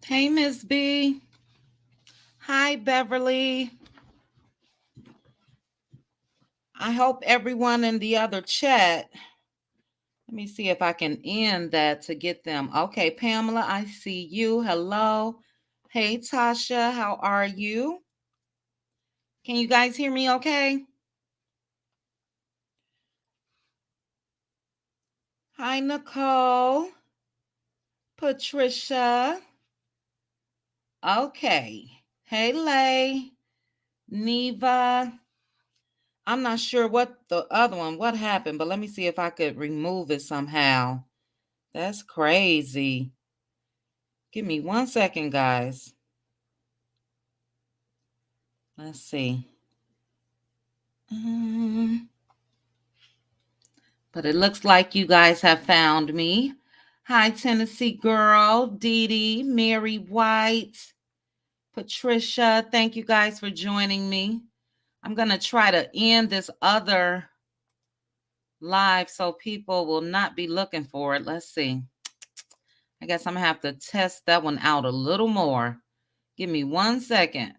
Hey, Miss B. Hi, Beverly. I hope everyone in the other chat. Let me see if I can end that to get them. Okay, Pamela, I see you. Hello. Hey, Tasha, how are you? Can you guys hear me okay? Hi, Nicole. Patricia. Okay. Hey, Lay. Neva. I'm not sure what the other one, what happened, but let me see if I could remove it somehow. That's crazy. Give me 1 second, guys. Let's see. But it looks like you guys have found me. Hi, Tennessee girl, Dee Dee, Mary White, Patricia. Thank you guys for joining me. I'm going to try to end this other live so people will not be looking for it. Let's see. I guess I'm going to have to test that one out a little more. Give me 1 second.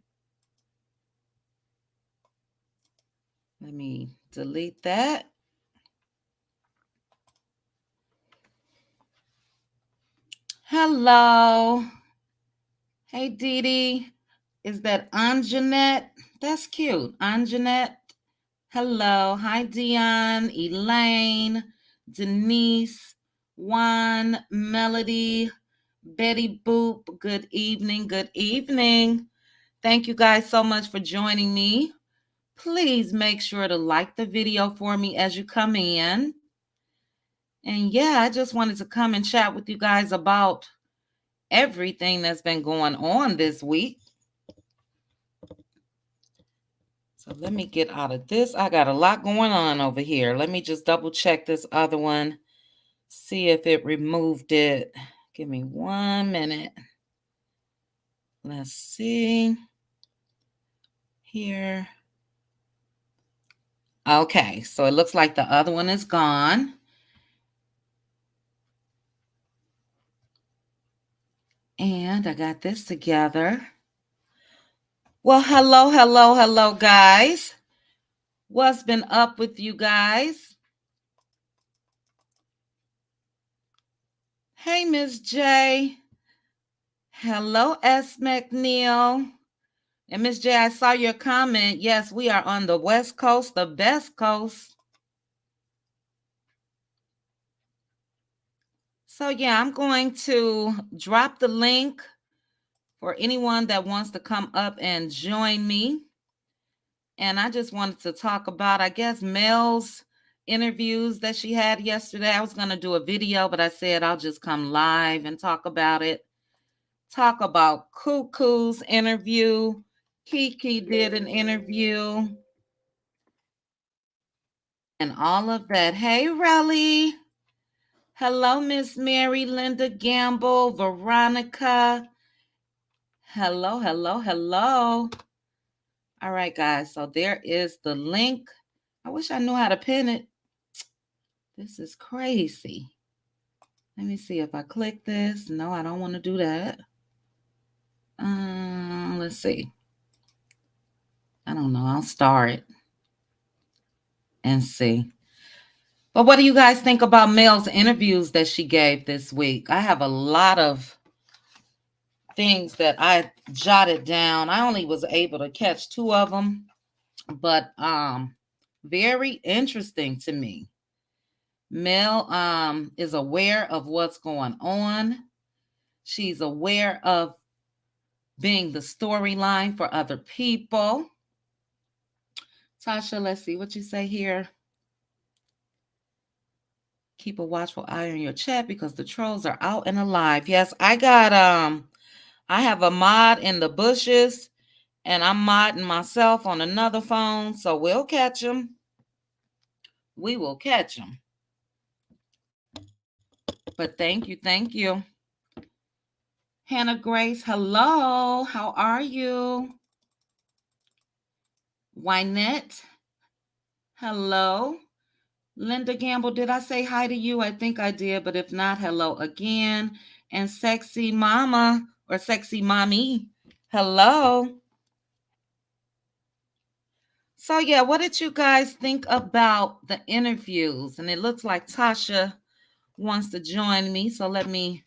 Let me delete that. Hello. Hey, Dee Dee. Is that Anjanette? That's cute. Anjanette. Hello. Hi, Dion, Elaine, Denise, Juan, Melody, Betty Boop. Good evening. Good evening. Thank you guys so much for joining me. Please make sure to like the video for me as you come in. And yeah, I just wanted to come and chat with you guys about everything that's been going on this week. So let me get out of this. I got a lot going on over here. Let me just double check this other one. See if it removed it. Give me 1 minute. Let's see. Here. Okay, so it looks like the other one is gone. And I got this together. Well, hello, guys. What's been up with you guys? Hey, Miss J. Hello, S. McNeil. And Miss J, I saw your comment. Yes, we are on the West Coast, the best coast. So yeah, I'm going to drop the link for anyone that wants to come up and join me. And I just wanted to talk about, I guess, Mel's interviews that she had yesterday. I was going to do a video, but I said I'll just come live and talk about it. Talk about Cuckoo's interview. Kiki did an interview. And all of that. Hey, Relly. Hello, Miss Mary, Linda Gamble, Veronica. Hello. All right, guys. So there is the link. I wish I knew how to pin it. This is crazy. Let me see if I click this. No, I don't want to do that. Let's see. I don't know. I'll star it and see. But what do you guys think about Mel's interviews that she gave this week? I have a lot of things that I jotted down. I only was able to catch 2 of them, but very interesting to me. Mel is aware of what's going on. She's aware of being the storyline for other people. Tasha, let's see what you say here. Keep a watchful eye on your chat because the trolls are out and alive. Yes, I got I have a mod in the bushes and I'm modding myself on another phone, so we'll catch them. We will catch them. But thank you. Hannah Grace, hello. How are you? Wynette, hello. Linda Gamble, did I say hi to you? I think I did, but if not, hello again. And Sexy Mama, or sexy mommy. Hello. So yeah, what did you guys think about the interviews? And it looks like Tasha wants to join me. So let me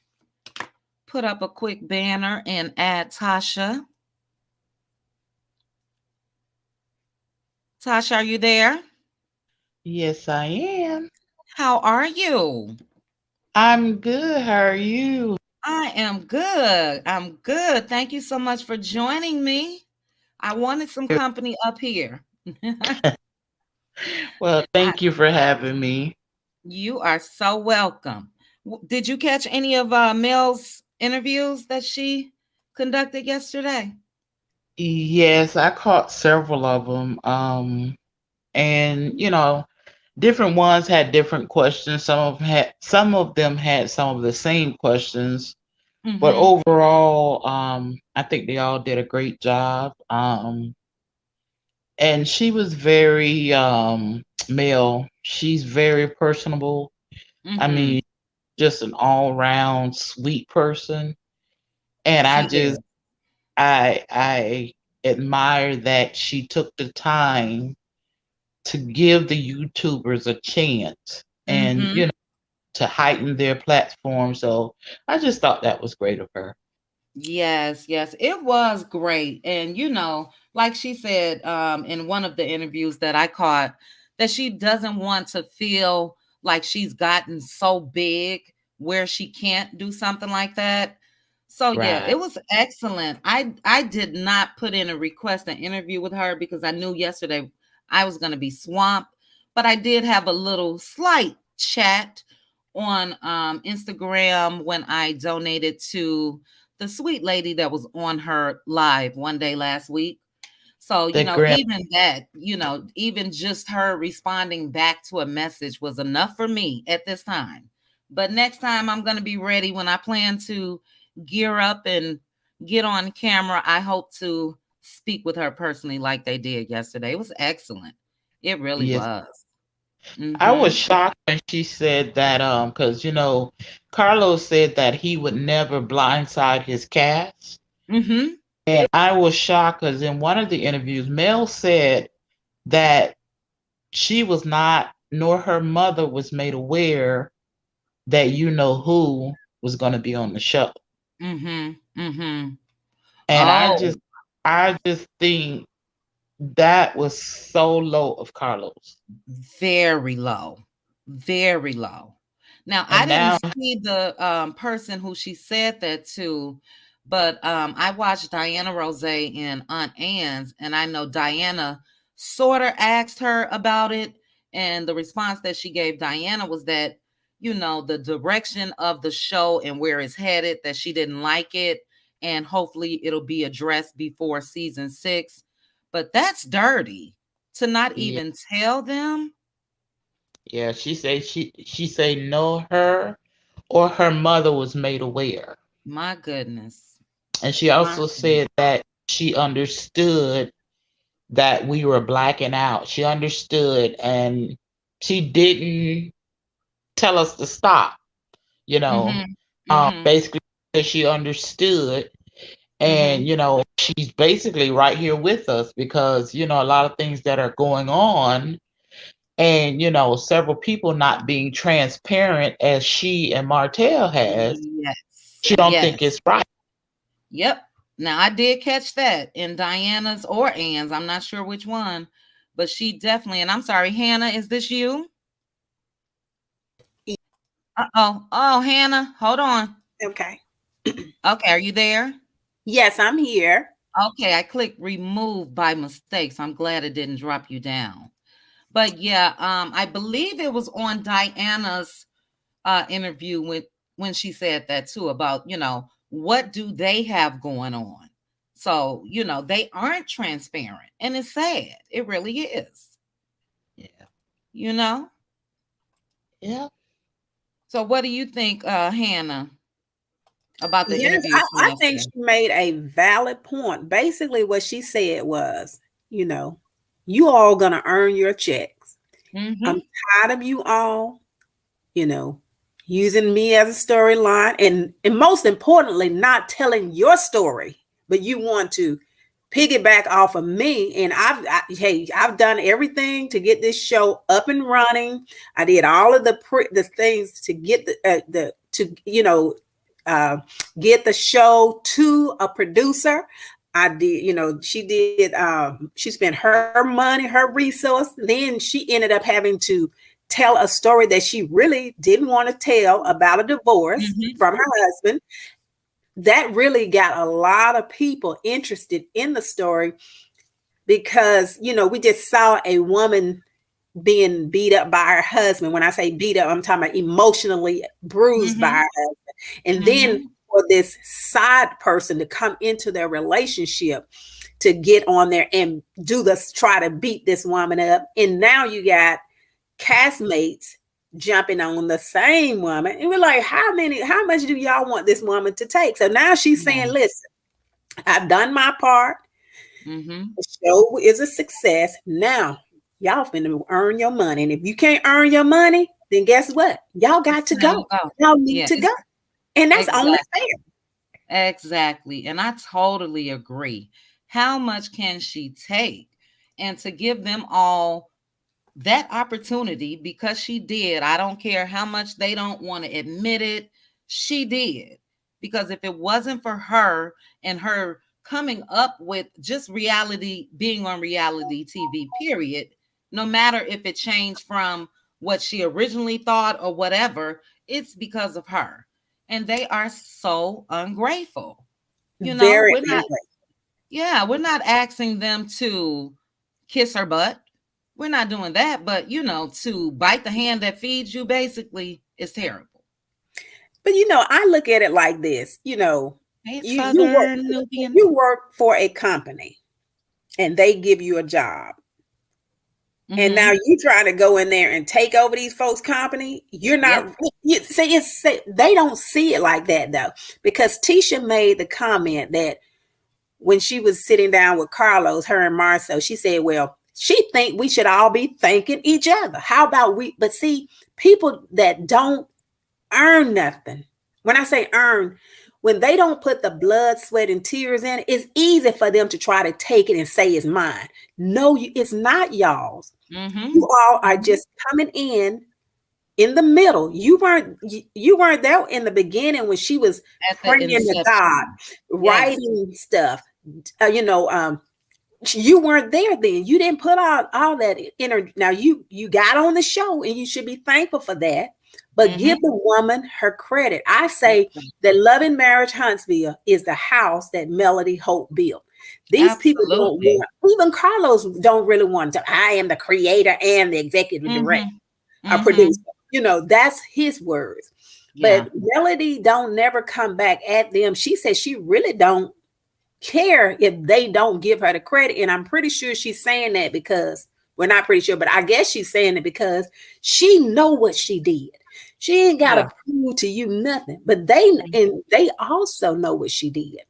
put up a quick banner and add Tasha. Tasha, are you there? Yes, I am. How are you? I'm good. How are you? I am good. I'm good. Thank you so much for joining me. I wanted some company up here. Well, I, thank you for having me. you are so welcome. Did you catch any of Mel's interviews that she conducted yesterday? Yes, I caught several of them. And different ones had different questions. Some of them had some of the same questions, but Mm-hmm. overall, I think they all did a great job. And she was very Mel. She's very personable. I Mm-hmm. mean, just an all round sweet person. And She I just is. I admire that she took the time to give the YouTubers a chance and Mm-hmm. to heighten their platform. So I just thought that was great of her. Yes, yes, it was great. And like she said in one of the interviews that I caught, that she doesn't want to feel like she's gotten so big where she can't do something like that. So yeah, Right. it was excellent. I did not put in a request an interview with her because I knew yesterday I was going to be swamped, but I did have a little slight chat on Instagram when I donated to the sweet lady that was on her live one day last week. So, The grand even that, even just her responding back to a message was enough for me at this time. But next time I'm going to be ready when I plan to gear up and get on camera. I hope to speak with her personally like they did yesterday. It was excellent. It really yes. was. I was Mhm. shocked when she said that because Carlos said that he would never blindside his cast. Mhm. And I was shocked because in one of the interviews, Mel said that she was not, nor her mother was made aware that who was going to be on the show. Mhm. Mhm. And Oh, I just think that was so low of Carlos. very low. Very low. Now, I And didn't now see the person who she said that to, but I watched Diana Rose and Aunt Anne's, and I know Diana sort of asked her about it. And the response that she gave Diana was that, the direction of the show and where it's headed, that she didn't like it. And hopefully it'll be addressed before season 6. But that's dirty to not yeah, even tell them. yeah, she say no, her or her mother was made aware. My goodness. And she My also goodness. said that she understood that we were blacking out. She understood and she didn't tell us to stop, you know. Mhm. Mhm. Basically because she understood and Mhm. she's basically right here with us because a lot of things that are going on and several people not being transparent as she and Martell has, Yes. she don't think Yes. it's right. Yep. Now I did catch that in Diana's or Anne's. I'm not sure which one, but she definitely. And I'm sorry, Hannah. Is this you? Uh-oh. Oh, Hannah. Hold on. Okay. Okay. Are you there? Yes, I'm here. Okay. I clicked remove by mistake, so I'm glad it didn't drop you down. But yeah, I believe it was on Diana's interview when she said that too about what do they have going on. So they aren't transparent, and it's sad. It really is. Yeah. You know. Yeah. So what do you think, Hannah, about the Yes, interviews from I think yesterday? she made a valid point. Basically, what she said was, you know, you all gonna earn your checks. I'm Mm-hmm. tired of you all, you know. using me as a storyline, and most importantly, not telling your story, but you want to piggyback off of me. And I've done everything to get this show up and running. I did all of the things to get the to get the show to a producer. I did, she did, she spent her money, her resource. Then she ended up having to tell a story that she really didn't want to tell about a divorce from her husband. That really got a lot of people interested in the story because, we just saw a woman being beat up by her husband. When I say beat up, I'm talking about emotionally bruised by her husband. And then for this side person to come into their relationship to get on there and try to beat this woman up. And now you got castmates jumping on the same woman. And we're like, how much do y'all want this woman to take? So now she's saying, listen, I've done my part. The show is a success. Now y'all finna earn your money. And if you can't earn your money, then guess what? Y'all got to go. Y'all need to go. And that's only fair. Exactly. And I totally agree. How much can she take? And to give them all that opportunity, because she did. I don't care how much they don't want to admit it. She did. Because if it wasn't for her and her coming up with just reality, being on reality TV, period, no matter if it changed from what she originally thought or whatever, it's because of her. And they are so ungrateful. Very we're not asking them to kiss her butt. We're not doing that, but to bite the hand that feeds you basically is terrible. But I look at it like this, you work for a company and they give you a job. And now you try to go in there and take over these folks' company. You're not. They don't see it like that though, because Tisha made the comment that when she was sitting down with Carlos, her and Marcel, she said, "Well, she think we should all be thanking each other. How about we?" But see, people that don't earn nothing. When I say earn, when they don't put the blood, sweat, and tears in, it's easy for them to try to take it and say it's mine. No, it's not y'all's. You all are just coming in the middle. You weren't there in the beginning when she was praying to God, writing stuff. You weren't there then. You didn't put out all that energy. Now you got on the show and you should be thankful for that. But give the woman her credit. I say that Love and Marriage Huntsville is the house that Melody Hope built. These people don't want, even Carlos don't really want to. I am the creator and the executive director, a producer. That's his words. But Melody don't never come back at them. She says she really don't care if they don't give her the credit. And I'm pretty sure she's saying that because, well, not pretty sure, but I guess she's saying it because she know what she did. She ain't got to prove to you nothing, but they also know what she did,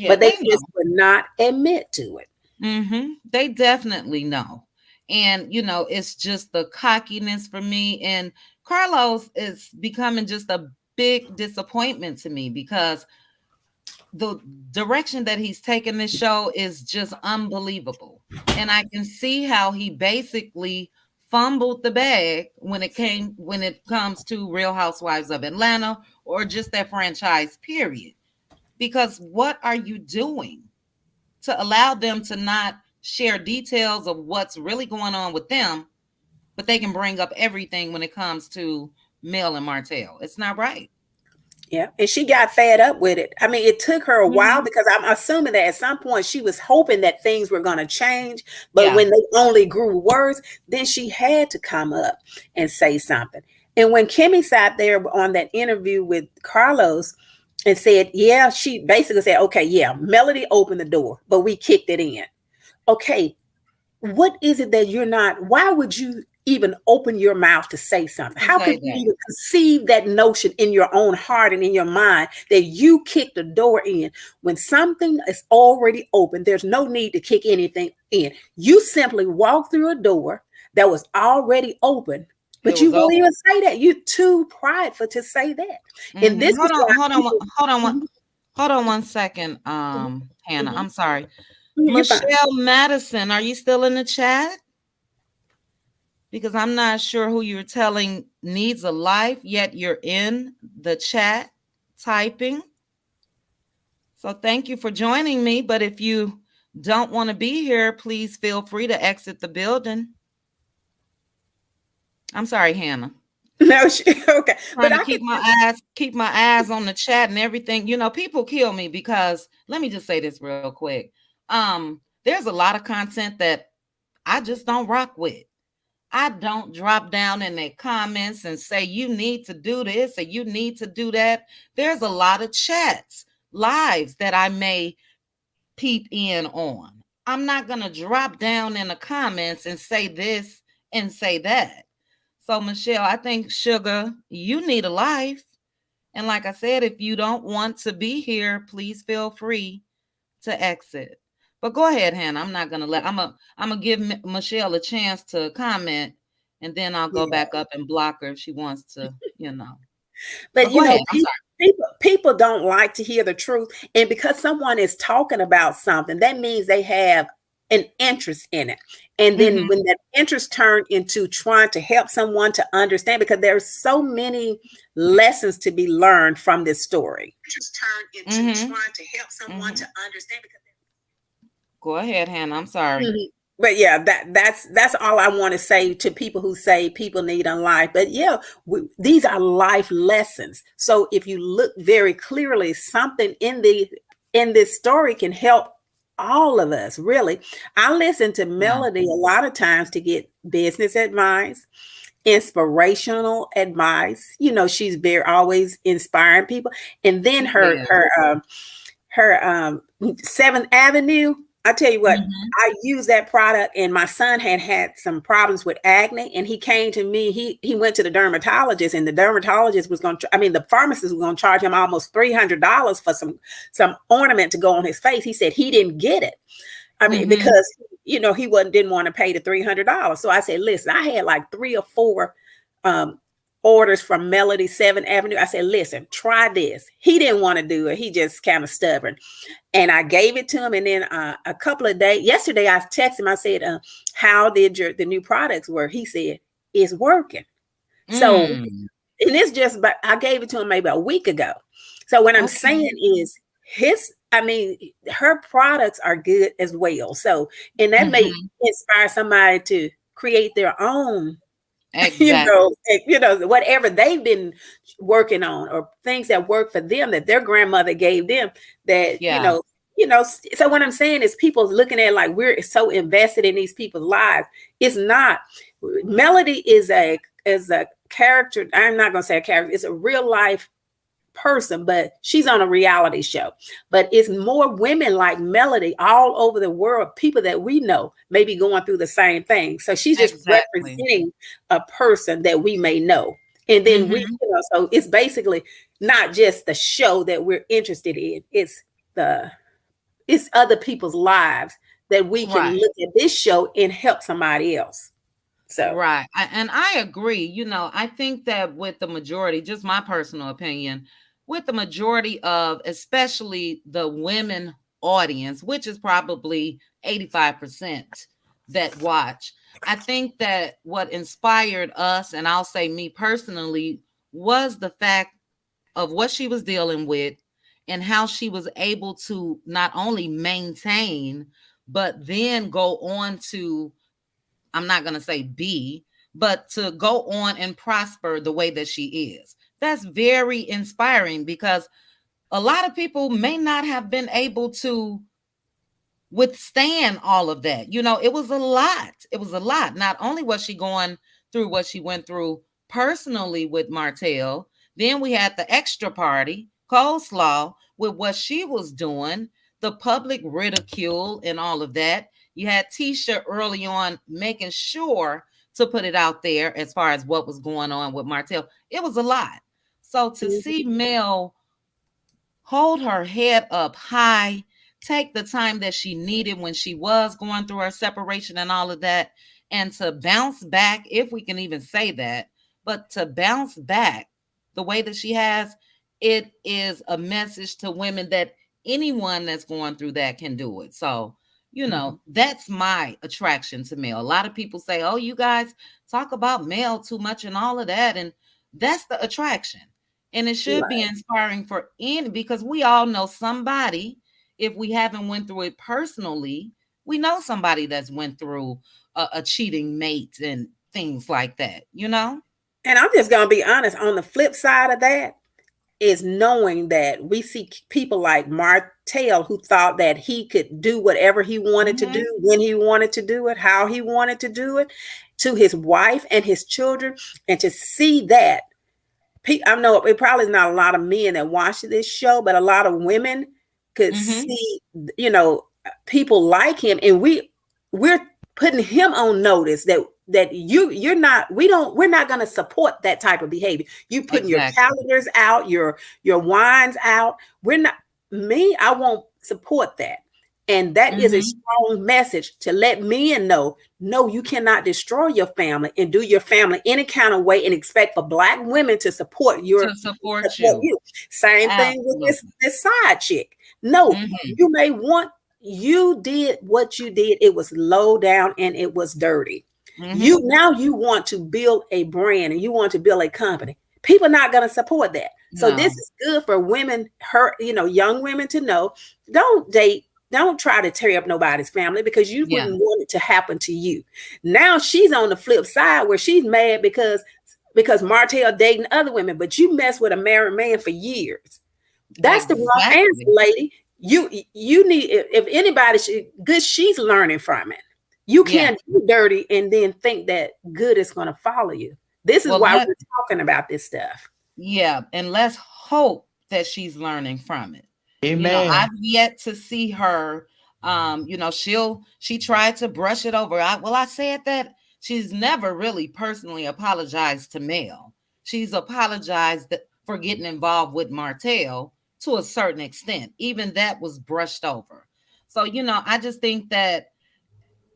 but they just would not admit to it. They definitely know. And, it's just the cockiness for me. And Carlos is becoming just a big disappointment to me because the direction that he's taken this show is just unbelievable. And I can see how he basically fumbled the bag when it comes to Real Housewives of Atlanta or just that franchise, period. Because what are you doing to allow them to not share details of what's really going on with them, but they can bring up everything when it comes to Mel and Martell? It's not right. Yeah, and she got fed up with it. I mean, it took her a while because I'm assuming that at some point she was hoping that things were going to change. But when they only grew worse, then she had to come up and say something. And when Kimmy sat there on that interview with Carlos and said, she basically said, okay, Melody opened the door, but we kicked it in. Okay, what is it that you're not? Why would you even open your mouth to say something? How could you even conceive that notion in your own heart and in your mind that you kick the door in when something is already open? There's no need to kick anything in. You simply walk through a door that was already open But you won't even say that. You're too prideful to say that. And this hold is on, why hold on, people, hold on 1 second, Hannah. I'm sorry. Michelle Madison, are you still in the chat? Because I'm not sure who you're telling needs a life, yet you're in the chat typing. So thank you for joining me. But if you don't want to be here, please feel free to exit the building. I'm sorry, Hannah. No, okay. But I keep my eyes on the chat and everything. You know, people kill me because let me just say this real quick. There's a lot of content that I just don't rock with. I don't drop down in their comments and say you need to do this or you need to do that. There's a lot of chats, lives that I may peep in on. I'm not going to drop down in the comments and say this and say that. So, Michelle, I think, sugar, you need a life. And like I said, if you don't want to be here, please feel free to exit. But go ahead, Hannah. I'm not gonna I'm gonna give Michelle a chance to comment, and then I'll go back up and block her if she wants to, you know. But you know, people don't like to hear the truth, and because someone is talking about something, that means they have an interest in it. And then when that interest turned into trying to help someone to understand, because there's so many lessons to be learned from this story. Interest turned into trying to help someone to understand. Go ahead, Hannah. I'm sorry. But yeah, that's all I want to say to people who say people need a life. But yeah, these are life lessons. So if you look very clearly, something in this story can help all of us, really. I listen to Melody a lot of times to get business advice, inspirational advice. You know, she's always inspiring people. And then her 7th Avenue. I tell you what, I use that product, and my son had some problems with acne, and he came to me. He went to the dermatologist, and the dermatologist was going to, the pharmacist was going to charge him almost $300 for some ornament to go on his face. He said he didn't get it. Because he didn't want to pay the $300. So I said, listen, I had like 3 or 4 orders from Melody 7th Avenue. I said, listen, try this. He didn't want to do it. He just kind of stubborn. And I gave it to him. And then a couple of days, yesterday I texted him. I said, how did the new products work? He said, it's working. So, and it's just, but I gave it to him maybe a week ago. So what I'm saying is her products are good as well. So, and that may inspire somebody to create their own. Exactly. Whatever they've been working on, or things that work for them that their grandmother gave them, that so what I'm saying is, people looking at like we're so invested in these people's lives. It's not. Melody is a character. I'm not going to say a character. It's a real life person, but she's on a reality show. But it's more women like Melody all over the world, people that we know may be going through the same thing. So she's just representing a person that we may know. And then so it's basically not just the show that we're interested in. It's other people's lives that we can look at this show and help somebody else. So and I agree. I think that with the majority, just my personal opinion, with the majority of especially the women audience, which is probably 85% that watch, I think that what inspired us, and I'll say me personally, was the fact of what she was dealing with and how she was able to not only maintain, but then go on to, I'm not going to say be, but to go on and prosper the way that she is. That's very inspiring, because a lot of people may not have been able to withstand all of that. It was a lot. It was a lot. Not only was she going through what she went through personally with Martell, then we had the extra party, Coleslaw, with what she was doing, the public ridicule and all of that. You had Tisha early on making sure to put it out there as far as what was going on with Martell. It was a lot. So to see Mel hold her head up high, take the time that she needed when she was going through her separation and all of that, and to bounce back, if we can even say that, but to bounce back the way that she has, it is a message to women that anyone that's going through that can do it. So, that's my attraction to male. A lot of people say, oh, you guys talk about male too much and all of that. And that's the attraction. And it should be inspiring for any, because we all know somebody, if we haven't went through it personally, we know somebody that's went through a cheating mate and things like that, And I'm just going to be honest, on the flip side of that is knowing that we see people like Martell who thought that he could do whatever he wanted to do, when he wanted to do it, how he wanted to do it, to his wife and his children. And to see that, I know it probably is not a lot of men that watch this show, but a lot of women could see, people like him, and we're putting him on notice that we're not going to support that type of behavior. You putting your calendars out, your wines out. I won't support that. And that is a strong message to let men know, no, you cannot destroy your family and do your family any kind of way and expect for Black women to support you. Same thing with this side chick. No, you did what you did. It was low down and it was dirty. You want to build a brand and you want to build a company. People are not going to support that. So this is good for women, young women to know. Don't try to tear up nobody's family because you wouldn't want it to happen to you. Now she's on the flip side where she's mad because Martell dating other women, but you mess with a married man for years. That's the wrong answer, lady. You need, if anybody good, she's learning from it. You can't do dirty and then think that good is going to follow you. This is why we're talking about this stuff. Yeah, and let's hope that she's learning from it. Amen. I've yet to see her. She tried to brush it over. I said that she's never really personally apologized to Mel. She's apologized for getting involved with Martell to a certain extent. Even that was brushed over. So, I just think that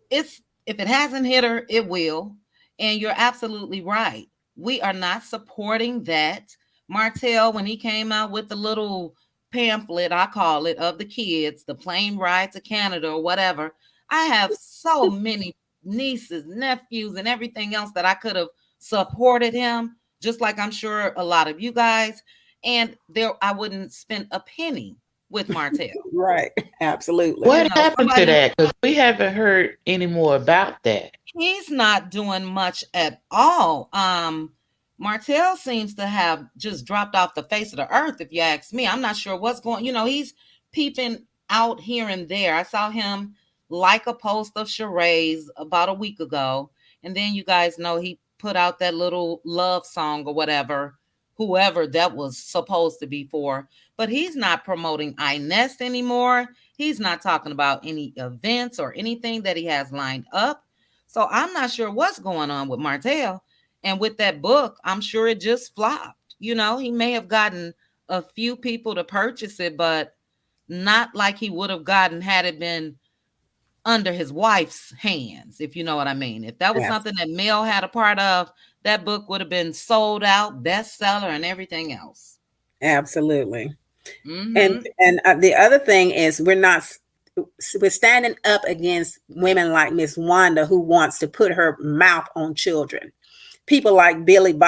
if it hasn't hit her, it will. And you're absolutely right. We are not supporting that. Martell, when he came out with the little pamphlet, I call it, of the kids, the plane ride to Canada or whatever, I have so many nieces, nephews, and everything else that I could have supported him, just like I'm sure a lot of you guys. And I wouldn't spend a penny with Martell. Right. Absolutely. What happened to that? Because we haven't heard any more about that. He's not doing much at all. Martell seems to have just dropped off the face of the earth, if you ask me. I'm not sure what's going, he's peeping out here and there. I saw him like a post of Sheree's about a week ago. And then you guys know he put out that little love song or whatever, whoever that was supposed to be for. But he's not promoting iNest anymore. He's not talking about any events or anything that he has lined up. So I'm not sure what's going on with Martell. And with that book, I'm sure it just flopped. He may have gotten a few people to purchase it, but not like he would have gotten had it been under his wife's hands, if you know what I mean. If that was something that Mel had a part of, that book would have been sold out, bestseller, and everything else. Absolutely. And the other thing is we're standing up against women like Miss Wanda, who wants to put her mouth on children. People like Billy in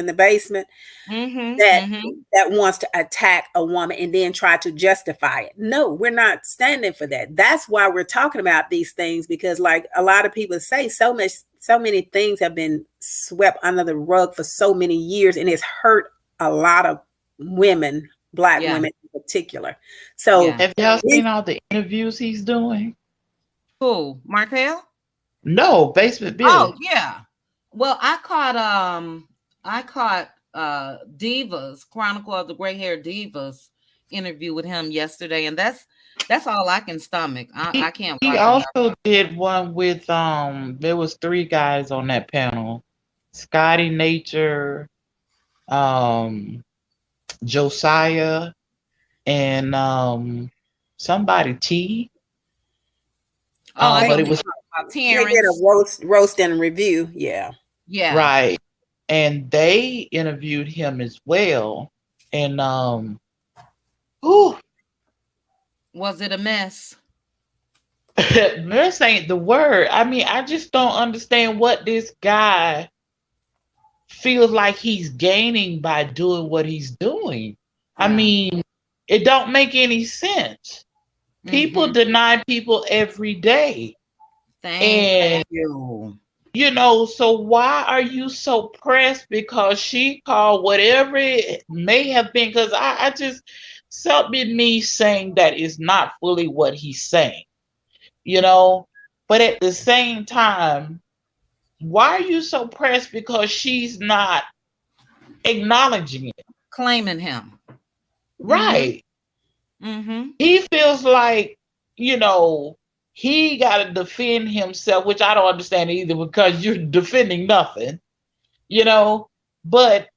the basement that wants to attack a woman and then try to justify it. No, we're not standing for that. That's why we're talking about these things, because like a lot of people say, so many things have been swept under the rug for so many years, and it's hurt a lot of women, Black women in particular. So have y'all seen all the interviews he's doing? Who? Martell? No, Basement Billy. Oh yeah. Well, I caught Divas, Chronicle of the Gray Hair Divas interview with him yesterday, and that's all I can stomach. I can't watch. He also did one with there was 3 guys on that panel. Scotty Nature, Josiah, and somebody T. But it was They did a Terrence. roast and review. Yeah. Yeah. Right. And they interviewed him as well. And whew, Was it a mess? mess ain't the word. I mean, I just don't understand what this guy feels like he's gaining by doing what he's doing. I Yeah. mean, it don't make any sense. People Mhm. deny people every day. Thank And you. so why are you so pressed because she called whatever it may have been? Because I just something me saying that is not fully what he's saying, you know. But at the same time, why are you so pressed because she's not acknowledging it? Claiming him. Mhm. Right. Mhm. He feels like, you know, he got to defend himself, which I don't understand either because you're defending nothing, you know. But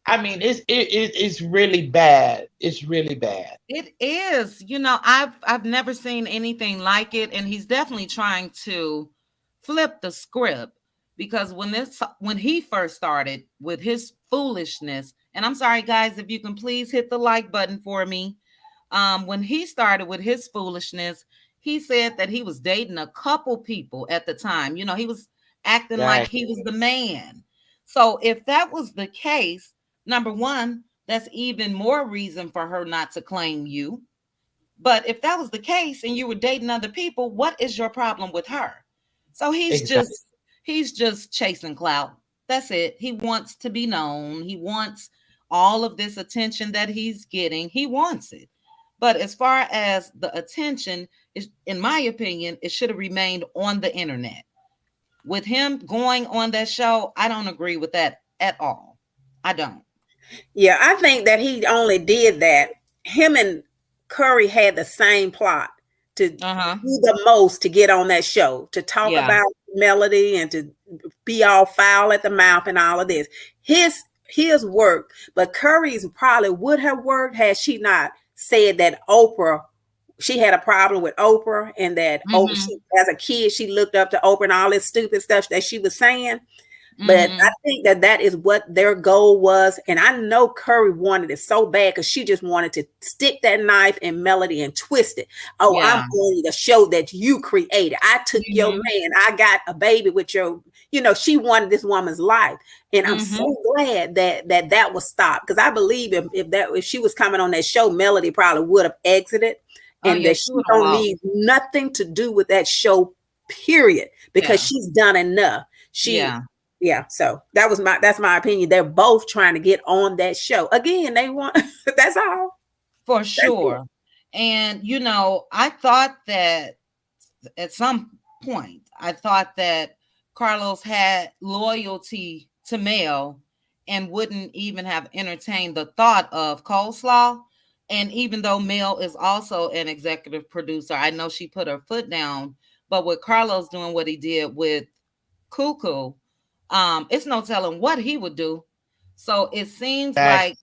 I mean, it's really bad. It's really bad. It is. I've never seen anything like it, and he's definitely trying to flip the script because when he first started with his foolishness, and I'm sorry guys, if you can please hit the like button for me. When he started with his foolishness, he said that he was dating a couple people at the time. He was acting like Right. he was the man. So if that was the case, number one, that's even more reason for her not to claim you. But if that was the case and you were dating other people, what is your problem with her? So Exactly. he's just chasing clout. That's it. He wants to be known. He wants all of this attention that he's getting. He wants it. But as far as the attention, in my opinion, it should have remained on the internet. With him going on that show, I don't agree with that at all. I don't. Yeah, I think that he only did that. Him and Curry had the same plot to do Uh-huh. the most to get on that show, to talk Yeah. about Melody and to be all foul at the mouth and all of this. His work, but Curry's probably would have worked had she not said that she had a problem with Oprah and that Mm-hmm. as a kid she looked up to Oprah and all this stupid stuff that she was saying. But Mm-hmm. I think that is what their goal was. And I know Curry wanted it so bad because she just wanted to stick that knife in Melody and twist it. Oh, I'm Yeah. on the show that you created. I took your Mm-hmm. man. I got a baby with she wanted this woman's life. And I'm Mm-hmm. so glad that was stopped. Because I believe if she was coming on that show, Melody probably would have exited. Oh And yeah, that she she would have don't walked. need nothing to do with that show, period. Because Yeah. she's done enough. Yeah. Yeah, so that's my opinion. They're both trying to get on that show. Again, they want that's all. For That's it. sure. And I thought that at some point, I thought that Carlos had loyalty to Mel and wouldn't even have entertained the thought of Coleslaw. And even though Mel is also an executive producer, I know she put her foot down. But with Carlos doing what he did with Cuckoo, it's no telling what he would do. So it seems Exactly. like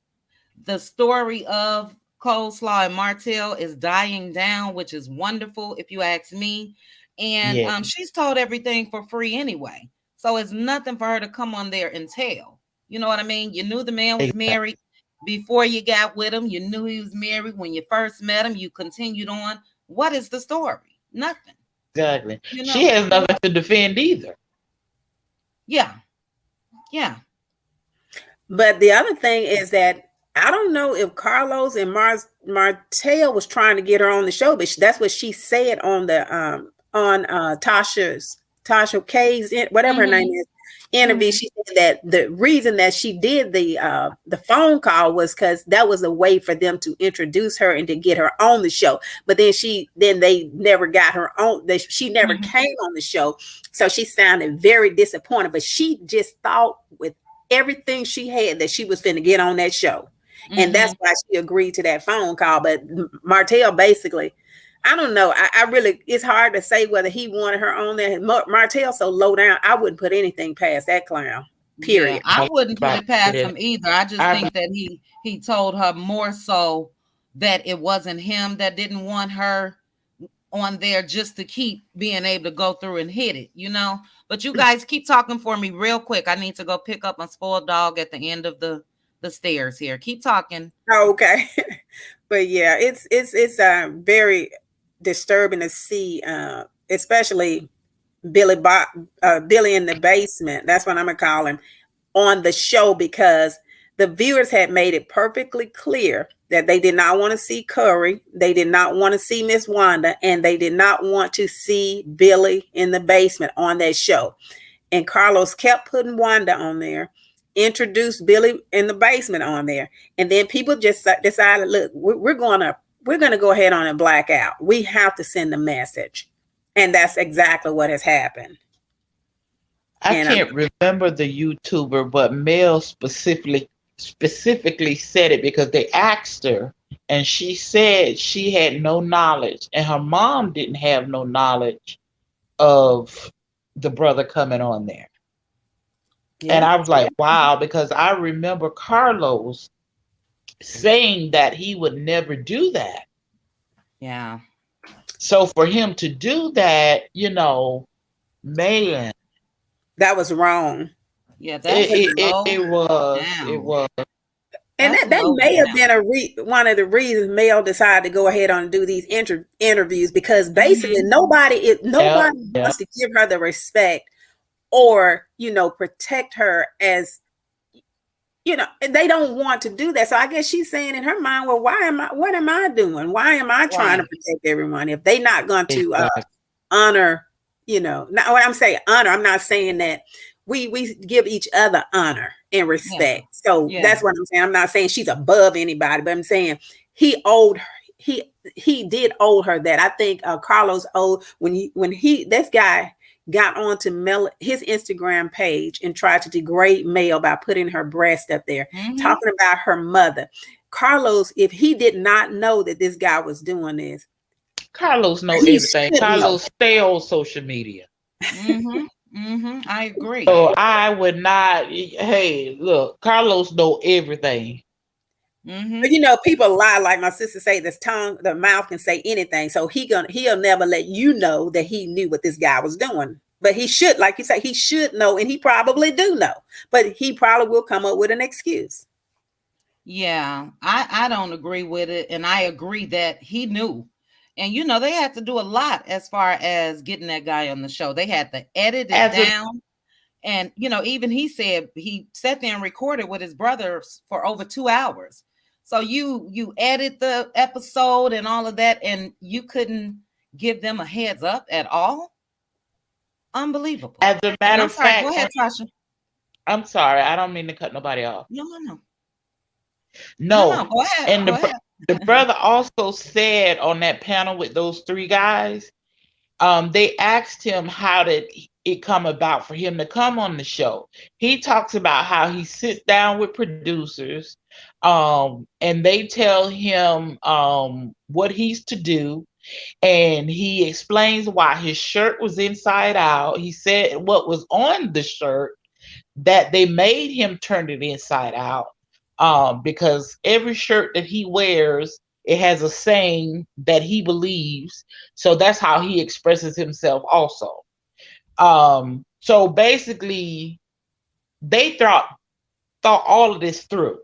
the story of Coleslaw and Martell is dying down, which is wonderful, if you ask me. And Yeah. she's told everything for free anyway. So it's nothing for her to come on there and tell. You know what I mean? You knew the man was Exactly. married before you got with him. You knew he was married when you first met him. You continued on. What is the story? Nothing. Exactly. You She know? has nothing to defend either. Yeah. Yeah. But the other thing is that I don't know if Carlos and Martell was trying to get her on the show, but that's what she said on the on Tasha K's whatever her name Mm-hmm. is interview. Mm-hmm. She said that the reason that she did the phone call was because that was a way for them to introduce her and to get her on the show. But then they never got her on. She never Mm-hmm. came on the show, so she sounded very disappointed. But she just thought with everything she had that she was finna get on that show. And that's why she agreed to that phone call. But Martell basically, I don't know. I really, it's hard to say whether he wanted her on there. Martell so low down, I wouldn't put anything past that clown. Yeah, Period. I wouldn't put Right. it past him either. I just I think that he told her more so that it wasn't him that didn't want her on there just to keep being able to go through and hit it, But you guys keep talking for me real quick. I need to go pick up my spoiled dog at the end of the stairs here. Keep talking. Oh, okay. But yeah, it's very disturbing to see, especially Billy in the basement. That's what I'm gonna call him on the show, because the viewers had made it perfectly clear that they did not want to see Curry, they did not want to see Miss Wanda, and they did not want to see Billy in the basement on that show. And Carlos kept putting Wanda on there, introduced Billy in the basement on there, and then people just decided, look, we're gonna go ahead on and black out. We have to send a message, and that's exactly what has happened. I can't remember the YouTuber, but Mel specifically said it because they asked her, and she said she had no knowledge, and her mom didn't have no knowledge of the brother coming on there. Yeah. And I was like, wow, because I remember Carlos saying that he would never do that. Yeah. So for him to do that, man, that was wrong. Yeah, it was. And that may have been one of the reasons Mel decided to go ahead and do these interviews, because basically nobody wants to give her the respect or protect her, as they don't want to do that. So I guess she's saying in her mind, well, what am I doing? Why am I trying to protect everyone if they're not going to honor, not what I'm saying, honor. I'm not saying that we give each other honor and respect. Yeah. So that's what I'm saying. I'm not saying she's above anybody, but I'm saying he did owe her that. I think Carlos owed when this guy got onto his Instagram page and tried to degrade Mel by putting her breast up there, talking about her mother. Carlos, if he did not know that this guy was doing this, Carlos knows everything. Carlos stay on social media. I agree. So I would not. Hey, look, Carlos know everything. But people lie, like my sister say. The mouth can say anything. So he'll never let you know that he knew what this guy was doing. But he should, like you say, he should know, and he probably do know. But he probably will come up with an excuse. Yeah, I don't agree with it, and I agree that he knew. And they had to do a lot as far as getting that guy on the show. They had to edit it down. And, even he said he sat there and recorded with his brother for over 2 hours. So you edit the episode and all of that, and you couldn't give them a heads up at all? Unbelievable. As a matter of fact, go ahead, Tasha. I'm sorry. I don't mean to cut nobody off. No. No. Go ahead. And the brother also said on that panel with those 3 guys, they asked him how did it come about for him to come on the show. He talks about how he sits down with producers, and they tell him what he's to do, and he explains why his shirt was inside out. He said what was on the shirt, that they made him turn it inside out, because every shirt that he wears, it has a saying that he believes. So that's how he expresses himself also. So basically they thought all of this through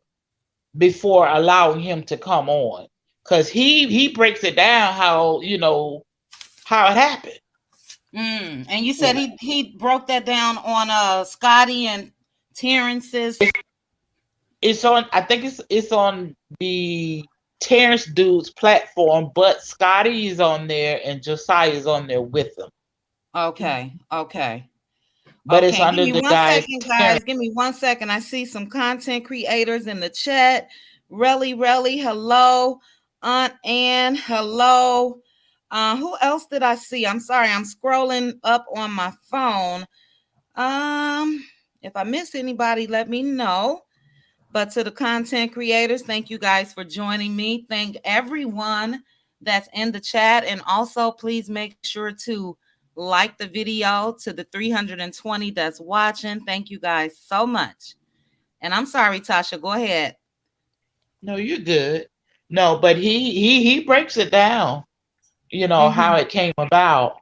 before allowing him to come on, because he breaks it down how it happened. And you said he broke that down on Scotty and Terrence's. It's on, I think it's on the Terrence dude's platform, but Scotty is on there and Josiah is on there with them. Okay. But it's under the guys. Give me 1 second. I see some content creators in the chat. Relly, hello. Aunt Ann, hello. Who else did I see? I'm sorry, I'm scrolling up on my phone. If I miss anybody, let me know. But to the content creators, thank you guys for joining me. Thank everyone that's in the chat. And also, please make sure to like the video to the 320 that's watching. Thank you guys so much. And I'm sorry, Tasha, go ahead. No, you're good. No, but he breaks it down. how it came about.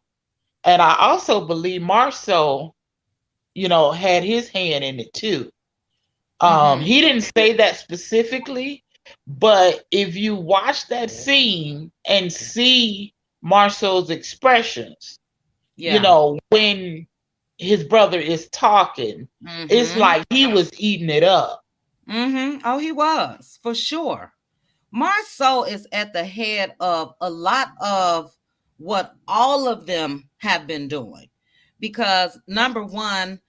And I also believe Marcel, had his hand in it too. He didn't say that specifically, but if you watch that scene and see Marcel's expressions, when his brother is talking, it's like he was eating it up. Oh, he was, for sure. Marceau is at the head of a lot of what all of them have been doing. Because number one,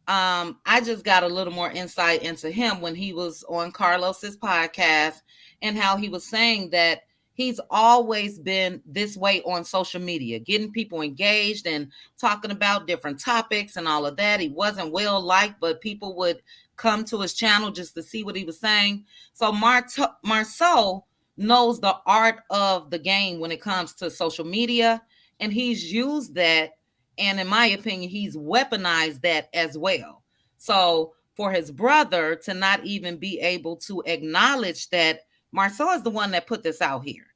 I just got a little more insight into him when he was on Carlos's podcast and how he was saying that he's always been this way on social media, getting people engaged and talking about different topics and all of that. He wasn't well liked, but people would come to his channel just to see what he was saying. So Marceau knows the art of the game when it comes to social media, and he's used that, and in my opinion, he's weaponized that as well. So for his brother to not even be able to acknowledge that Marceau is the one that put this out here.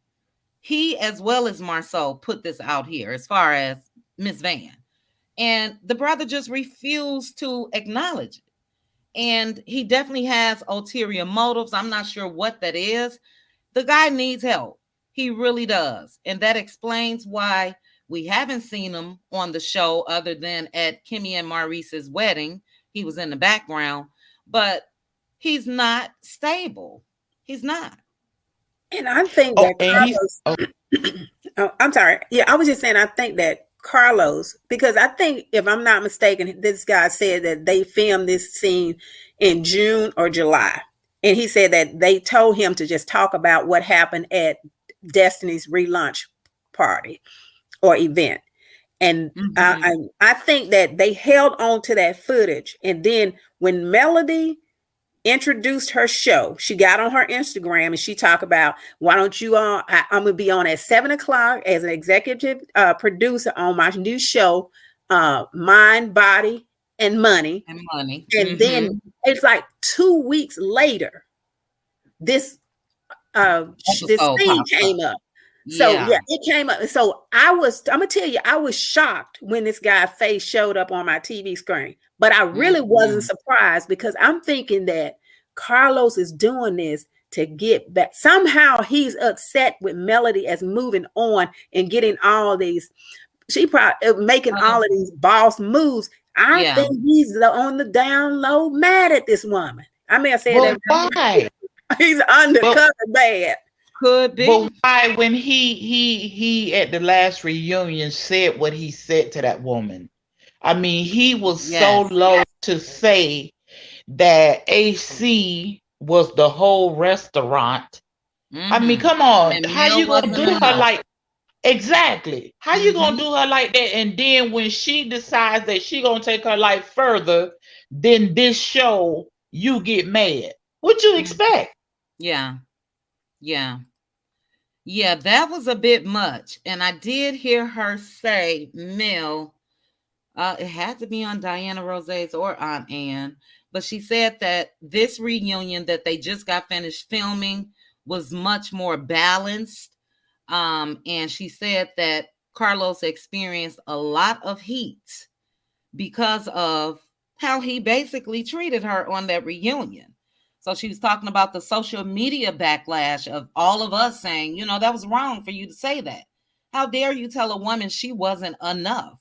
He, as well as Marceau, put this out here as far as Miss Van. And the brother just refused to acknowledge it. And he definitely has ulterior motives. I'm not sure what that is. The guy needs help. He really does. And that explains why we haven't seen him on the show other than at Kimmy and Maurice's wedding. He was in the background, but he's not stable. He's not. And I think that Carlos, I'm sorry. Yeah, I was just saying, I think that Carlos, because I think, if I'm not mistaken, this guy said that they filmed this scene in June or July. And he said that they told him to just talk about what happened at Destiny's relaunch party or event. And I think that they held on to that footage. And then when Melody introduced her show, she got on her Instagram and she talked about, why don't you I'm gonna be on at 7:00 as an executive producer on my new show, Mind, Body, and Money. And then it's like 2 weeks later, this thing came up. So yeah, it came up. So I'm gonna tell you, I was shocked when this guy's face showed up on my TV screen, but I really wasn't surprised, because I'm thinking that Carlos is doing this to get back. Somehow he's upset with Melody as moving on and getting all these, she probably making all of these boss moves. I think he's on the down low mad at this woman. I may have said that. Why? He's undercover bad. Could be. But why, when he at the last reunion said what he said to that woman? I mean, he was so low to say that AC was the whole restaurant. I mean, come on. And how you gonna do her like exactly? How you gonna do her like that? And then when she decides that she gonna take her life further than this show, you get mad. What you expect? Yeah, that was a bit much. And I did hear her say, Mel, it had to be on Diana Rose's or Aunt Anne, but she said that this reunion that they just got finished filming was much more balanced. And she said that Carlos experienced a lot of heat because of how he basically treated her on that reunion. So she was talking about the social media backlash of all of us saying, that was wrong for you to say that. How dare you tell a woman she wasn't enough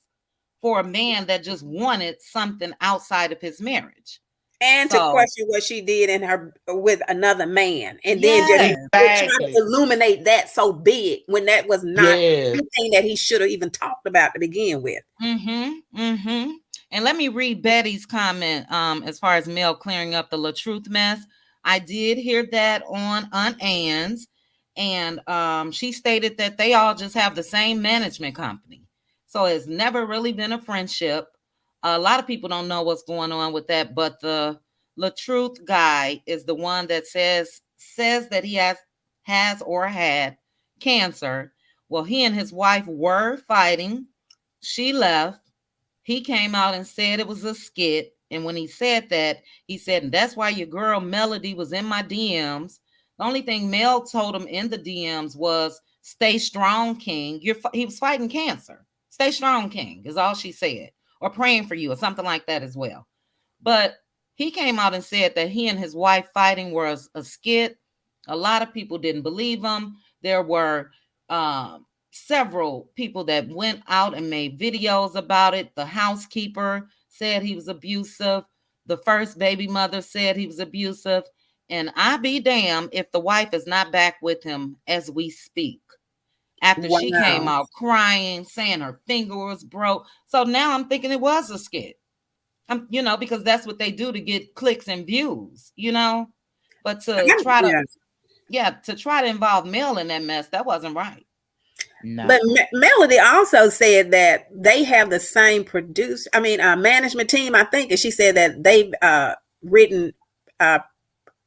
for a man that just wanted something outside of his marriage? And to question what she did with another man. And then just trying to illuminate that so big when that was not anything that he should have even talked about to begin with. And let me read Betty's comment as far as Mel clearing up the Latruth mess. I did hear that on Aunt Anne's, and she stated that they all just have the same management company. So it's never really been a friendship. A lot of people don't know what's going on with that, but the Latruth guy is the one that says that he has or had cancer. Well, he and his wife were fighting. She left. He came out and said it was a skit. And when he said that, he said, and that's why your girl Melody was in my DMs. The only thing Mel told him in the DMs was, Stay strong, King. He was fighting cancer. Stay strong, King, is all she said. Or praying for you, or something like that as well. But he came out and said that he and his wife fighting was a skit. A lot of people didn't believe him. There were several people that went out and made videos about it. The housekeeper said he was abusive. The first baby mother said he was abusive. And I be damned if the wife is not back with him as we speak. After she came out crying, saying her finger was broke. So now I'm thinking it was a skit. Because that's what they do to get clicks and views, But to try to involve Mel in that mess, that wasn't right. No. But Melody also said that they have the same management team, I think, and she said that they've written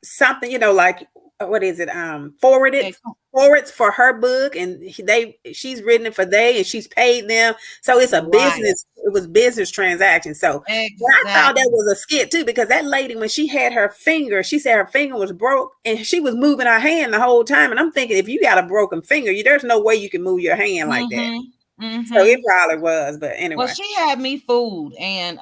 something, like what is it? Forwards for her book, and she's written it for and she's paid them. So it's a business. It was business transaction. So exactly. I thought that was a skit too, because that lady, when she had her finger, she said her finger was broke, and she was moving her hand the whole time. And I'm thinking, if you got a broken finger, there's no way you can move your hand like that. Mm-hmm. So it probably was, but anyway. Well, she had me fooled, and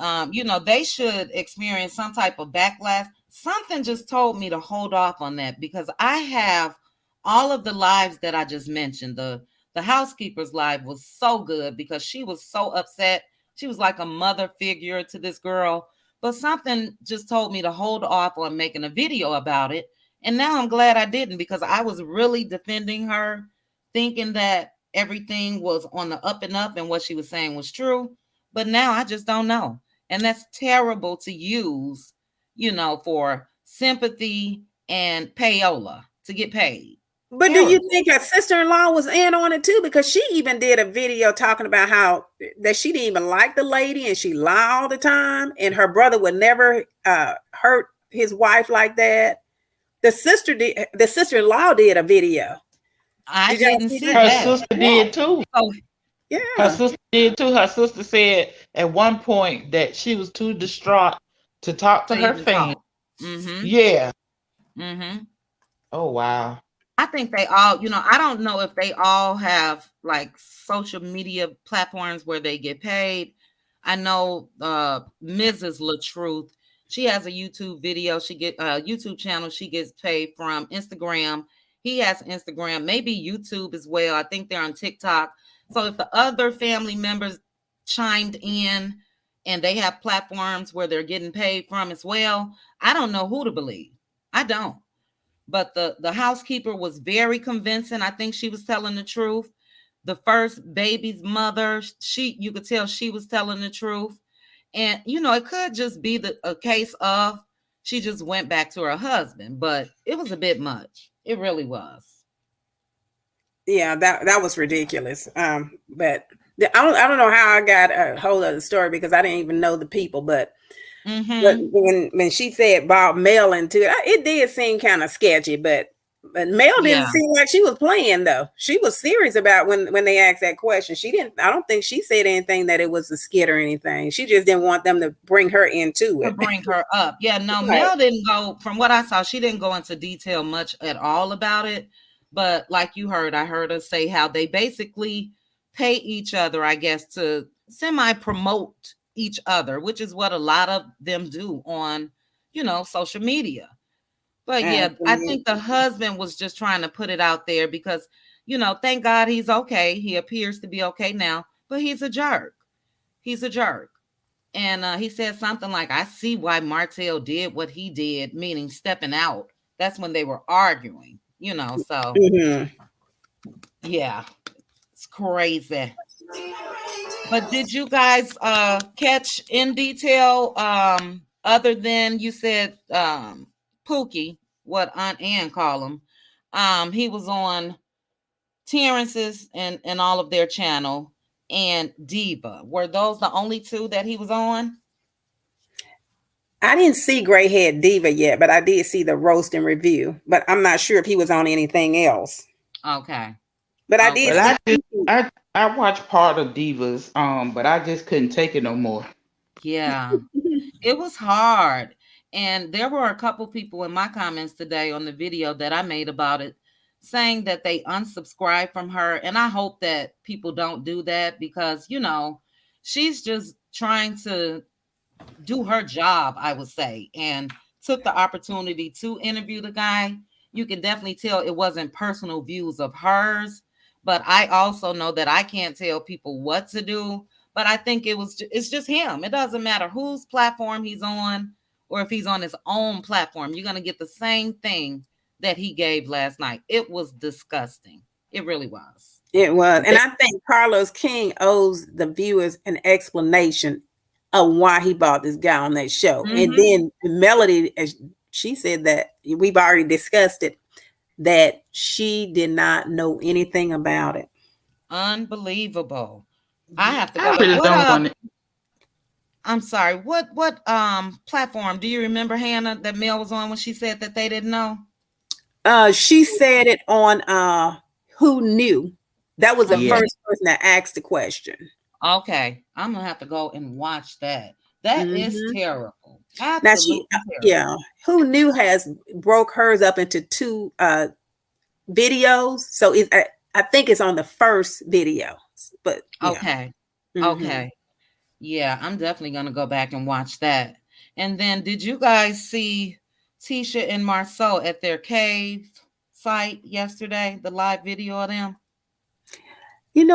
they should experience some type of backlash. Something just told me to hold off on that, because I have all of the lives that I just mentioned. The housekeeper's live was so good because she was so upset. She was like a mother figure to this girl, but something just told me to hold off on making a video about it. And now I'm glad I didn't, because I was really defending her, thinking that everything was on the up and up and what she was saying was true. But now I just don't know. And that's terrible to use, for sympathy and payola, to get paid. But do you think her sister-in-law was in on it too? Because she even did a video talking about how that she didn't even like the lady and she lied all the time, and her brother would never hurt his wife like that. The sister-in-law did a video. I didn't see her that. Her sister did too. Oh, yeah. Her sister did too. Her sister said at one point that she was too distraught to talk to her family. Mm-hmm. Yeah. Mm-hmm. Oh, wow. I think they all, I don't know if they all have like social media platforms where they get paid. I know Mrs. Latruth, she has a YouTube video. She get a YouTube channel. She gets paid from Instagram. He has Instagram, maybe YouTube as well. I think they're on TikTok. So if the other family members chimed in and they have platforms where they're getting paid from as well, I don't know who to believe. I don't. But the housekeeper was very convincing. I think she was telling the truth. The first baby's mother, you could tell she was telling the truth. And, it could just be a case of she just went back to her husband. But it was a bit much. It really was. Yeah, that was ridiculous. But I don't know how I got a hold of the story, because I didn't even know the people. But when she said about Mel into it did seem kind of sketchy. But Mel didn't seem like she was playing though. She was serious about when they asked that question. I don't think she said anything that it was a skit or anything. She just didn't want them to bring her into it. To bring her up. Yeah, no, Mel didn't go, from what I saw, she didn't go into detail much at all about it. But like you heard, I heard her say how they basically pay each other, I guess, to semi-promote each other, which is what a lot of them do on, social media. But yeah, I think the husband was just trying to put it out there because, thank God he's okay. He appears to be okay now, but he's a jerk. He's a jerk. And he said something like, I see why Martell did what he did, meaning stepping out. That's when they were arguing, so yeah, it's crazy. But did you guys catch in detail, other than you said Pookie, what Aunt Ann call him? He was on Terrence's and all of their channel, and Diva. Were those the only two that he was on? I didn't see Gray Head Diva yet, but I did see the roast and review. But I'm not sure if he was on anything else. Okay. But I did. I watched part of Divas, but I just couldn't take it no more. Yeah, it was hard. And there were a couple people in my comments today on the video that I made about it saying that they unsubscribe from her. And I hope that people don't do that because, she's just trying to do her job, I would say, and took the opportunity to interview the guy. You can definitely tell it wasn't personal views of hers, but I also know that I can't tell people what to do. But I think it's just him. It doesn't matter whose platform he's on or if he's on his own platform. You're going to get the same thing that he gave last night. It was disgusting. It really was. It was. And I think Carlos King owes the viewers an explanation of why he brought this guy on that show. Mm-hmm. And then Melody, as she said that we've already discussed it, that she did not know anything about it. Unbelievable. I have to go. I'm sorry. What platform do you remember, Hannah, that Mel was on when she said that they didn't know? She said it on Who Knew. That was the first person that asked the question. Okay, I'm gonna have to go and watch that. That is terrible. Absolutely terrible. Who Knew has broke hers up into 2 videos, so I think it's on the first video. But okay, yeah, I'm definitely gonna go back and watch that. And then, did you guys see Tisha and Marceau at their cave site yesterday? The live video of them.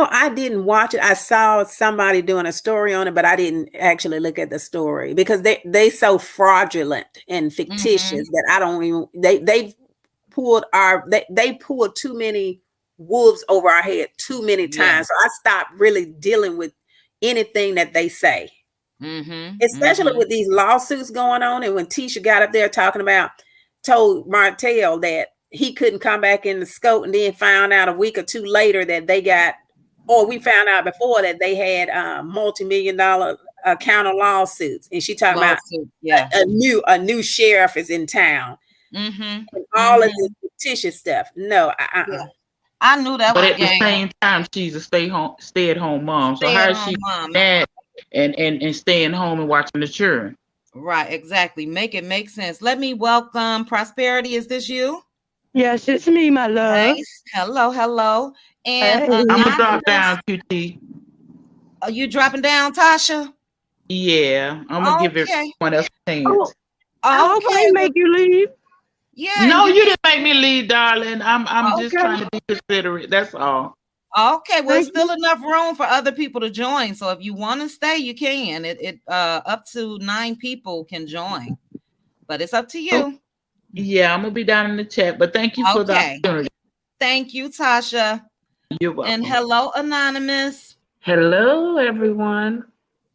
I didn't watch it. I saw somebody doing a story on it, but I didn't actually look at the story because they so fraudulent and fictitious that I don't even. They pulled too many wolves over our head too many times. So I stopped really dealing with anything that they say, especially with these lawsuits going on. And when Tisha got up there told Martell that he couldn't come back in the scope, and then found out a week or 2 later that they got. Or we found out before that they had multi-million-dollar counter lawsuits, and she talking about a new sheriff is in town, and all of this fictitious stuff. No, I knew that. But at the same time, she's a stay-at-home mom. So how is she that and staying home and watching the children? Right, exactly. Make it make sense. Let me welcome Prosperity. Is this you? Yes, it's me, my love. Nice. Hello. And I'm gonna drop down, QT. Are you dropping down, Tasha? Yeah, I'm gonna give everyone else a chance. I can't make you leave. Yeah. No, you didn't make me leave, darling. I'm just trying to be considerate. That's all. Okay, well, there's still enough room for other people to join. So if you want to stay, you can. It up to 9 people can join, but it's up to you. Yeah, I'm gonna be down in the chat, but thank you for the opportunity. Thank you, Tasha. You're welcome. And hello, Anonymous. Hello, everyone.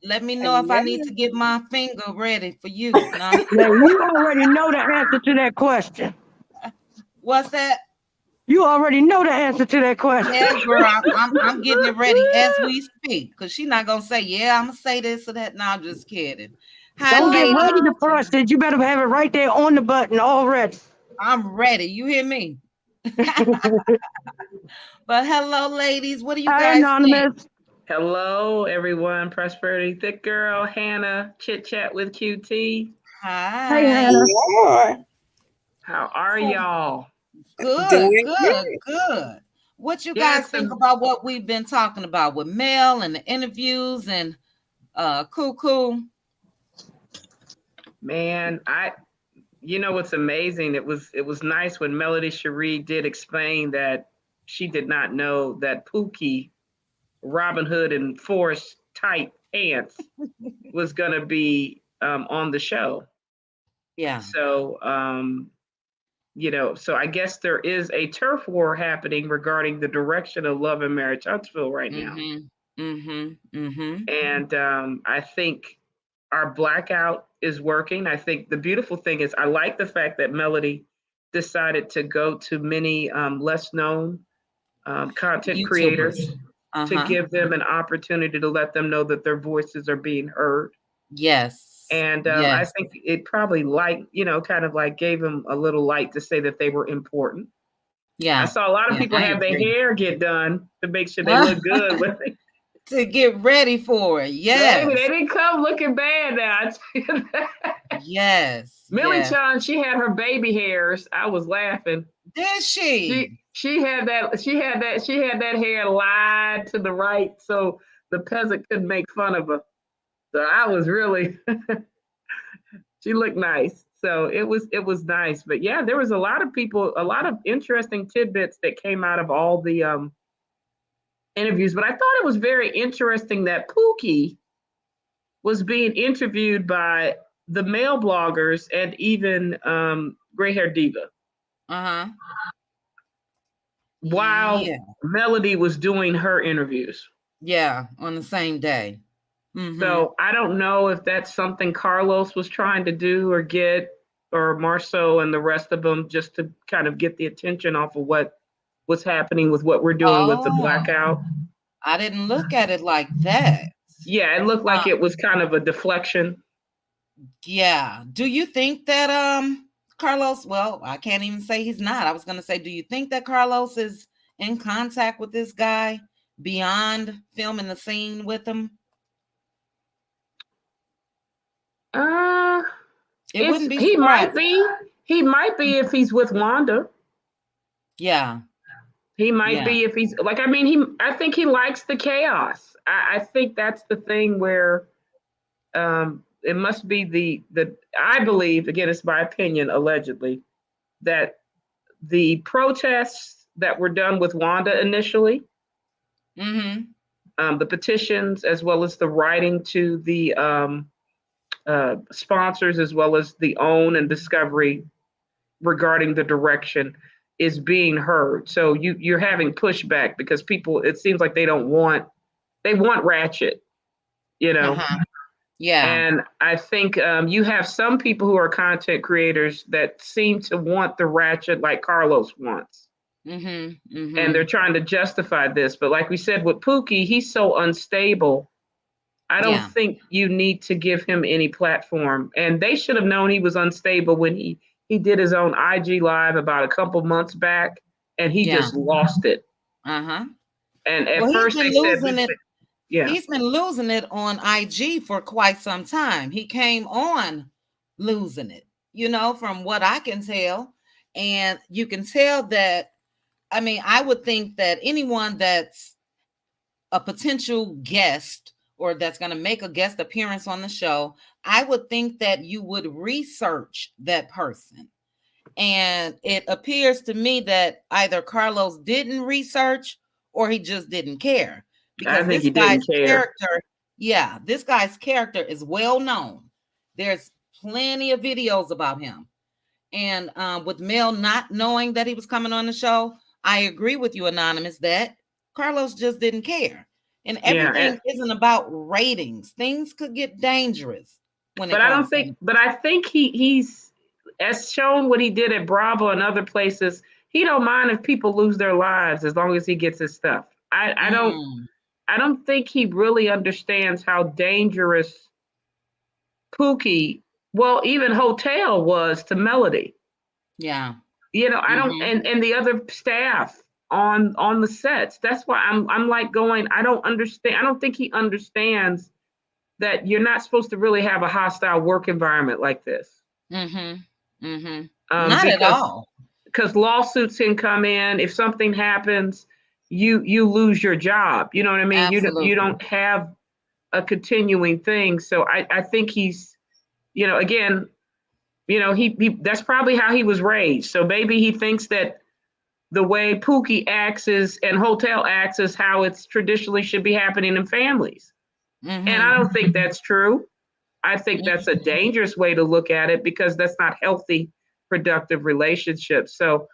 Let me know if I need to get my finger ready for you. Now, you already know the answer to that question. What's that? You already know the answer to that question. Yeah, girl, I'm getting it ready as we speak, because she's not gonna say, yeah, I'm gonna say this or that. No, I'm just kidding. Don't get ready to press it. You better have it right there on the button already. I'm ready. You hear me? But hello, ladies. What do you guys Anonymous. think? Hello, everyone. Prosperity, Thick Girl, Hannah, Chit Chat with QT. Hi. Hey, Hannah. How are y'all? Good. What you guys think about what we've been talking about with Mel and the interviews and Cuckoo? Man, what's amazing? It was nice when Melody Cherie did explain that she did not know that Pookie, Robin Hood and Forrest type pants was gonna be on the show. Yeah. So so I guess there is a turf war happening regarding the direction of Love and Marriage Huntsville right now. And I think our blackout is working. I think the beautiful thing is I like the fact that Melody decided to go to many less known content YouTubers. Creators to give them an opportunity to let them know that their voices are being heard. Yes. And I think it probably kind of like gave them a little light to say that they were important. Yeah. I saw a lot of people have their hair get done to make sure they look good with it. To get ready for it. Yes. Baby, they didn't come looking bad now. I tell you that. Yes. Millie Chan, she had her baby hairs. I was laughing. Did she? She had that hair lied to the right, so the peasant couldn't make fun of her. So I was really, she looked nice. So it was nice. But yeah, there was a lot of people, a lot of interesting tidbits that came out of all the interviews. But I thought it was very interesting that Pookie was being interviewed by the male bloggers and even Gray Hair Diva. While Melody was doing her interviews. Yeah, on the same day. So I don't know if that's something Carlos was trying to do or get, or Marceau and the rest of them, just to kind of get the attention off of what was happening with what we're doing with the blackout. I didn't look at it like that. Yeah, it looked like it was kind of a deflection. Yeah. Do you think that Carlos, well, I can't even say he's not. I was going to say, do you think that Carlos is in contact with this guy beyond filming the scene with him? It wouldn't be. He might be. He might be if he's with Wanda. Yeah. He might be if he's like, I mean, I think he likes the chaos. I think that's the thing where it must be the I believe, again, it's my opinion, allegedly, that the protests that were done with Wanda initially, the petitions, as well as the writing to the sponsors, as well as the OWN and Discovery regarding the direction, is being heard. So you're having pushback because people, it seems like they want ratchet, you know. Yeah. And I think you have some people who are content creators that seem to want the ratchet like Carlos wants. And they're trying to justify this. But like we said with Pookie, he's so unstable. I don't think you need to give him any platform. And they should have known he was unstable when he did his own IG live about a couple months back, and he just lost it. And at first they said, he's been losing it on IG for quite some time. He came on losing it, you know, from what I can tell. And you can tell that, I mean, I would think that anyone that's a potential guest or that's going to make a guest appearance on the show, I would think that you would research that person. And it appears to me that either Carlos didn't research or he just didn't care. Because this guy's character, this guy's character is well known. There's plenty of videos about him. And with Mel not knowing that he was coming on the show, I agree with you, Anonymous, that Carlos just didn't care. And everything isn't about ratings. Things could get dangerous when it comes But I think he's, as shown what he did at Bravo and other places, he don't mind if people lose their lives as long as he gets his stuff. I don't think he really understands how dangerous Pookie, well, even Hotel was to Melody. Yeah. You know, I don't, and the other staff on the sets. That's why I'm like going, I don't understand. I don't think he understands that you're not supposed to really have a hostile work environment like this. Not at all. Because lawsuits can come in. If something happens, you lose your job. You know what I mean? Absolutely. You don't have a continuing thing. So I think he's, you know, again, you know, he that's probably how he was raised. So maybe he thinks that the way Pookie acts and Hotel acts is how it's traditionally should be happening in families. And I don't think that's true. I think that's a dangerous way to look at it because that's not healthy, productive relationships. So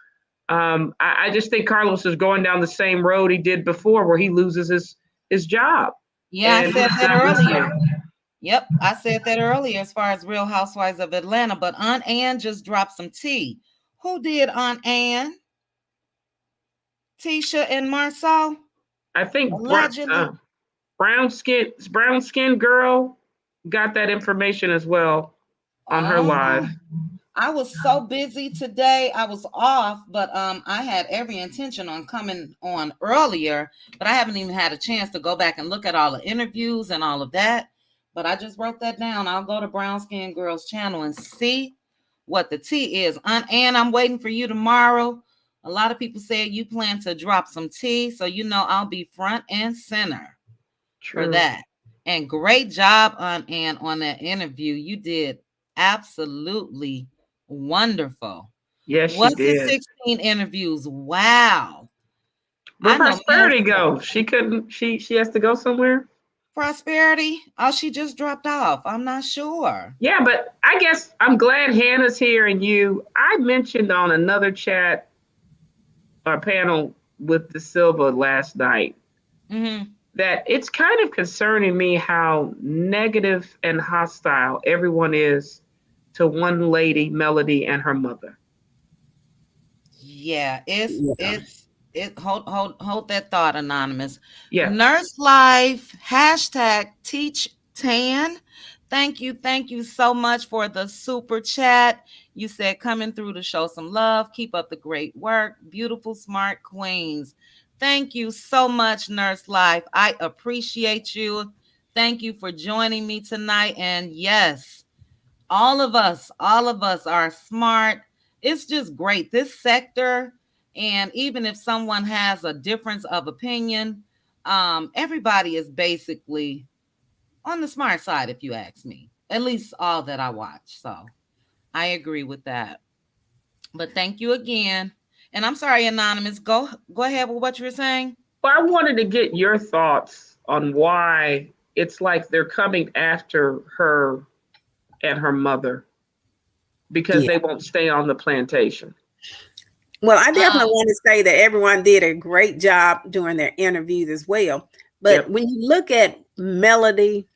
I just think Carlos is going down the same road he did before where he loses his job. Yeah, I said that earlier. Yep, I said that earlier as far as Real Housewives of Atlanta, but Aunt Ann just dropped some tea. Who did Aunt Ann? Tisha and Marceau? I think brown skin girl got that information as well on her live. I was so busy today. I was off, but I had every intention on coming on earlier, but I haven't even had a chance to go back and look at all the interviews and all of that. But I just wrote that down. I'll go to Brown Skin Girl's channel and see what the tea is. Aunt Ann, I'm waiting for you tomorrow. A lot of people said you plan to drop some tea, so you know I'll be front and center for that. And great job on that interview. You did absolutely wonderful. Yes, she Was it did. 16 interviews? Wow. Where I know Prosperity go? She couldn't. She has to go somewhere. Prosperity. Oh, she just dropped off. I'm not sure. Yeah, but I guess I'm glad Hannah's here and you. I mentioned on another chat or panel with De Silva last night that it's kind of concerning me how negative and hostile everyone is to one lady, Melody, and her mother. Yeah, hold that thought, Anonymous. Yeah. Nurse Life hashtag teach Tan. Thank you so much for the super chat. You said coming through to show some love. Keep up the great work. Beautiful, smart queens. Thank you so much, Nurse Life. I appreciate you. Thank you for joining me tonight. And yes, all of us are smart. It's just great. This sector, and even if someone has a difference of opinion, everybody is basically on the smart side, if you ask me. At least all that I watch. So I agree with that. But thank you again. And I'm sorry, Anonymous. Go ahead with what you were saying. Well, I wanted to get your thoughts on why it's like they're coming after her and her mother because they won't stay on the plantation. Well, I definitely want to say that everyone did a great job during their interviews as well. But when you look at Melody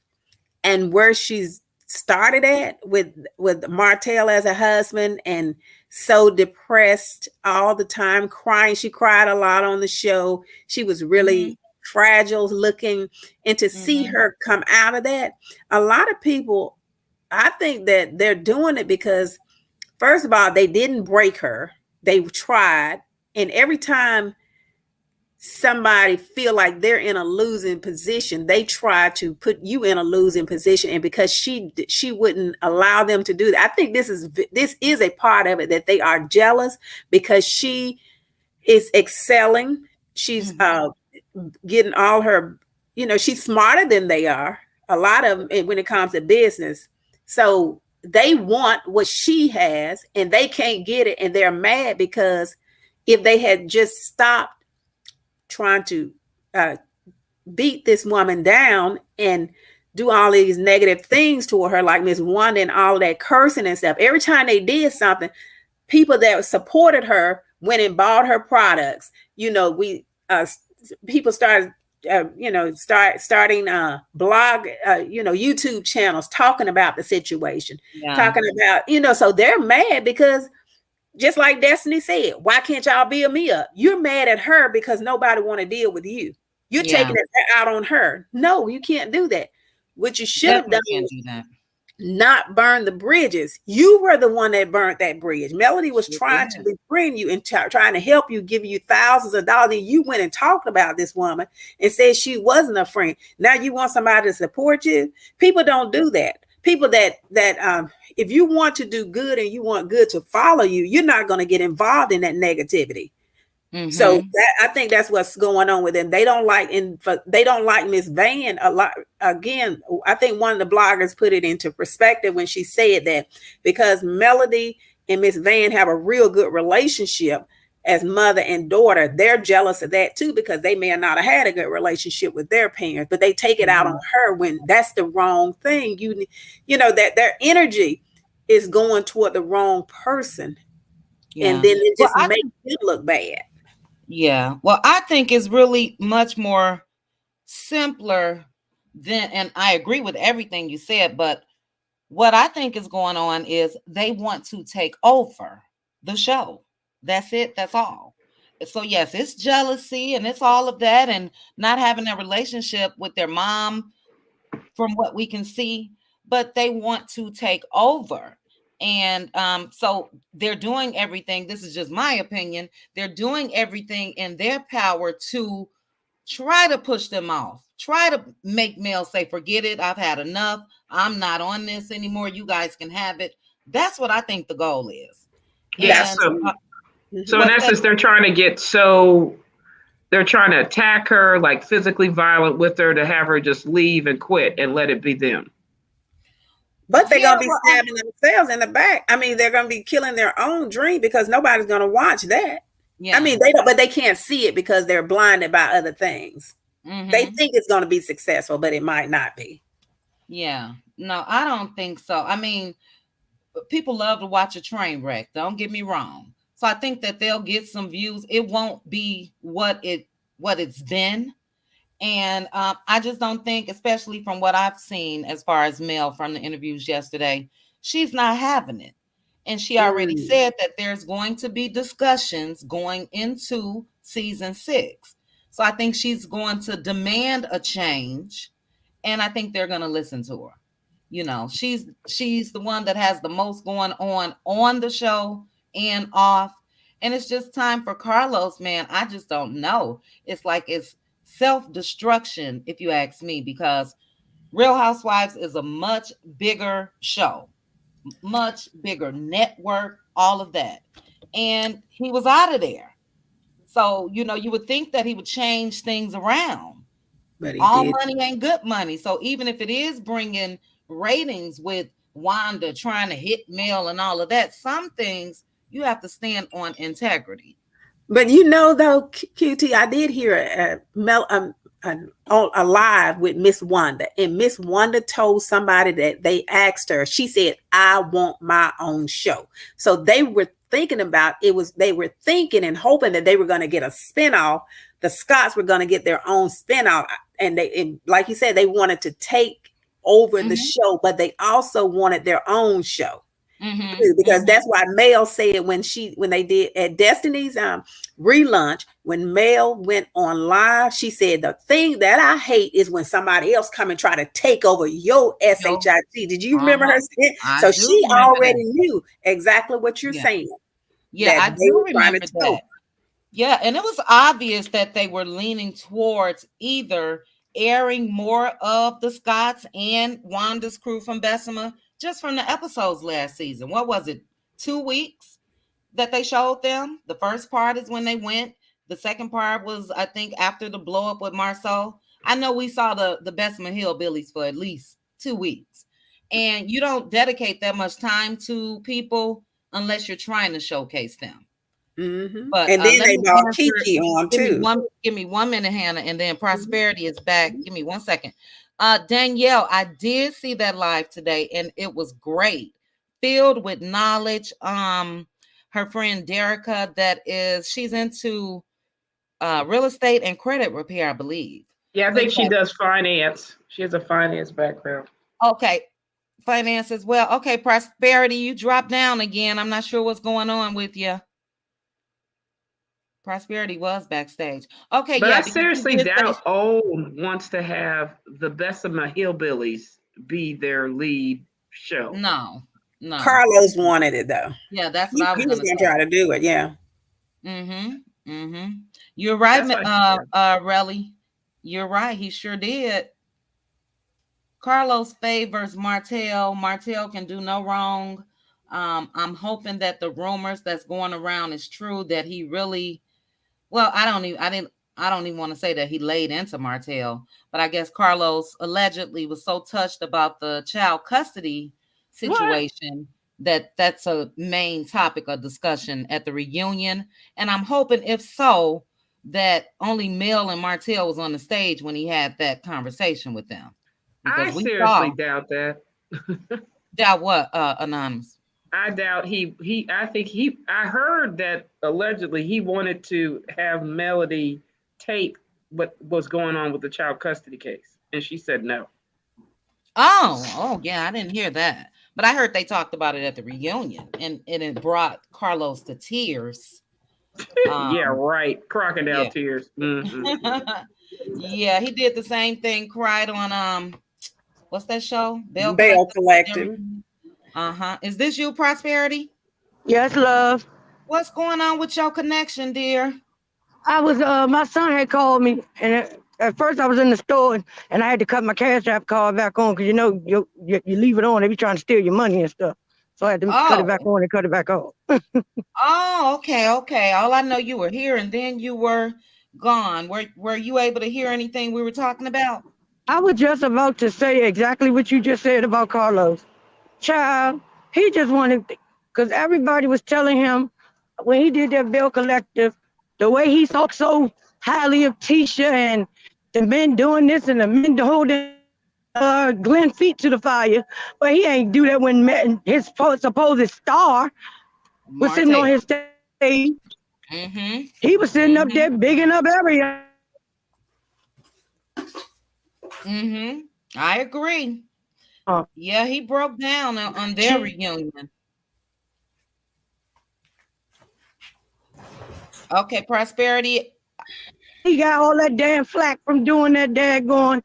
and where she's started at with Martell as a husband and so depressed all the time, crying. She cried a lot on the show. She was really fragile looking. And to see her come out of that, a lot of people, I think that they're doing it because, first of all, they didn't break her. They tried. And every time somebody feel like they're in a losing position, they try to put you in a losing position. And because she wouldn't allow them to do that, I think this is a part of it, that they are jealous because she is excelling. She's getting all her, she's smarter than they are, a lot of them, when it comes to business. So they want what she has and they can't get it. And they're mad because if they had just stopped trying to beat this woman down and do all these negative things to her, like Miss Wanda and all that cursing and stuff. Every time they did something, people that supported her went and bought her products. People started, starting blog, YouTube channels talking about the situation, talking about, so they're mad because, just like Destiny said, why can't y'all build me up? You're mad at her because nobody want to deal with you. You're taking it out on her. No, you can't do that. What you should have done is not burn the bridges. You were the one that burnt that bridge. Melody was trying to befriend you and trying to help you, give you thousands of dollars. And you went and talked about this woman and said she wasn't a friend. Now you want somebody to support you. People don't do that. People that if you want to do good and you want good to follow you, you're not going to get involved in that negativity. So I think that's what's going on with them. They don't like Miss Van a lot. Again, I think one of the bloggers put it into perspective when she said that because Melody and Miss Van have a real good relationship as mother and daughter, they're jealous of that too, because they may not have had a good relationship with their parents, but they take it out on her when that's the wrong thing. That their energy is going toward the wrong person. And then it just makes you look bad. Yeah. Well, I think it's really much more simpler than, and I agree with everything you said, but what I think is going on is they want to take over the show. That's it. That's all. So yes, it's jealousy and it's all of that and not having a relationship with their mom from what we can see, but they want to take over. And so they're doing everything. This is just my opinion. They're doing everything in their power to try to push them off, try to make males say, forget it. I've had enough. I'm not on this anymore. You guys can have it. That's what I think the goal is. Yes. So in essence, they're trying to attack her, like physically violent with her, to have her just leave and quit and let it be them. But they're going to be stabbing themselves in the back. I mean, they're going to be killing their own dream because nobody's going to watch that. Yeah. I mean, but they can't see it because they're blinded by other things. Mm-hmm. They think it's going to be successful, but it might not be. Yeah. No, I don't think so. I mean, people love to watch a train wreck. Don't get me wrong. So I think that they'll get some views. It won't be what it's been. And I just don't think, especially from what I've seen as far as Mel from the interviews yesterday, she's not having it. And she already said that there's going to be discussions going into season 6. So I think she's going to demand a change. And I think they're going to listen to her. You know, she's the one that has the most going on the show and off. And it's just time for Carlos, man. I just don't know. It's like it's self-destruction, if you ask me, because Real Housewives is a much bigger show, much bigger network, all of that. And he was out of there. So, you know, you would think that he would change things around. But all money ain't good money. So even if it is bringing ratings with Wanda trying to hit Mel and all of that, some things you have to stand on integrity. But you know, though, QT, I did hear a live with Miss Wanda, and Miss Wanda told somebody that they asked her. She said, "I want my own show." So they were thinking about they were thinking and hoping that they were going to get a spinoff. The Scotts were going to get their own spinoff, and like you said, they wanted to take over the show, but they also wanted their own show. Because that's why Mel said when they did at Destiny's relaunch, when Mel went on live, she said, "The thing that I hate is when somebody else come and try to take over your SHIT." Did you remember her saying? So she already knew exactly what you're saying. Yeah, I do remember that. Yeah, and it was obvious that they were leaning towards either airing more of the Scotts and Wanda's crew from Bessemer, just from the episodes last season. What was it? 2 weeks that they showed them? The first part is when they went. The second part was, I think, after the blow up with Marceau. I know we saw the Bessemer Hillbillies for at least 2 weeks. And you don't dedicate that much time to people unless you're trying to showcase them. But and then they brought Kiki on too. Give me 1 minute, Hannah, and then Prosperity is back. Give me 1 second. Danielle, I did see that live today, and it was great, filled with knowledge. Her friend Derica, she's into real estate and credit repair, I believe. Yeah, I think she does finance. She has a finance background. Okay, finance as well. Okay, Prosperity, you dropped down again. I'm not sure what's going on with you. Prosperity was backstage. Okay, but I seriously doubt OWN wants to have the Bessemer Hillbillies be their lead show. No. Carlos wanted it though. Yeah, that's what he was going to try to do it. Yeah. You're right, Relly. You're right. He sure did. Carlos favors Martell. Martell can do no wrong. I'm hoping that the rumors that's going around is true, that he really. Well, I don't even want to say that he laid into Martell, but I guess Carlos allegedly was so touched about the child custody situation that's a main topic of discussion at the reunion. And I'm hoping, if so, that only Mel and Martell was on the stage when he had that conversation with them. I seriously doubt that. Doubt what, Anonymous? I doubt I heard that allegedly he wanted to have Melody tape what was going on with the child custody case, and she said no. Oh yeah, I didn't hear that, but I heard they talked about it at the reunion, and it brought Carlos to tears. Yeah, right, crocodile tears. Yeah, he did the same thing. Cried on what's that show? Bell Collective. Is this you, Prosperity? Yes, love. What's going on with your connection, dear? I was my son had called me, and at first I was in the store, and I had to cut my Cashapp card back on because you know you leave it on, they be trying to steal your money and stuff. So I had to cut it back on and cut it back off. Oh, okay. All I know, you were here and then you were gone. Were you able to hear anything we were talking about? I was just about to say exactly what you just said about Carlos. Child, he just wanted, because everybody was telling him when he did that Bill Collective, the way he talked so highly of Tisha and the men doing this and the men holding Glenn feet to the fire, but he ain't do that when his supposed star was sitting on his stage. Mm-hmm. He was sitting up there bigging up everything. Mm-hmm. I agree. Yeah, he broke down on their reunion. Okay, Prosperity. He got all that damn flack from doing that daggone,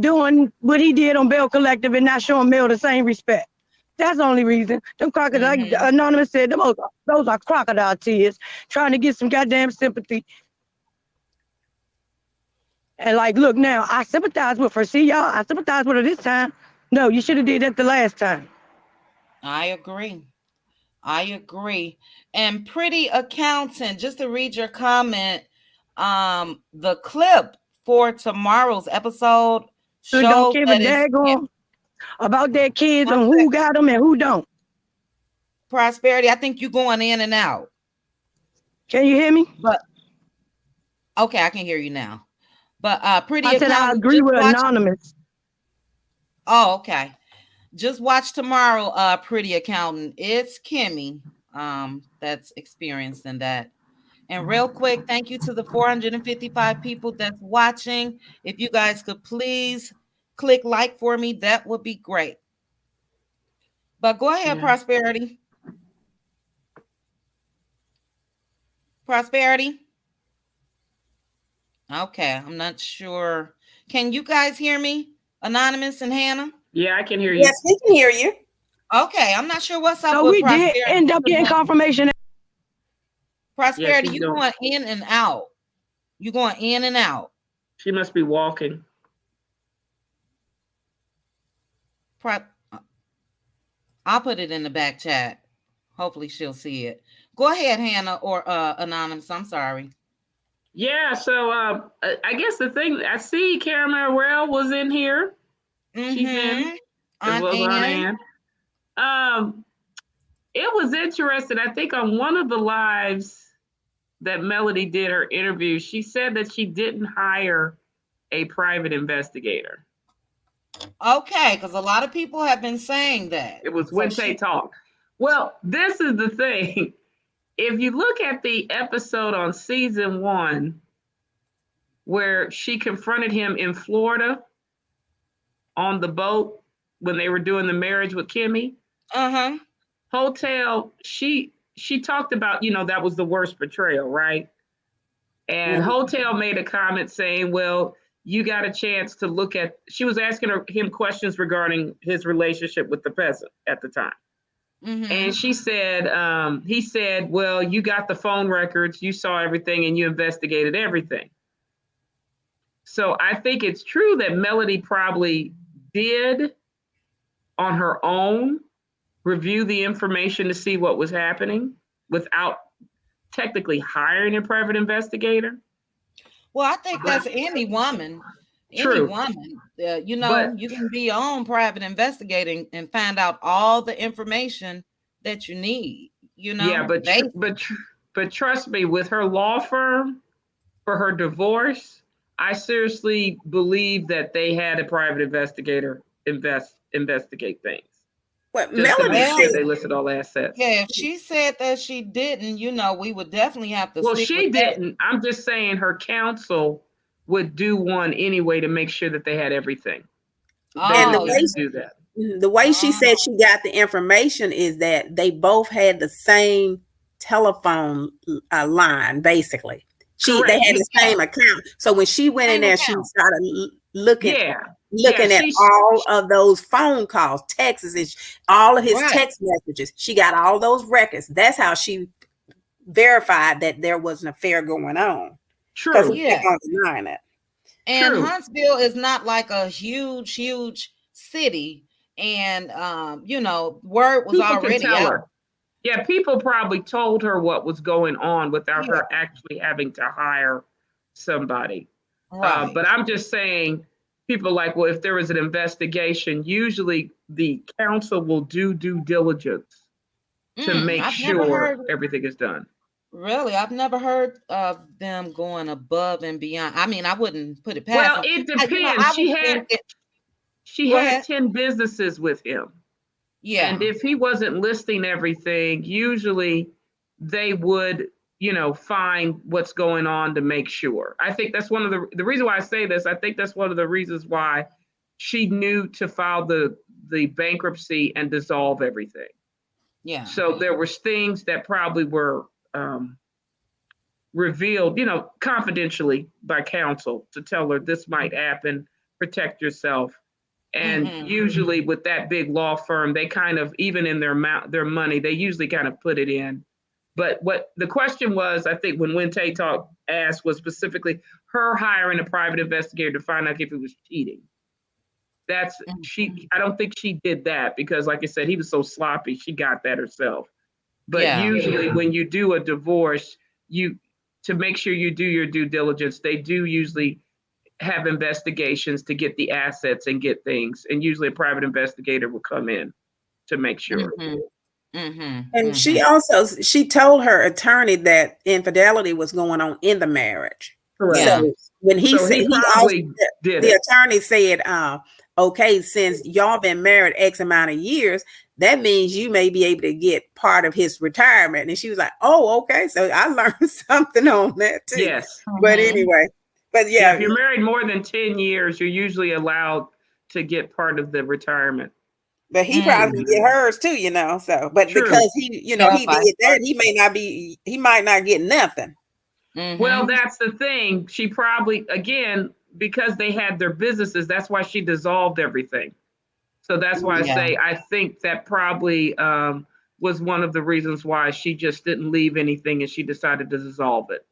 doing what he did on Bell Collective and not showing Mel the same respect. That's the only reason. Them crocodile, like Anonymous said, those are crocodile tears, trying to get some goddamn sympathy. And like, look now, I sympathize with her. See, y'all, I sympathize with her this time. No, you should have did that the last time. I agree. And Pretty Accountant, just to read your comment, the clip for tomorrow's episode shows don't give a daggone about their kids and who got them and who don't. Prosperity, I think you're going in and out. Can you hear me? But okay, I can hear you now. But Pretty I said I agree with Anonymous. Oh, okay. Just watch tomorrow, Pretty Accountant. It's Kimmy that's experiencing that. And real quick, thank you to the 455 people that's watching. If you guys could please click like for me, that would be great. But go ahead, Prosperity. Prosperity. Okay, I'm not sure. Can you guys hear me, Anonymous and Hannah? Yeah, I can hear you. Yes, we can hear you. Okay, I'm not sure what's up so with we Prosperity. did end up getting confirmation. Prosperity, you going in and out. You're going in and out. She must be walking. I'll put it in the back chat. Hopefully she'll see it. Go ahead, Hannah or Anonymous. I'm sorry. Yeah, so I guess the thing, I see Caramel was in here. She's in. As well as Ann. It was interesting. I think on one of the lives that Melody did her interview, she said that she didn't hire a private investigator. Okay, because a lot of people have been saying that. It was Wednesday talk. Well, this is the thing. If you look at the episode on season 1, where she confronted him in Florida on the boat when they were doing the marriage with Kimmy. Hotel, she talked about, that was the worst betrayal, right? And Hotel made a comment saying, well, you got a chance to look at, she was asking him questions regarding his relationship with the peasant at the time. And she said, he said, well, you got the phone records, you saw everything, and you investigated everything. So I think it's true that Melody probably did on her own review the information to see what was happening without technically hiring a private investigator. Well, I think that's any woman. True. Any woman, you can be your own private investigating and find out all the information that you need. Yeah, but trust me, with her law firm for her divorce, I seriously believe that they had a private investigator investigate things. What Melody said, they listed all assets. Yeah, if she said that she didn't, we would definitely have to. Well, she didn't. I'm just saying her counsel would do one anyway to make sure that they had everything. And the way do that. The way she said she got the information is that they both had the same telephone line, basically. They had the same account. So when she went in there, she started looking at all of those phone calls, texts, and all of his text messages. She got all those records. That's how she verified that there was an affair going on. True. Yeah. Denying it. And Huntsville is not like a huge city. and word was People can already tell out. her. Yeah, people probably told her what was going on without Yeah. her actually having to hire somebody. Right. But I'm just saying, people like, well, if there was an investigation, usually the council will do due diligence to make I've never sure heard. everything is done. Really, I've never heard of them going above and beyond. I mean, I wouldn't put it past Well, them. it I depends. was thinking. She Go had ahead. 10 businesses with him. Yeah. And if he wasn't listing everything, usually they would, find what's going on to make sure. I think that's one of the reason why I say this. I think that's one of the reasons why she knew to file the bankruptcy and dissolve everything. Yeah. So there was things that probably were revealed, confidentially by counsel to tell her this might happen, protect yourself. And usually with that big law firm, they kind of, even in their money, they usually kind of put it in. But what the question was, I think when Wente Talk asked, was specifically her hiring a private investigator to find out if it was cheating. I don't think she did that because, like I said, he was so sloppy, she got that herself. But usually when you do a divorce, to make sure you do your due diligence, they do usually have investigations to get the assets and get things. And usually a private investigator will come in to make sure. And she told her attorney that infidelity was going on in the marriage. Correct. So when he said, the attorney said, okay, since y'all been married X amount of years, that means you may be able to get part of his retirement. And she was like, oh, okay. So I learned something on that too. Yes. But anyway, if you're married more than 10 years, you're usually allowed to get part of the retirement. But he probably get hers too, so, but True. because he did that, he might not get nothing. Well, that's the thing. She probably, again, because they had their businesses, that's why she dissolved everything. So that's why I think that probably was one of the reasons why she just didn't leave anything and she decided to dissolve it.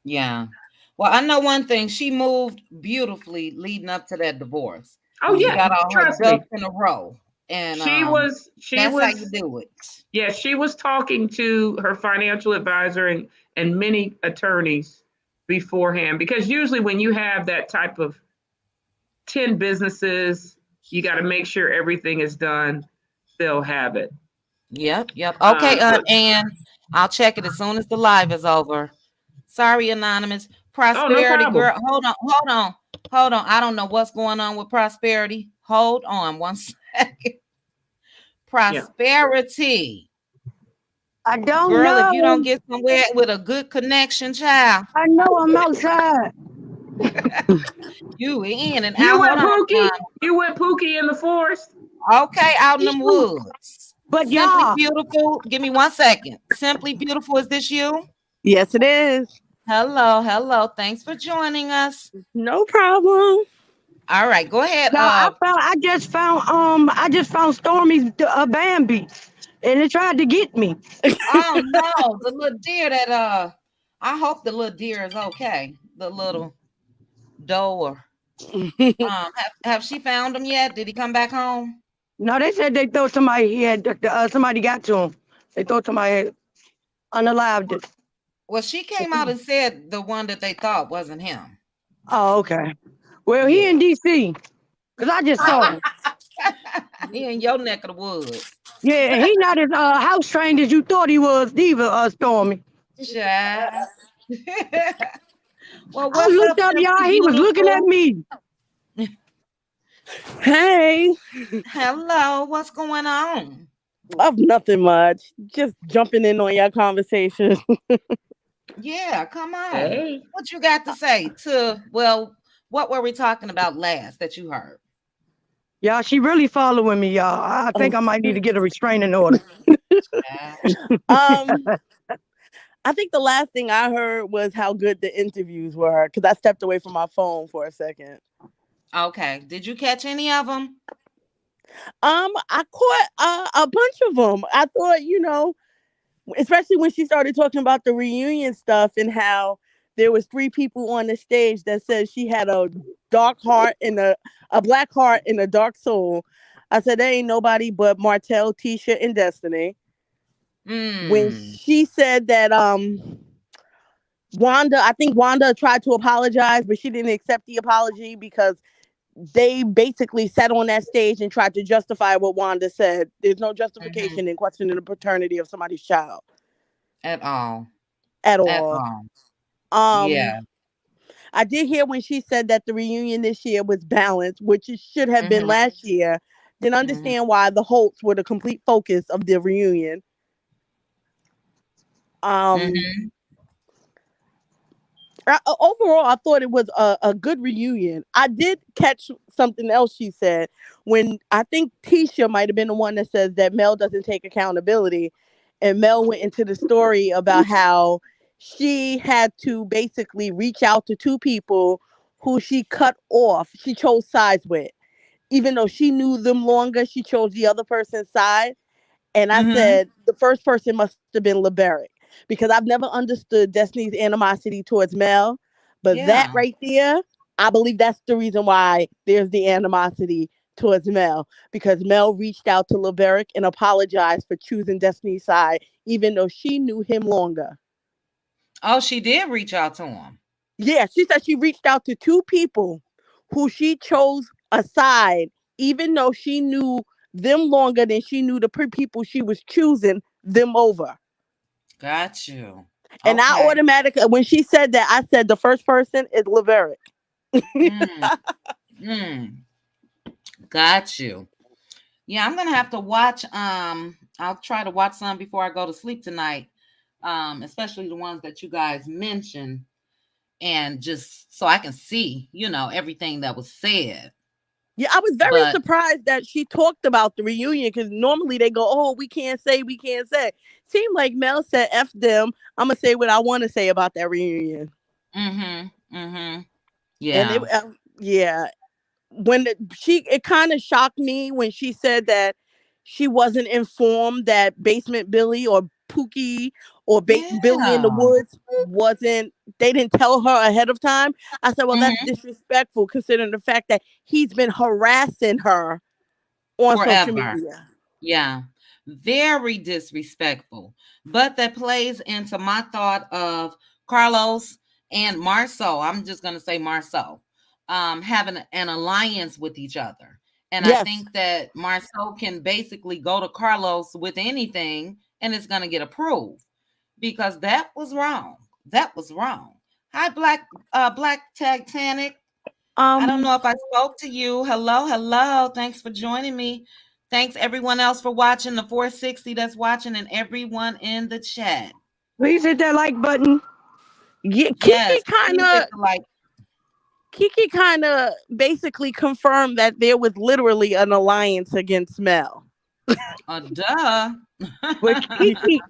Yeah. Well, I know one thing. She moved beautifully leading up to that divorce. Oh, yeah. She got all her ducks in a row. And that's how you do it. Yeah, she was talking to her financial advisor and many attorneys beforehand, because usually when you have that type of 10 businesses, you got to make sure everything is done. They'll have it. Yep. Okay, and I'll check it as soon as the live is over. Sorry, Anonymous. Prosperity, no girl. Hold on. I don't know what's going on with Prosperity. Hold on 1 second. Prosperity. I don't Girl, know. if you don't get somewhere with a good connection, child. I know I'm outside. You in and you out. Went Pookie? You went Pookie in the forest? Okay, out in them woods. But Simply y'all, Beautiful. Give me 1 second. Simply Beautiful, is this you? Yes, it is. Hello. Thanks for joining us. No problem. All right, go ahead. I just found Stormy's Bambi, and it tried to get me. Oh no, the little deer that I hope the little deer is okay. The little doe. Have she found him yet? Did he come back home? No, they said they thought somebody somebody got to him. They thought somebody had unalived it. Well, she came out and said the one that they thought wasn't him. Oh, okay. Well, he in DC, because I just saw him. He in your neck of the woods. Yeah, and he not as house trained as you thought he was, either, Stormy. Yeah. Well, I looked up, y'all. He was looking at me. Hey. Hello. What's going on? Nothing much. Just jumping in on your conversation. Yeah, come on. Hey. What you got to say what were we talking about last that you heard? Y'all, she really following me, y'all. I think I might need to get a restraining order. I think the last thing I heard was how good the interviews were, because I stepped away from my phone for a second. Okay. Did you catch any of them? I caught a bunch of them. I thought, especially when she started talking about the reunion stuff and how there was 3 people on the stage that said she had a dark heart and a black heart and a dark soul. I said there ain't nobody but Martell, Tisha, and Destiny. When she said that Wanda, I think Wanda tried to apologize, but she didn't accept the apology because they basically sat on that stage and tried to justify what Wanda said. There's no justification in questioning the paternity of somebody's child. At all. At At all. all. Yeah. I did hear when she said that the reunion this year was balanced, which it should have been last year. Didn't understand why the Holts were the complete focus of the reunion. Overall, I thought it was a good reunion. I did catch something else she said when I think Tisha might have been the one that says that Mel doesn't take accountability. And Mel went into the story about how she had to basically reach out to two people who she cut off. She chose sides with. Even though she knew them longer, she chose the other person's side. And I said, the first person must have been Liberic because I've never understood Destiny's animosity towards Mel. But that right there, I believe that's the reason why there's the animosity towards Mel, because Mel reached out to Liberic and apologized for choosing Destiny's side, even though she knew him longer. Oh, she did reach out to him. Yeah, she said she reached out to two people who she chose a side, even though she knew them longer than she knew the people she was choosing them over. Got you. And I automatically, when she said that, I said the first person is Laverick. Got you. Yeah, I'm gonna have to watch. I'll try to watch some before I go to sleep tonight. Especially the ones that you guys mentioned, and just so I can see, everything that was said. Yeah, I was very surprised that she talked about the reunion because normally they go, "Oh, we can't say." Seemed like Mel said, "F them. I'm gonna say what I want to say about that reunion." Yeah. And when it kind of shocked me when she said that she wasn't informed that Basement Billy or Pookie or Billy in the Woods they didn't tell her ahead of time. I said, well, that's disrespectful considering the fact that he's been harassing her on social media. Yeah, very disrespectful. But that plays into my thought of Carlos and Marceau. I'm just going to say Marceau. Having an alliance with each other. And I think that Marceau can basically go to Carlos with anything and it's going to get approved because that was wrong. That was wrong. Hi, Black Titanic. I don't know if I spoke to you. Hello. Thanks for joining me. Thanks everyone else for watching, the 460 that's watching, and everyone in the chat. Please hit that like button. Yeah, Kiki kind of basically confirmed that there was literally an alliance against Mel. Duh. But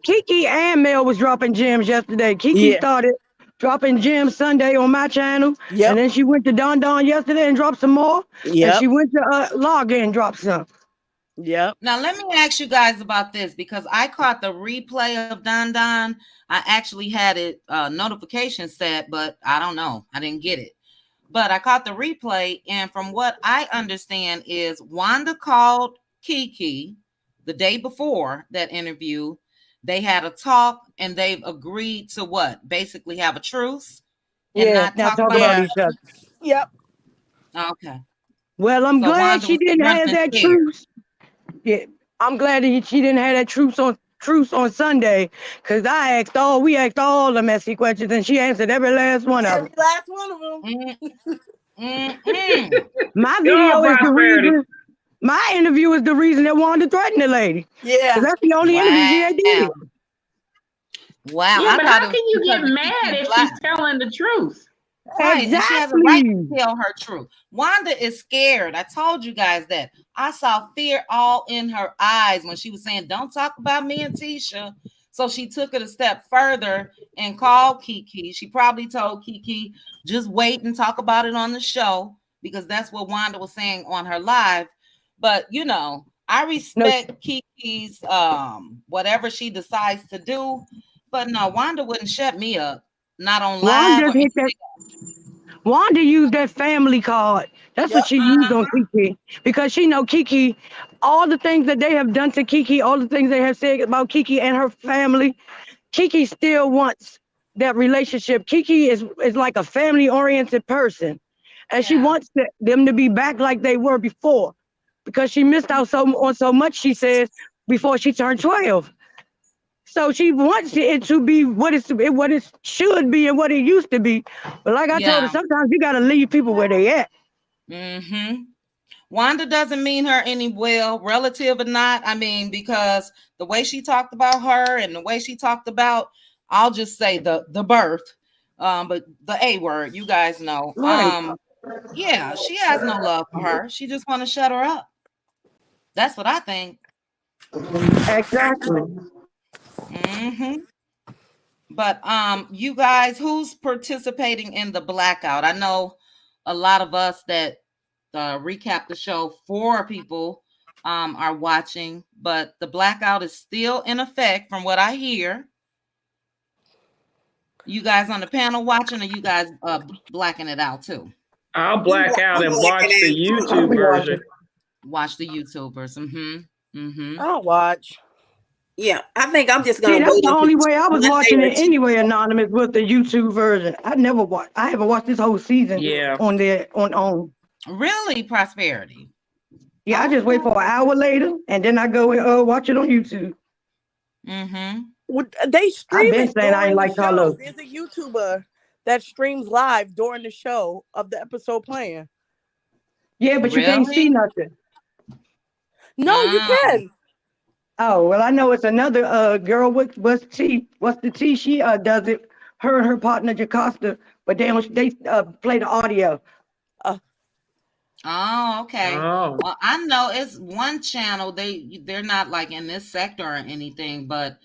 Kiki and Mel was dropping gems yesterday. Kiki started dropping gems Sunday on my channel. And then she went to Don yesterday and dropped some more. And she went to Log and dropped some. Yep. Now, let me ask you guys about this because I caught the replay of Don. I actually had it notification set, but I don't know. I didn't get it. But I caught the replay, and from what I understand is Wanda called Kiki the day before that interview. They had a talk, and they've agreed to what? Basically have a truce and not talk about each other. Yep. Okay. Well, I'm glad she didn't have that truce. Yeah, I'm glad that she didn't have that truce on Sunday, because we asked all the messy questions and she answered every last one of them. Every last one of them. My video is the reason. My interview is the reason that Wanda threatened the lady. Yeah, that's the only interview she did. Wow. Yeah, but how can you get mad if she's telling the truth? Right, exactly. And she has a right to tell her truth. Wanda is scared. I told you guys that. I saw fear all in her eyes when she was saying, "Don't talk about me and Tisha." So she took it a step further and called Kiki. She probably told Kiki, just wait and talk about it on the show, because that's what Wanda was saying on her live. But I respect Kiki's whatever she decides to do. But no, Wanda wouldn't shut me up. Not on live. Wanda used that family card. That's what Yep. she used on Kiki because she know Kiki, all the things that they have done to Kiki, all the things they have said about Kiki and her family. Kiki still wants that relationship. Kiki is like a family oriented person, and she Yeah. wants them to be back like they were before because she missed out on so much. She says before she turned 12. So she wants it to be what it should be and what it used to be. But like I told her, Yeah. sometimes you gotta leave people where they at. Mm-hmm. Wanda doesn't mean her any well, relative or not. I mean, because the way she talked about her and the way she talked about, I'll just say the birth, but the A word, you guys know. Right. Yeah, she has no love for her. She just want to shut her up. That's what I think. Exactly. Mm-hmm. But you guys, who's participating in the blackout? I know a lot of us that recap the show. 4 people are watching, but the blackout is still in effect, from what I hear. You guys on the panel watching, or you guys blacking it out too? I'll black out I'm and blacking watch the out. I'll YouTube be watching. version. Watch the YouTubers. I'll watch. Yeah, I think I'm just See, gonna that's wait the until only way I was Monday watching or it Tuesday. anyway, anonymous with the YouTube version. I haven't watched this whole season Yeah. on there on. Really, Prosperity? Yeah, I just Okay. wait for an hour later and then I go and watch it on YouTube. They I've stream been it saying I ain't during the like show. Carlos. There's a YouTuber that streams live during the show of the episode playing. Yeah, but you can't see Really? nothing. No, you can. Oh, well, I know it's another girl. What's the T? She does it. Her and her partner Jacosta, but they play the audio. Oh, okay. Oh. Well, I know it's one channel. They're not like in this sector or anything, but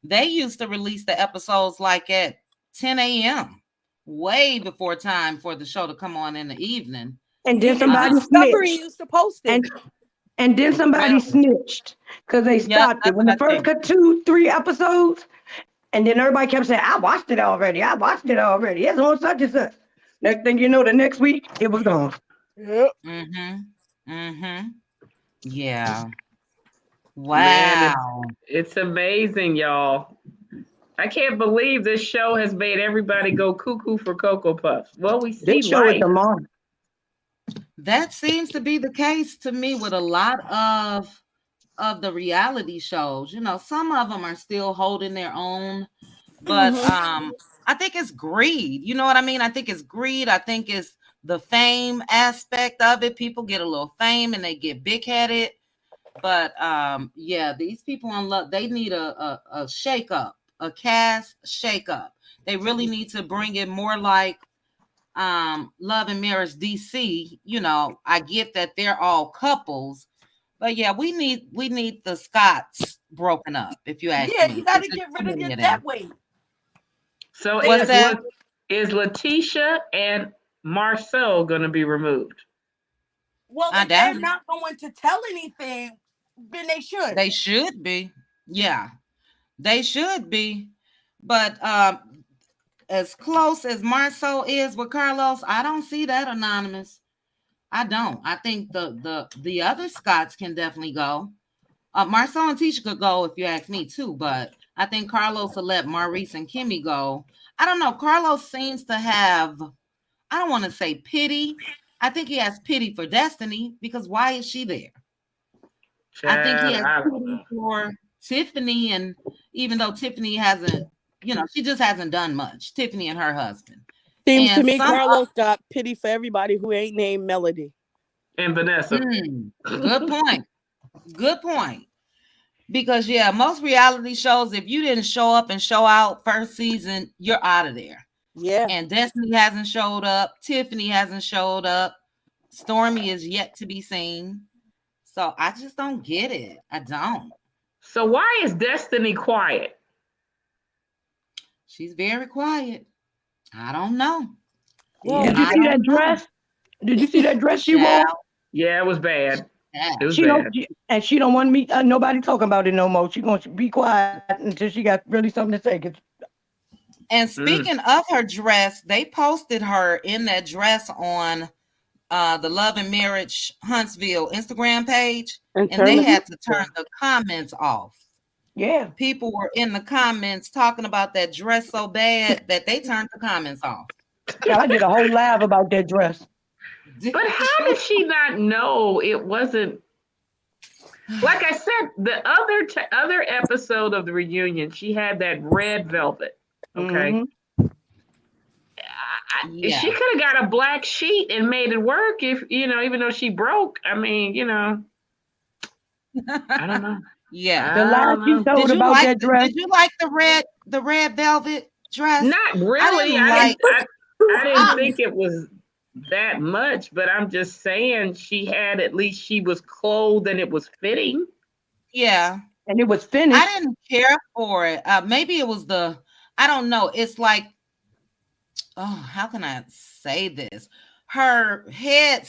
they used to release the episodes like at 10 a.m. way before time for the show to come on in the evening. And then Even somebody Discovery snitched. used to post it. And then somebody Well, snitched because they yeah, stopped it that's when what the I first think. cut 2, 3 episodes, and then everybody kept saying, "I watched it already. I watched it already. It's on such and such." Next thing you know, the next week it was gone. Yep. Yeah. Man, Wow. it's amazing, y'all. I can't believe this show has made everybody go cuckoo for Cocoa Puffs. Well, we see This show is life. the mom. That seems to be the case to me with a lot of the reality shows. You know, some of them are still holding their own, but I think it's greed. You know what I mean? I think it's greed. I think it's the fame aspect of it. People get a little fame and they get big-headed. But yeah, these people on Love, they need a shake up, a cast shake up. They really need to bring it more like Love and Marriage DC. You know, I get that they're all couples, but yeah, we need the Scots broken up, if you ask Yeah, me. you got to It's just get too rid of many your of debt them. weight. So What's that? is Letitia and Marcel going to be removed? Well, I if they're doubt it. not going to tell anything, then they should. They should be. Yeah, they should be. But as close as Marceau is with Carlos, I don't see that, Anonymous. I don't. I think the other Scots can definitely go. Marceau and Tisha could go if you ask me too, but I think Carlos will let Maurice and Kimmy go. I don't know. Carlos seems to have, I don't want to say pity. I think he has pity for Destiny because why is she there? I think he Chad, has I don't pity know. for Tiffany, and even though Tiffany hasn't, she just hasn't done much. Tiffany and her husband. Seems to And me some Carlos got pity for everybody who ain't named Melody. And Vanessa. Good point. Good point. Because yeah, most reality shows, if you didn't show up and show out first season, you're out of there. Yeah. And Destiny hasn't showed up. Tiffany hasn't showed up. Stormy is yet to be seen. So I just don't get it. I don't. So why is Destiny quiet? She's very quiet. I don't know. Well, Did you I see don't that know. dress? Did you see that dress she wore? Child, Yeah, it was bad. child. It was She don't, bad. and she don't want me nobody talking about it no more. She gonna be quiet until she got really something to say. 'Cause And speaking of her dress, they posted her in that dress on the Love and Marriage Huntsville Instagram page, and they had to turn the comments off. Yeah. People were in the comments talking about that dress so bad that they turned the comments off. Yeah, I did a whole live about that dress. But how did she not know it wasn't? Like I said, the other episode of the reunion, she had that red velvet. Okay. Yeah. She could have got a black sheet and made it work if, even though she broke. I mean, I don't know. Yeah. The live you told about that dress. Did you like the red velvet dress? Not really. I didn't think it was that much, but I'm just saying at least she was clothed and it was fitting. Yeah. And it was finished. I didn't care for it. Maybe it was I don't know. It's like, how can I say this? Her head,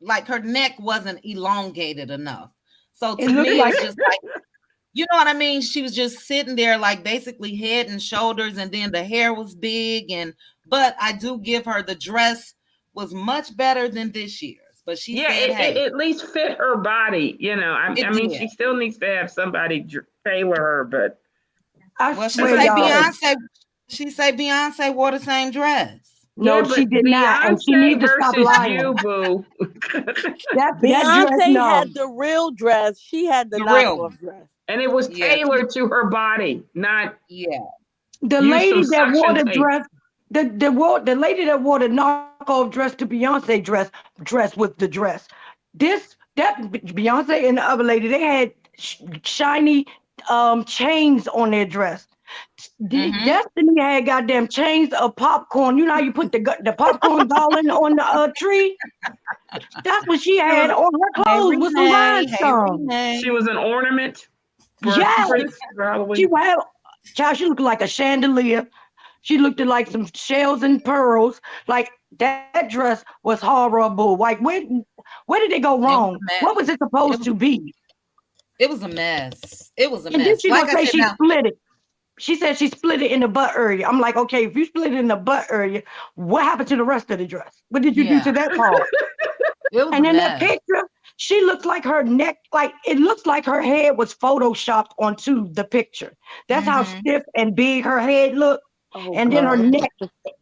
like her neck wasn't elongated enough. So to me, it's just like, you know what I mean? She was just sitting there like basically head and shoulders, and then the hair was big. But I do give her the dress was much better than this year's. But she said, it at least fit her body. I mean, she still needs to have somebody tailor her. But she say Beyonce wore the same dress. No, she did not, and she needs to stop lying. You, boo. Beyonce had the real dress. She had the knockoff dress, and it was tailored to her body, not the lady that wore the dress. The lady that wore the knockoff dress to Beyonce dress with the dress. That Beyonce and the other lady, they had shiny chains on their dress. Destiny had goddamn chains of popcorn. You know how you put the popcorn darling on the tree? That's what she had on her clothes with some rhinestones. She was an ornament. Yeah. She looked like a chandelier. She looked like some shells and pearls. Like that dress was horrible. Like where did it go wrong? What was it supposed to be? It was a mess. It was a mess. And then she gonna say she split it. She said she split it in the butt area. I'm like, okay, if you split it in the butt area, what happened to the rest of the dress? What did you do to that part? And in that picture, she looks like her neck, like it looks like her head was photoshopped onto the picture. That's how stiff and big her head looked. And then her neck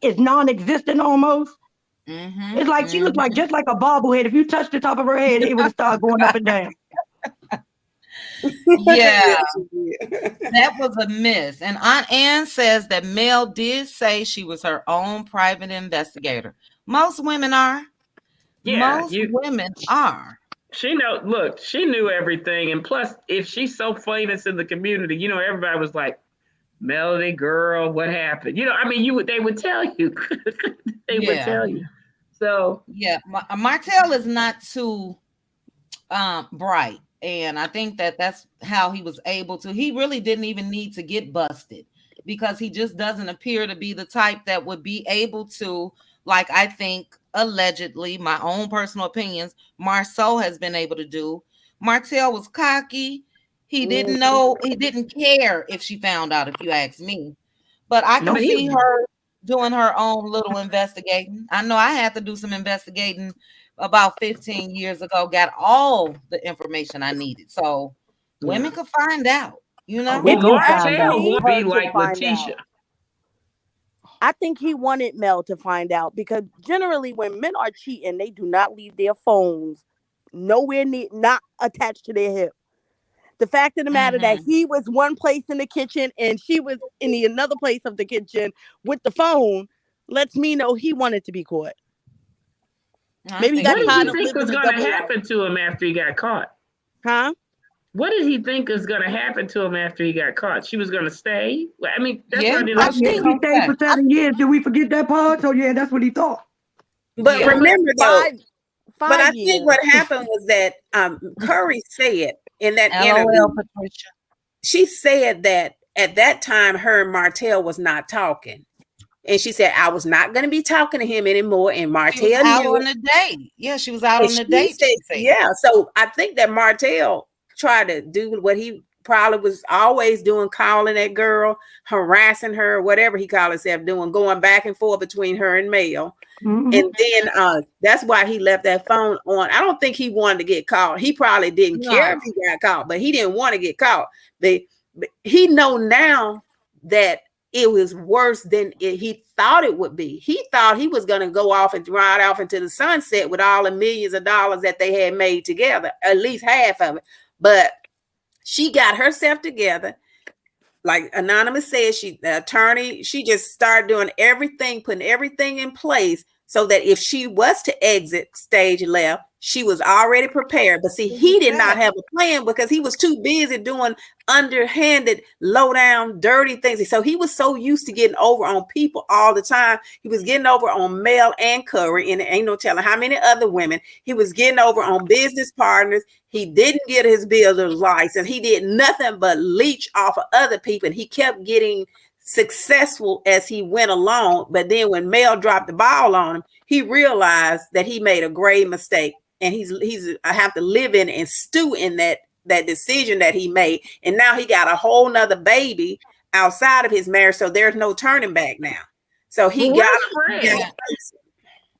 is non-existent almost. It's like she looked like just like a bobblehead. If you touch the top of her head, it would start going up and down. Yeah, that was a miss. And Aunt Ann says that Mel did say she was her own private investigator. Most women are. Women are. She knew everything. And plus, if she's so famous in the community, everybody was like, Melody, girl, what happened? I mean, they would tell you. They would tell you. So Martell is not too bright. And I think that's how he was able to. He really didn't even need to get busted because he just doesn't appear to be the type that would be able to, like I think allegedly, my own personal opinions, Marceau has been able to do. Martell was cocky. He didn't know. He didn't care if she found out, if you ask me. But I can see her doing her own little investigating. I know I had to do some investigating about 15 years ago, got all the information I needed. So women could find out, Martell would be like Letitia. I think he wanted Mel to find out because generally when men are cheating, they do not leave their phones nowhere near, not attached to their hip. The fact of the matter that he was one place in the kitchen and she was in another place of the kitchen with the phone lets me know he wanted to be caught. Maybe he got what did he think was going to happen to him after he got caught? Huh? What did he think was going to happen to him after he got caught? She was going to stay? I mean, that's what I think he stayed for 7 years. Did we forget that part? So yeah, that's what he thought. But remember though, but I think what happened was that Curry said in that interview, Patricia. She said that at that time her and Martell was not talking. And she said, I was not going to be talking to him anymore. And Martell was out on a date. Yeah, she was out on a date. Yeah. So I think that Martell tried to do what he probably was always calling that girl, harassing her, whatever he called himself doing, going back and forth between her and Mel. Mhm. And then that's why he left that phone on. I don't think he wanted to get caught. He probably didn't care if he got caught, but he didn't want to get caught. He know now that it was worse than he thought it would be. He thought he was going to go off and ride off into the sunset with all the millions of dollars that they had made together, at least half of it. But she got herself together. Like Anonymous said, the attorney, she just started doing everything, putting everything in place so that if she was to exit stage left, she was already prepared. But see, he did not have a plan because he was too busy doing underhanded, low down, dirty things. So he was so used to getting over on people all the time. He was getting over on Mel and Curry, and there ain't no telling how many other women. He was getting over on business partners. He didn't get his builder's license. He did nothing but leech off of other people. And he kept getting successful as he went along. But then when Mel dropped the ball on him, he realized that he made a grave mistake. And I have to live in and stew in that decision that he made. And now he got a whole nother baby outside of his marriage. So there's no turning back now. So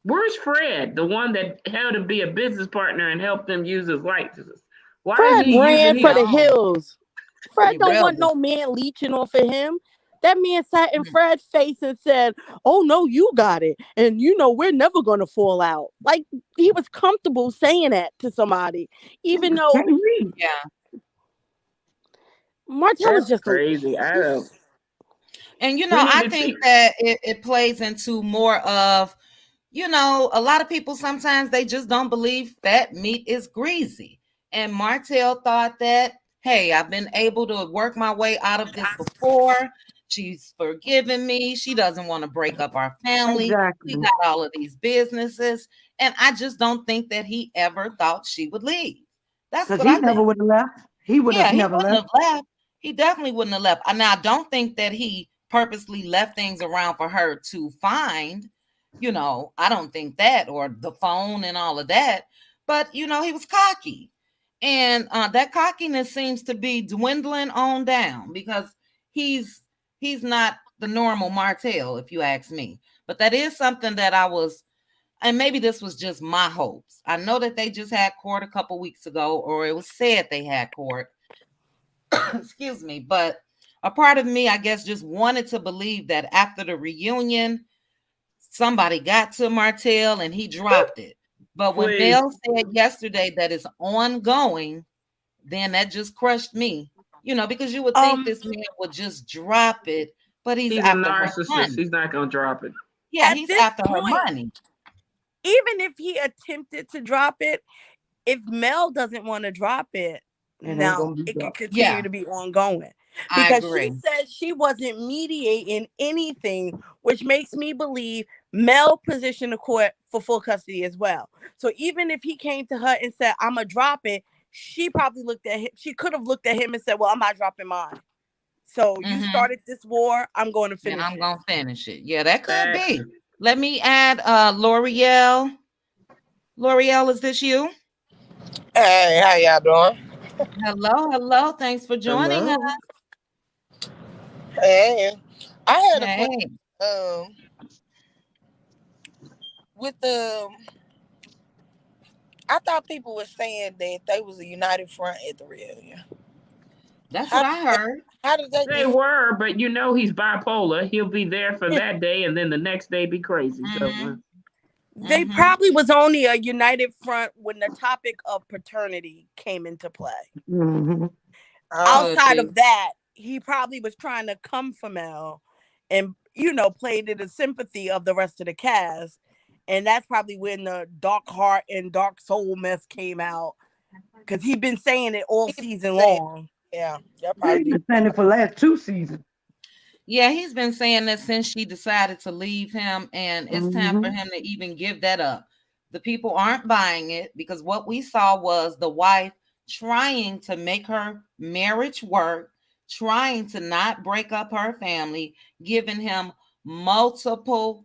Where's Fred, the one that held him be a business partner and helped them use his licenses? Why Fred is he ran using for the hills. Fred don't rebellious. want no man leeching off of him. That man sat in Fred's face and said, "Oh no, you got it, and you know we're never gonna fall out." Like he was comfortable saying that to somebody, even though Martell is just crazy. I don't. And I think that it plays into more of, a lot of people sometimes they just don't believe that meat is greasy. And Martell thought that, hey, I've been able to work my way out of this before. She's forgiven me. She doesn't want to break up our family. Exactly. We got all of these businesses. And I just don't think that he ever thought she would leave. That's what I think. Never would have left. He would have never left. He definitely wouldn't have left. Now, I don't think that he purposely left things around for her to find. I don't think that, or the phone and all of that. But, he was cocky. And that cockiness seems to be dwindling on down because he's not the normal Martell, if you ask me. But that is something that and maybe this was just my hopes. I know that they just had court a couple weeks ago, or it was said they had court. Excuse me. But a part of me, I guess, just wanted to believe that after the reunion, somebody got to Martell and he dropped it. But when Mel said yesterday that it's ongoing, then that just crushed me. Because you would think this man would just drop it, but he's a narcissist. He's not going to drop it. Yeah, he's after her money. Even if he attempted to drop it, if Mel doesn't want to drop it, now it can continue to be ongoing. Because she said she wasn't mediating anything, which makes me believe Mel positioned the court for full custody as well. So even if he came to her and said, "I'm going to drop it," she probably looked at him. She could have looked at him and said, "Well, I'm not dropping mine. So you started this war. I'm going to finish it. I'm going to finish it." Yeah, that could be. Let me add L'Oreal. L'Oreal, is this you? Hey, how y'all doing? Hello. Thanks for joining us. Hey, I had a question. I thought people were saying that they was a united front at the reunion. That's what I heard. How did that? They were, but he's bipolar. He'll be there for that day, and then the next day be crazy. So. They probably was only a united front when the topic of paternity came into play. Outside of that, he probably was trying to come for Mel and, played in the sympathy of the rest of the cast. And that's probably when the dark heart and dark soul mess came out. Because he'd been saying it all season long. Yeah. He's been saying it for the last 2 seasons. Yeah, he's been saying that since she decided to leave him, and it's time for him to even give that up. The people aren't buying it because what we saw was the wife trying to make her marriage work, trying to not break up her family, giving him multiple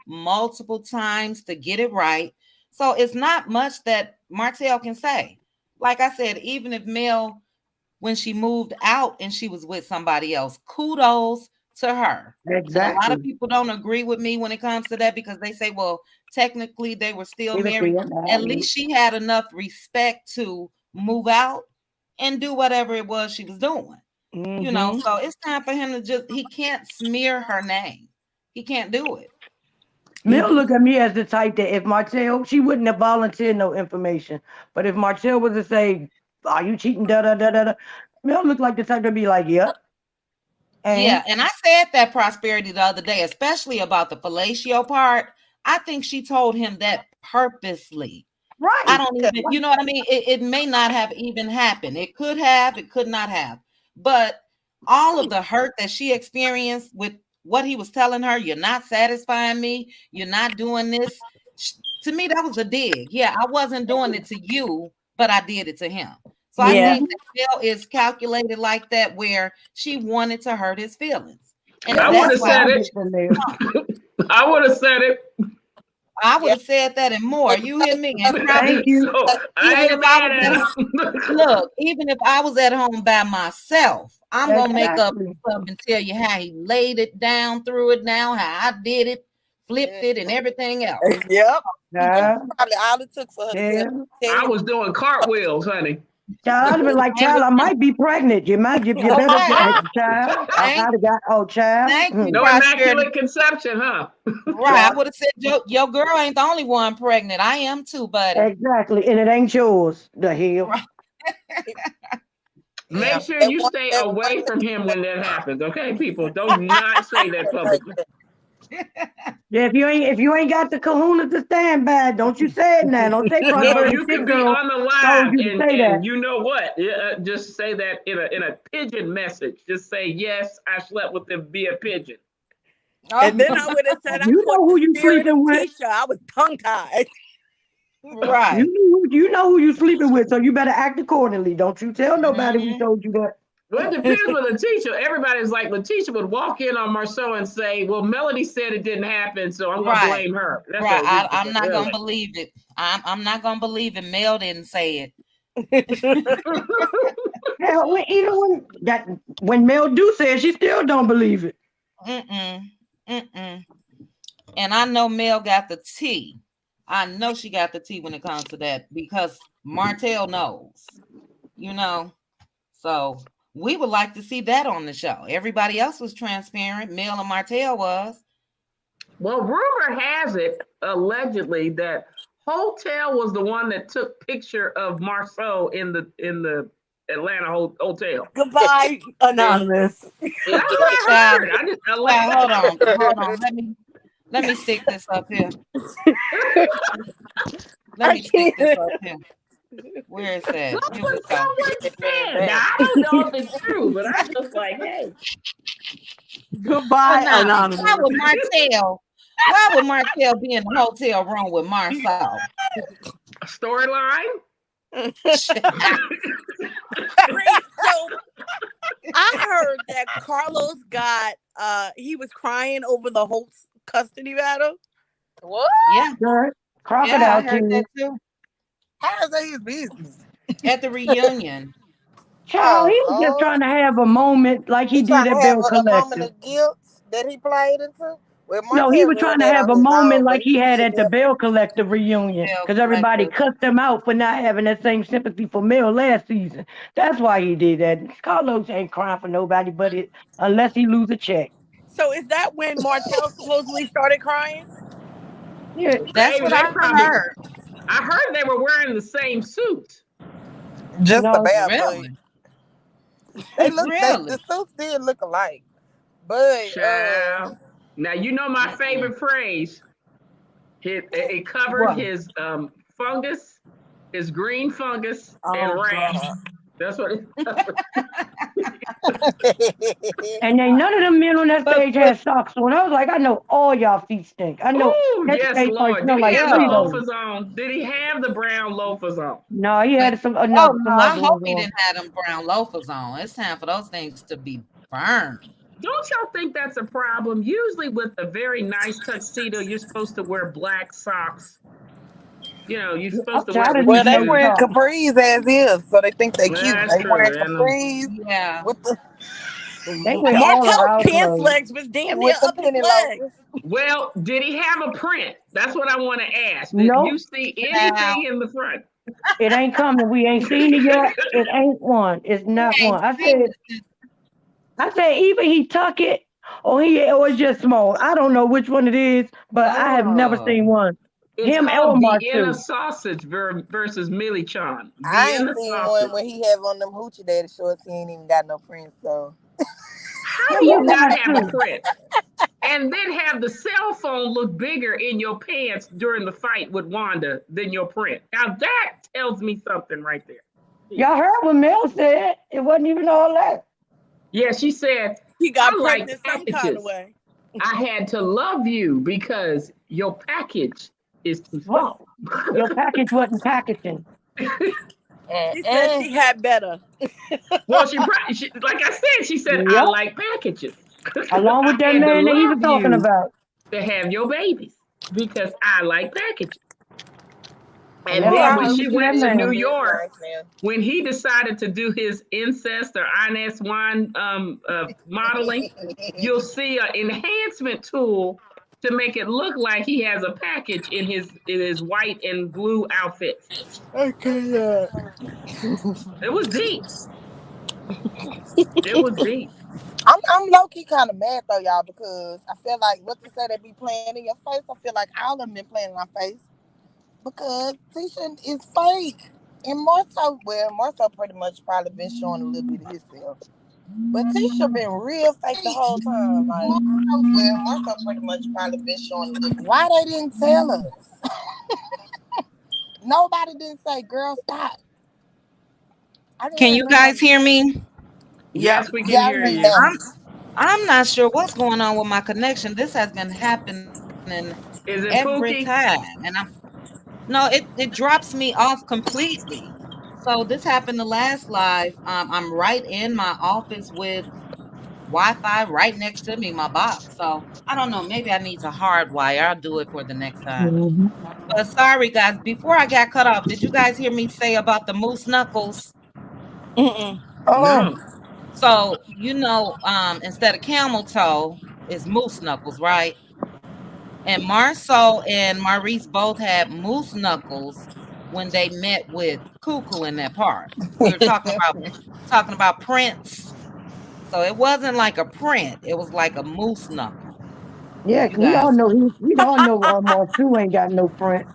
times to get it right. So it's not much that Martell can say. Like I said, even if Mel when she moved out and she was with somebody else. Kudos to her. Exactly. And a lot of people don't agree with me when it comes to that because they say, well, technically they were still married. At least she had enough respect to move out and do whatever it was she was doing. Mm-hmm. You know, so it's time for him to he can't smear her name. He can't do it. Mel look at me as the type that if Martell, she wouldn't have volunteered no information. But if Martell was to say, are you cheating, da-da-da-da-da, Mel look like the type to be like, yep. Yeah, and I said that, Prosperity, the other day, especially about the fellatio part. I think she told him that purposely. Right. I don't even, you know what I mean? It may not have even happened. It could have, it could not have. But all of the hurt that she experienced with what he was telling her, you're not satisfying me, you're not doing this. To me, that was a dig. Yeah, I wasn't doing it to you, but I did it to him. So I think that Mel is calculated like that, where she wanted to hurt his feelings. And I would have said it. I would have said it. I would have said that and more. You hear me? And probably, thank you. So, look, even if I was at home by myself, I'm gonna make up and tell you how he laid it down, threw it down, how I did it, flipped it, and everything else. Yep. Probably all it took for her to I was doing cartwheels, honey. Child, I'd have been like, child, I might be pregnant. You better get child. I got, child. Thank you. No immaculate conception, huh? Right. I would have said, your girl ain't the only one pregnant. I am too, buddy. Exactly. And it ain't yours, the hell. Right. Make sure you stay away from him when that happens, okay, people? Don't not say that publicly. Yeah, if you ain't got the kahuna to stand by, don't you say it now. Don't say no, you can be on the live and you know what? Just say that in a pigeon message. Just say, yes, I slept with them via pigeon. And then I would have said, you know who you sleeping with. I was tongue tied. Right. You know who you sleeping with, so you better act accordingly. Don't you tell nobody we told you that. Well, it depends with Letitia. Everybody's like, Letitia would walk in on Marcel and say, well, Melody said it didn't happen, so I'm going to blame her. That's right. I'm not going to believe it. I'm not going to believe it. Mel didn't say it. Hell, even when Mel do say it, she still don't believe it. And I know Mel got the tea. I know she got the tea when it comes to that because Martell knows, you know, so we would like to see that on the show. Everybody else was transparent. Mel and Martell was. Well, rumor has it, allegedly, that Hotel was the one that took picture of Marceau in the Atlanta hotel. Goodbye, Anonymous. Hold on. Let me stick this up here. Where is that? I don't know if it's true, but I'm just like, hey. Goodbye, Anonymous. Why would Martell be in the hotel room with Marceau? Storyline? So I heard that Carlos got he was crying over the whole custody battle. What? Yeah. Crocodile I heard that too. How is that his business? At the reunion. Child, he was just trying to have a moment like he did at Bill Collective. A moment of guilt that he played into? No, he was trying to have a moment like he had at the Bell Collective reunion because everybody cussed him out for not having that same sympathy for Mel last season. That's why he did that. Carlos ain't crying for nobody but it unless he lose a check. So is that when Martell supposedly started crying? Yeah, that's what I heard. I heard they were wearing the same suit. Just about. Really? They look. The suits did look alike, but now you know my favorite phrase. It covered his fungus, his green fungus, and rash. That's what it covered. And then none of them men on that stage had socks on. I was like, I know all y'all feet stink. I know. Yes, Lord. Did he have the loafers on? Did he have the brown loafers on? No, he had some. I hope he didn't have them brown loafers on. It's time for those things to be burned. Don't y'all think that's a problem? Usually with a very nice tuxedo, you're supposed to wear black socks. You're I'm supposed to wear it tired of with these your Well, they no shoes. wearing talk. capris as is, so they think they Well, cute. that's They wearing true. I know. capris Yeah. with the They wear all of Martell's our pants clothes. legs was damn near with the up his penny leg. loafers. Well, did he have a print? That's what I want to ask. Did you Nope, see Now, anything in the front? it ain't coming. We ain't seen it yet. It ain't one. It's we not ain't one. seen it. I said either he tuck it or it's just small. I don't know which one it is, but I have never Oh, seen one. It's Him or called Vienna Martu. sausage versus Millie Chan. I ain't Vienna seen one sausage. where he have on them hoochie daddy shorts. He ain't even got no prints. So How Him do or you not have a Martu. print? And then have the cell phone look bigger in your pants during the fight with Wanda than your print. Now that tells me something right there. Y'all heard what Mel said. It wasn't even all that. Yeah, she said, He I got like pregnant some kind of packages. way. I had to love you because your package is too Wow. small. Your package wasn't packaging. She said she had better. Well, like I said, she said, I Yep. like packages. Along with I that had to man that he was love talking you about. to have your babies because I like packages. And And that's well, why then I when she hope she using she that went to live New to man. live York, life now. when he decided to do his incest or Ines wine modeling, you'll see an enhancement tool to make it look like he has a package in his white and blue outfits. Okay. It was deep. It was deep. I'm low key kind of mad though, y'all, because I feel like what they say they be playing in your face. I feel like all of them been playing in my face because Tisha is fake. And Martell pretty much probably been showing a little bit of himself. But Tisha been real fake the whole time. Like, Martell pretty much probably been showing a little bit. Why they didn't tell us? Nobody didn't say, girl, stop. I didn't can hear you guys nobody. hear me? Yeah, Yes, we can yeah, hear I mean, you. now. I'm not sure what's going on with my connection. This has been happening Is it every Pookie? time, and no, it drops me off completely. So this happened the last live. I'm right in my office with Wi-Fi right next to me, my box. So I don't know. Maybe I need to hardwire. I'll do it for the next time. Mhm. But sorry, guys. Before I got cut off, did you guys hear me say about the moose knuckles? Mm-mm. Oh, No. So instead of camel toe is moose knuckles, right? And Marceau and Maurice both had moose knuckles when they met with Cuckoo in that part. We were talking about prints. So it wasn't like a print; it was like a moose knuckle. Yeah, You we all guys, know we all know Martu ain't got no print.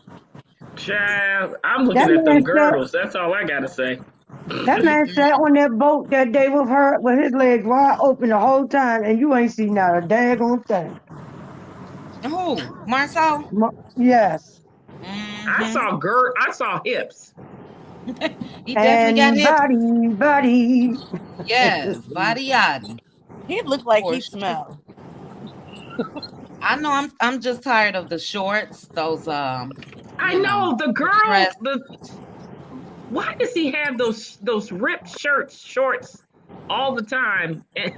Child, I'm That looking at man them sat girdles. That's all I gotta say. that man sat on that boat that day with his legs wide open the whole time and you ain't seen not a daggone thing. who Marceau? Yes. Mm-hmm. I saw hips. He definitely got And hips. body. Yes, body yaddy He looked like for he sure. smelled. I know. I'm just tired of the shorts. Those I know the the girl. dress. Why does he have those ripped shorts all the time? And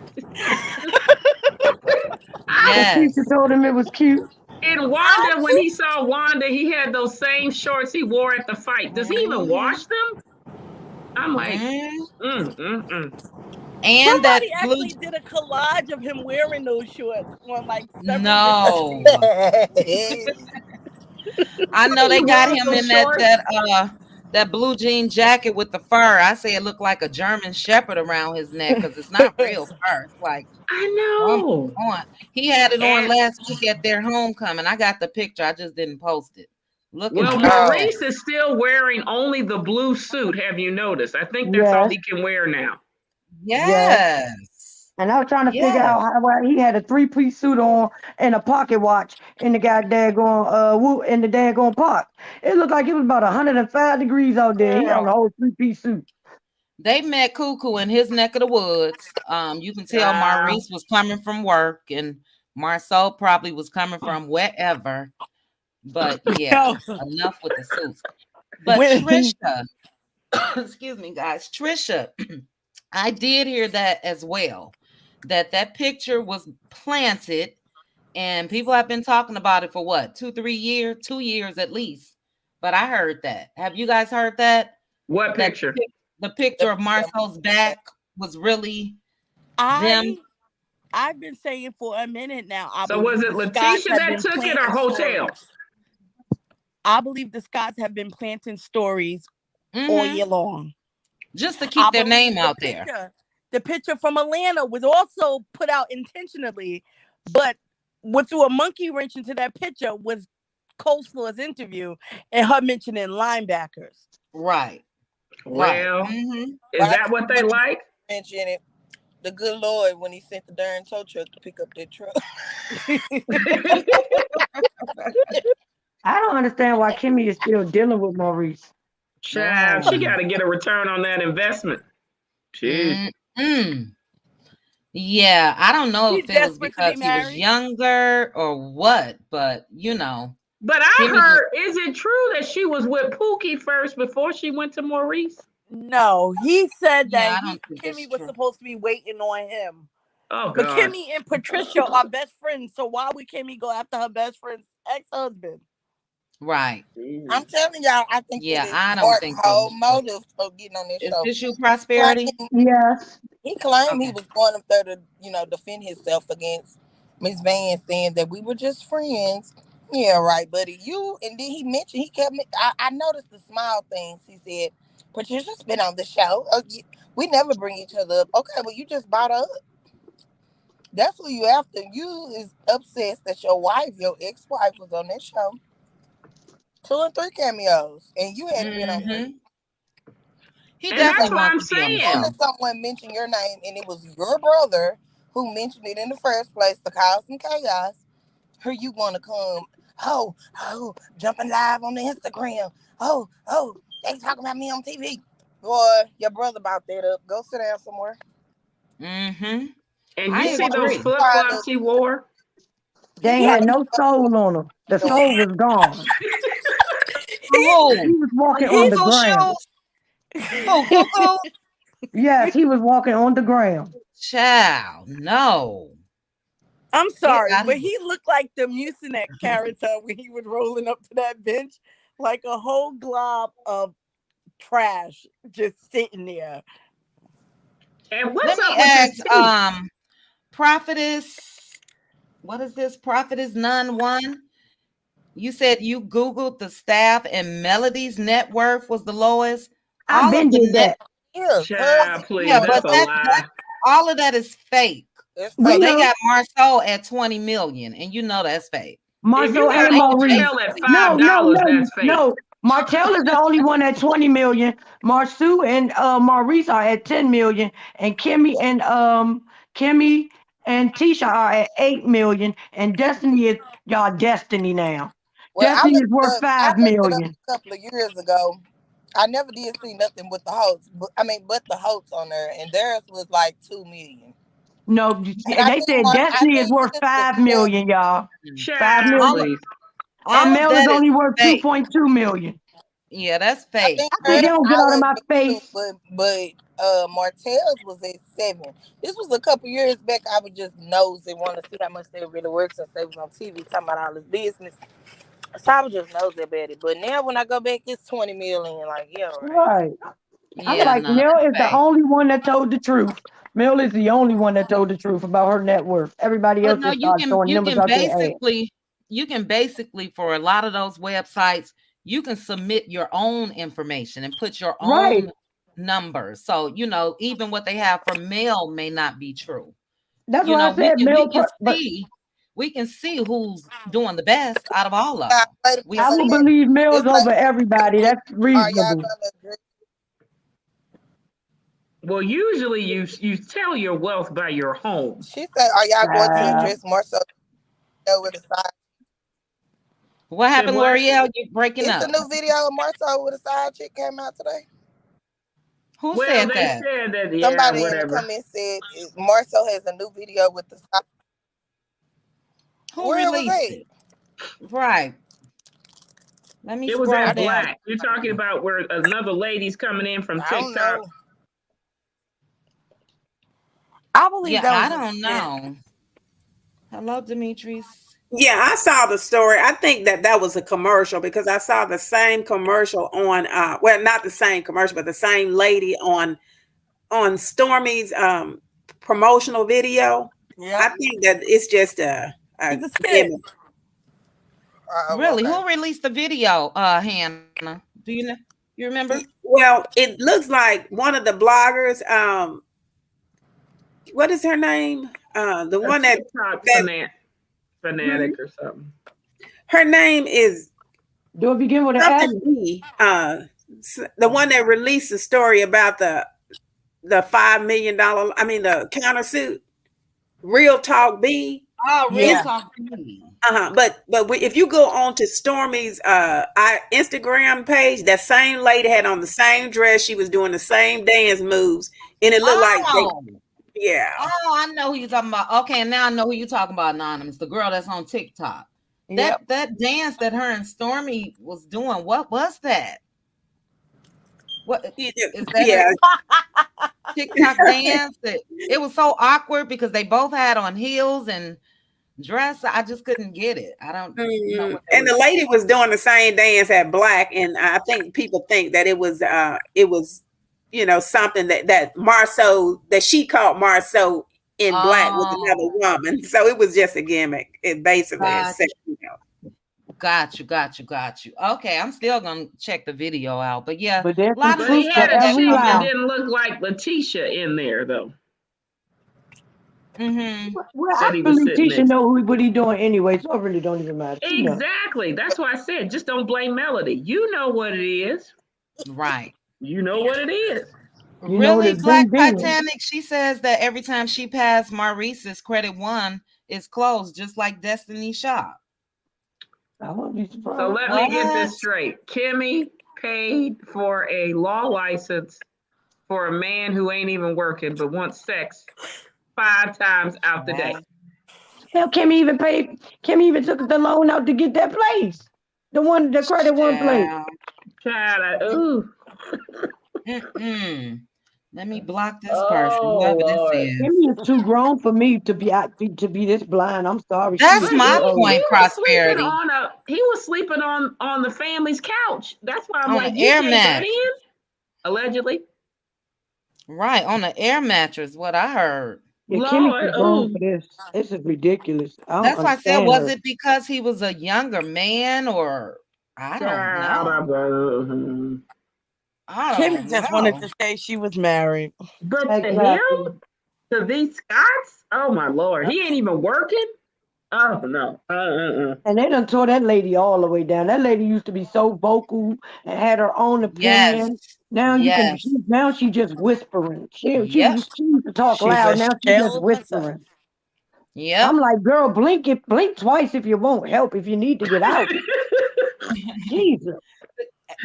Because Yes. Tisha told him it was cute. in Wanda, when he saw Wanda, he had those same shorts he wore at the fight. Does he even Mm-hmm. wash them? I'm like, Mm-hmm. mm, mm, mm. And that Somebody blue. actually did a collage of him wearing those shorts on like several different No, things. I Why know are they you got wearing him those in that shorts? that uh that blue jean jacket with the fur. I say it looked like a German shepherd around his neck because it's not real fur. It's like I one know. on. He had it on And last week at their homecoming. I got the picture. I just didn't post it. Looking well, cute. Oh, Maurice is still wearing only the blue suit. Have you noticed? I think that's all Yes. he can wear now. Yes. Yes. And I was trying to figure Yes. out how why he had a three-piece suit on and a pocket watch in the goddamn in the daggone park. It looked like it was about 105 degrees out there. He on a girl. whole three-piece suit. They met Cuckoo in his neck of the woods. You can tell Child. Maurice was coming from work and Marceau probably was coming from wherever. But yeah, Yo, enough with the suits. But when Trisha, excuse me, guys, Trisha, I did hear that as well. That picture was planted, and people have been talking about it for what 2-3 years, 2 years at least. but I heard that. Have you guys heard that? What That picture? the picture of Marcel's back was really them. I've been saying for a minute now. I So was believe it the Scotts Letitia have that been took it or planting Hotel? stories. I believe the Scotts have been planting stories all year long, just to keep their name out there. The picture from Atlanta was also put out intentionally, but what threw a monkey wrench into that picture was Coleslaw's interview and her mentioning linebackers. Right. Well, is that what they like? Mention it. The good Lord when he sent the darn tow truck to pick up that truck. I don't understand why Kimmy is still dealing with Maurice. Child, she got to get a return on that investment. Jeez. Yeah, I don't know if it was because he was younger or what, but you know. But I heard, is it true that she was with Pookie first before she went to Maurice? No, he said that Kimmy was supposed to be waiting on him. Oh, God. But Kimmy and Patricia are best friends, so why would Kimmy go after her best friend's ex-husband? Right. I'm telling y'all, I think I don't think whole motive of getting on this show. Is this you, Prosperity? Yes. He claimed he was going up there to, defend himself against Miss Van, saying that we were just friends. Yeah, right, buddy. And then he mentioned, I noticed the small things. He said, Patricia's been on the show. We never bring each other up. Okay, well, you just brought her up. That's who you after. You is obsessed that your ex-wife was on that show. 2 and 3 cameos, and you hadn't been on there. He definitely wants to be on the show. Someone mentioned your name, and it was your brother who mentioned it in the first place to cause some chaos. Here you want to come, jumping live on the Instagram. They talking about me on TV. Boy, your brother about that up. Go sit down somewhere. And you see those flip-flops he wore? They had no soul on them. The soul was gone. He was walking on the ground. Yes, he was walking on the ground. Child, no. I'm sorry, but he looked like the Mucinex character when he was rolling up to that bench, like a whole glob of trash just sitting there. And what's Let me up with ask, Prophetess, what is this? Prophetess None One. You said you Googled the staff and Melody's net worth was the lowest. I've been did that. Child, please, that's a lie. All of that is fake. So they got Marceau at 20 million, and you know that's fake. Marceau and Maurice. At $5, that's fake. No. Martell is the only one at 20 million. Marceau and Maurice are at 10 million, and Kimmy and Tisha are at 8 million, and Destiny is y'all Destiny now. Well, Destiny is worth 5 million. A couple of years ago, I never did see nothing with the hosts. But the hosts on there, and theirs was like 2 million. No, they said Destiny is worth 5 million, y'all. 5 million. And Mel is only worth 2.2 million. Yeah, that's fake. I think they don't get out of my face. But Martell's was at 7. This was a couple years back. I was just nosy, want to see how much they really work since they was on TV talking about all this business. So I was just nosy about it. But now when I go back, it's 20 million. Like, yeah, right. I'm like, Mel is the only one that told the truth. Mel is the only one that told the truth about her net worth. Everybody else is throwing numbers out there. You can basically, for a lot of those websites, you can submit your own information and put your own numbers. So, even what they have for Mel may not be true. That's what I said. We can see who's doing the best out of all of them. I will believe Mel is over everybody. That's reasonable. Well, usually you tell your wealth by your home. She said, "Are y'all going to address more so with a side?" What happened, L'Oreal? You breaking up? It's a new video of Marcel with a side chick came out today. Who said that? Somebody in the comments said Marcel has a new video with the side. Who released it? Right. Let me. It was at Black. You're talking about where another lady's coming in from TikTok. I believe that. I don't know. Hello, Demetrius. Yeah, I saw the story. I think that was a commercial because I saw the same commercial on well, not the same commercial, but the same lady on Stormy's promotional video. I Yeah. think that it's just a It's a skit. gimmick. Really? Okay. Who released the video, Hannah? Do you know? You remember? Well, it looks like one of the bloggers. What is her name? The A one that TikTok fanatic or something. her name is Do it begin with an S? something B. The one that released the story about the $5 million. I mean the countersuit. Real Talk B. Oh, real Yeah. talk to me. But if you go on to Stormy's Instagram page, that same lady had on the same dress. She was doing the same dance moves, and it looked like yeah. Oh, I know who you're talking about. Okay, and now I know who you're talking about, Anonymous, the girl that's on TikTok. Yep. That dance that her and Stormy was doing, what was that? What is that? Yeah. A TikTok dance? It was so awkward because they both had on heels and dress. I just couldn't get it. I don't know what And the lady was doing the same dance at Black, and I think people think that it was something that Marceau, that she called Marceau in Black with another woman. So it was just a gimmick. It basically is Got you. Okay, I'm still gonna check the video out. But yeah, But there's But he had a chick that didn't look like Letitia in there though. Well, I believe Tisha know what he doing anyway, so it really don't even matter. Exactly. That's why I said just don't blame Melody. You know what it is. Right. You know what it is. Really, Black Titanic, she says that every time she passed Maurice's Credit One is closed, just like Destiny Shop. I won't be surprised. So let me get this straight. Kimmy paid for a law license for a man who ain't even working but wants sex 5 times out the day. Hell, Kimmy even took the loan out to get that place. The Credit One place. Child, Let me block this person. Whoever this is. Kimmy is too grown for me to be this blind. I'm sorry. That's my point, Prosperity. He was sleeping on the family's couch. That's why I'm on like, an you air can't mattress. get in? Allegedly. Right, on an air mattress, what I heard. Yeah, Kimmy too grown for this. This is ridiculous. That's why I said, was it because he was a younger man, or I don't know. Kimmy just wanted to say she was married. But to him? To these Scots? Oh my Lord. He ain't even working? Oh no. And they done tore that lady all the way down. That lady used to be so vocal and had her own opinion. Now now she just whispering. She used to talk loud. Now she just whispering. Yeah. I'm like, girl, blink twice if you won't help, if you need to get out. Jesus.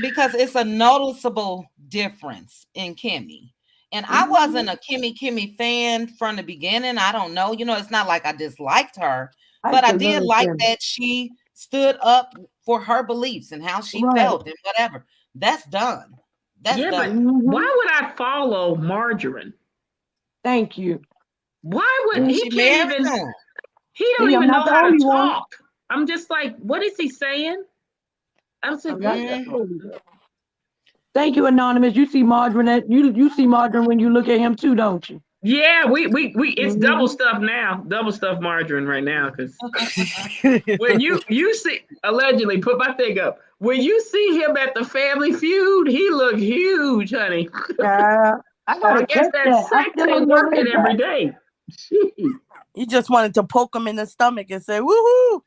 Because it's a noticeable difference in Kimmy. And I wasn't a Kimmy fan from the beginning. I don't know. It's not like I disliked her, but I did like that she stood up for her beliefs and how she felt and whatever. That's done. That's done. But why would I follow Margarine? Thank you. Why would he can't even? He don't even know how to talk. I'm just like, what is he saying? I'm just Thank you, Anonymous. You see Margarine you see Margarine when you look at him too, don't you? Yeah, we it's double stuff now. Double stuff Margarine right now, because when you see, allegedly, put my thing up. When you see him at the Family Feud, he look huge, honey. I guess that sex ain't working every day. He just wanted to poke him in the stomach and say, woohoo.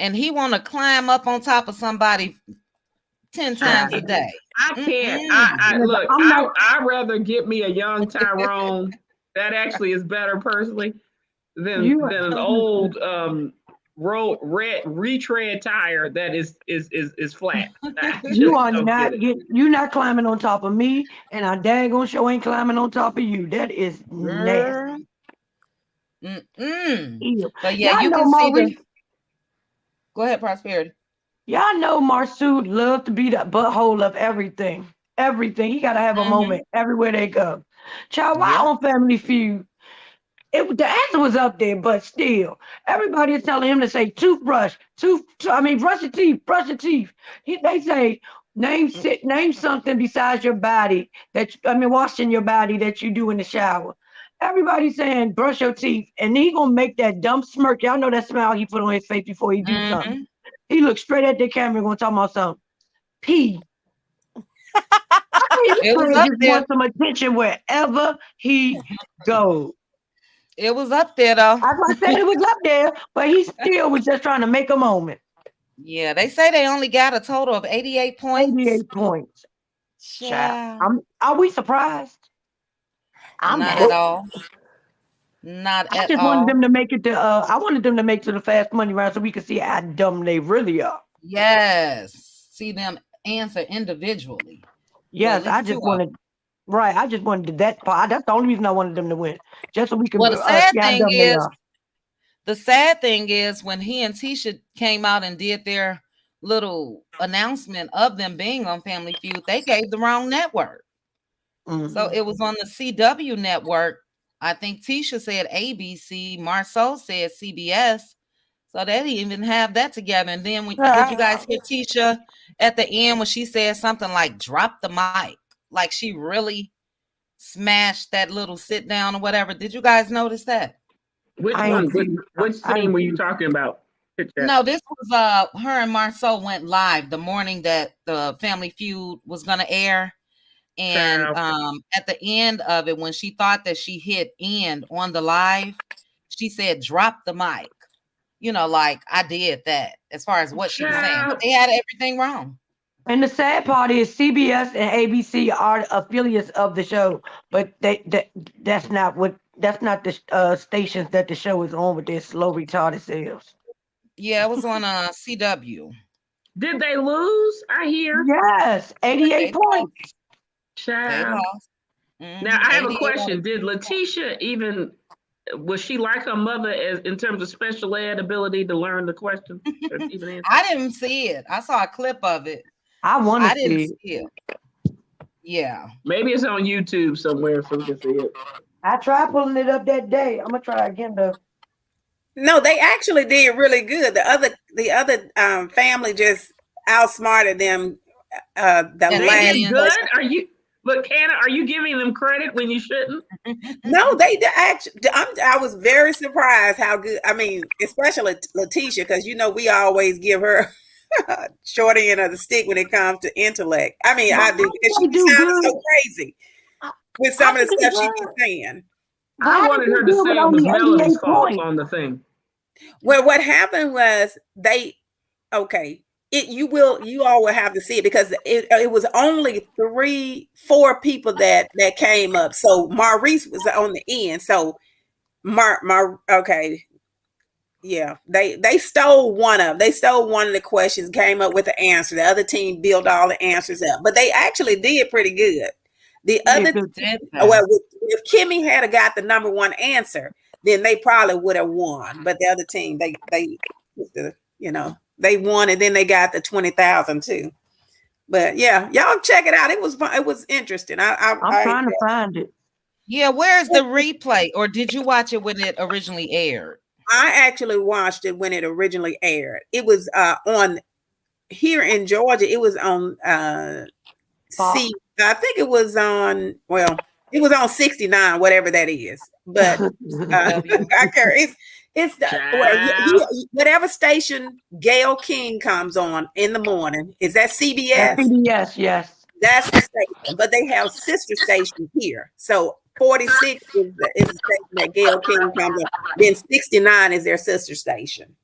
And he want to climb up on top of somebody 10 times a day. I can't. Look, I'd rather get me a young Tyrone. That actually is better personally than an old retread tire that is flat. You're not climbing on top of me, and I daggone sure ain't climbing on top of you. That is nasty. But yeah, you can see Go ahead, Prosperity. Y'all know Marceau love to be the butthole of everything. Everything. He gotta have a moment everywhere they go. Child, why on Family Feud? The answer was up there, but still, everybody is telling him to say toothbrush, brush your teeth, brush your teeth. They say name something besides your body washing your body that you do in the shower. Everybody's saying brush your teeth, and he gonna make that dumb smirk. Y'all know that smile he put on his face before he do something. He looks straight at the camera, gonna talk about something. Pee. It was He up just there. wants some attention wherever he goes. It was up there though. I said it was up there, but he still was just trying to make a moment. Yeah, they say they only got a total of 88 points. 88 points. Child. Are we surprised? Not at all. Not I at just all. wanted them to make it to I wanted them to make to the fast money round so we could see how dumb they really are. Yes. See them answer individually. Yes, Well, I just wanted that part. That's the only reason I wanted them to win. Just so we can Well, see how dumb they are. the sad thing is when he and Tisha came out and did their little announcement of them being on Family Feud, they gave the wrong network. Mhm. So it was on the CW network. I think Tisha said ABC, Marceau said CBS. So they didn't even have that together. And then did you guys hear Tisha at the end when she said something like drop the mic? Like she really smashed that little sit down or whatever. Did you guys notice that? Which one? Which scene were you talking about? No, this was her and Marceau went live the morning that the Family Feud was gonna air. And at the end of it, when she thought that she hit end on the live, she said, drop the mic. You know, like I did that as far as what she was saying. But they had everything wrong. And the sad part is CBS and ABC are affiliates of the show, but that's not the stations that the show is on with their slow retarded selves. Yeah, it was on CW. Did they lose? I hear. Yes, 88 points. Child. Now I have a question. Did Letitia was she like her mother in terms of special ed ability to learn the question? I didn't see it. I saw a clip of it. I didn't see it. Yeah. Maybe it's on YouTube somewhere so we can see it. I tried pulling it up that day. I'm gonna try again though. No, they actually did really good. The other family just outsmarted them. They did good. Are you giving them credit when you shouldn't? No, they actually. I was very surprised how good. I mean, especially Letitia, because we always give her short end of the stick when it comes to intellect. I mean, I do. She sounded so crazy with some of the stuff she was saying. I wanted her to say it was Melody's fault on the thing. Well, what happened was you all will have to see it because it was only 4 people that came up. So Maurice was on the end. So they stole one of the questions, came up with the answer. The other team built all the answers up, but they actually did pretty good. The other if Kimmy had got the number 1 answer, then they probably would have won. But the other team, they won, and then they got the 20,000 too. But yeah, y'all check it out. It was interesting. I'm trying to find it. Yeah, where's the replay? Or did you watch it when it originally aired? I actually watched it when it originally aired. It was on here in Georgia. It was on I think it was on. Well, it was on 69, whatever that is. But I care. It's whatever station Gayle King comes on in the morning. Is that CBS? CBS, yes. That's the station. But they have sister stations here. So 46 is the station that Gayle King comes on. Then 69 is their sister station.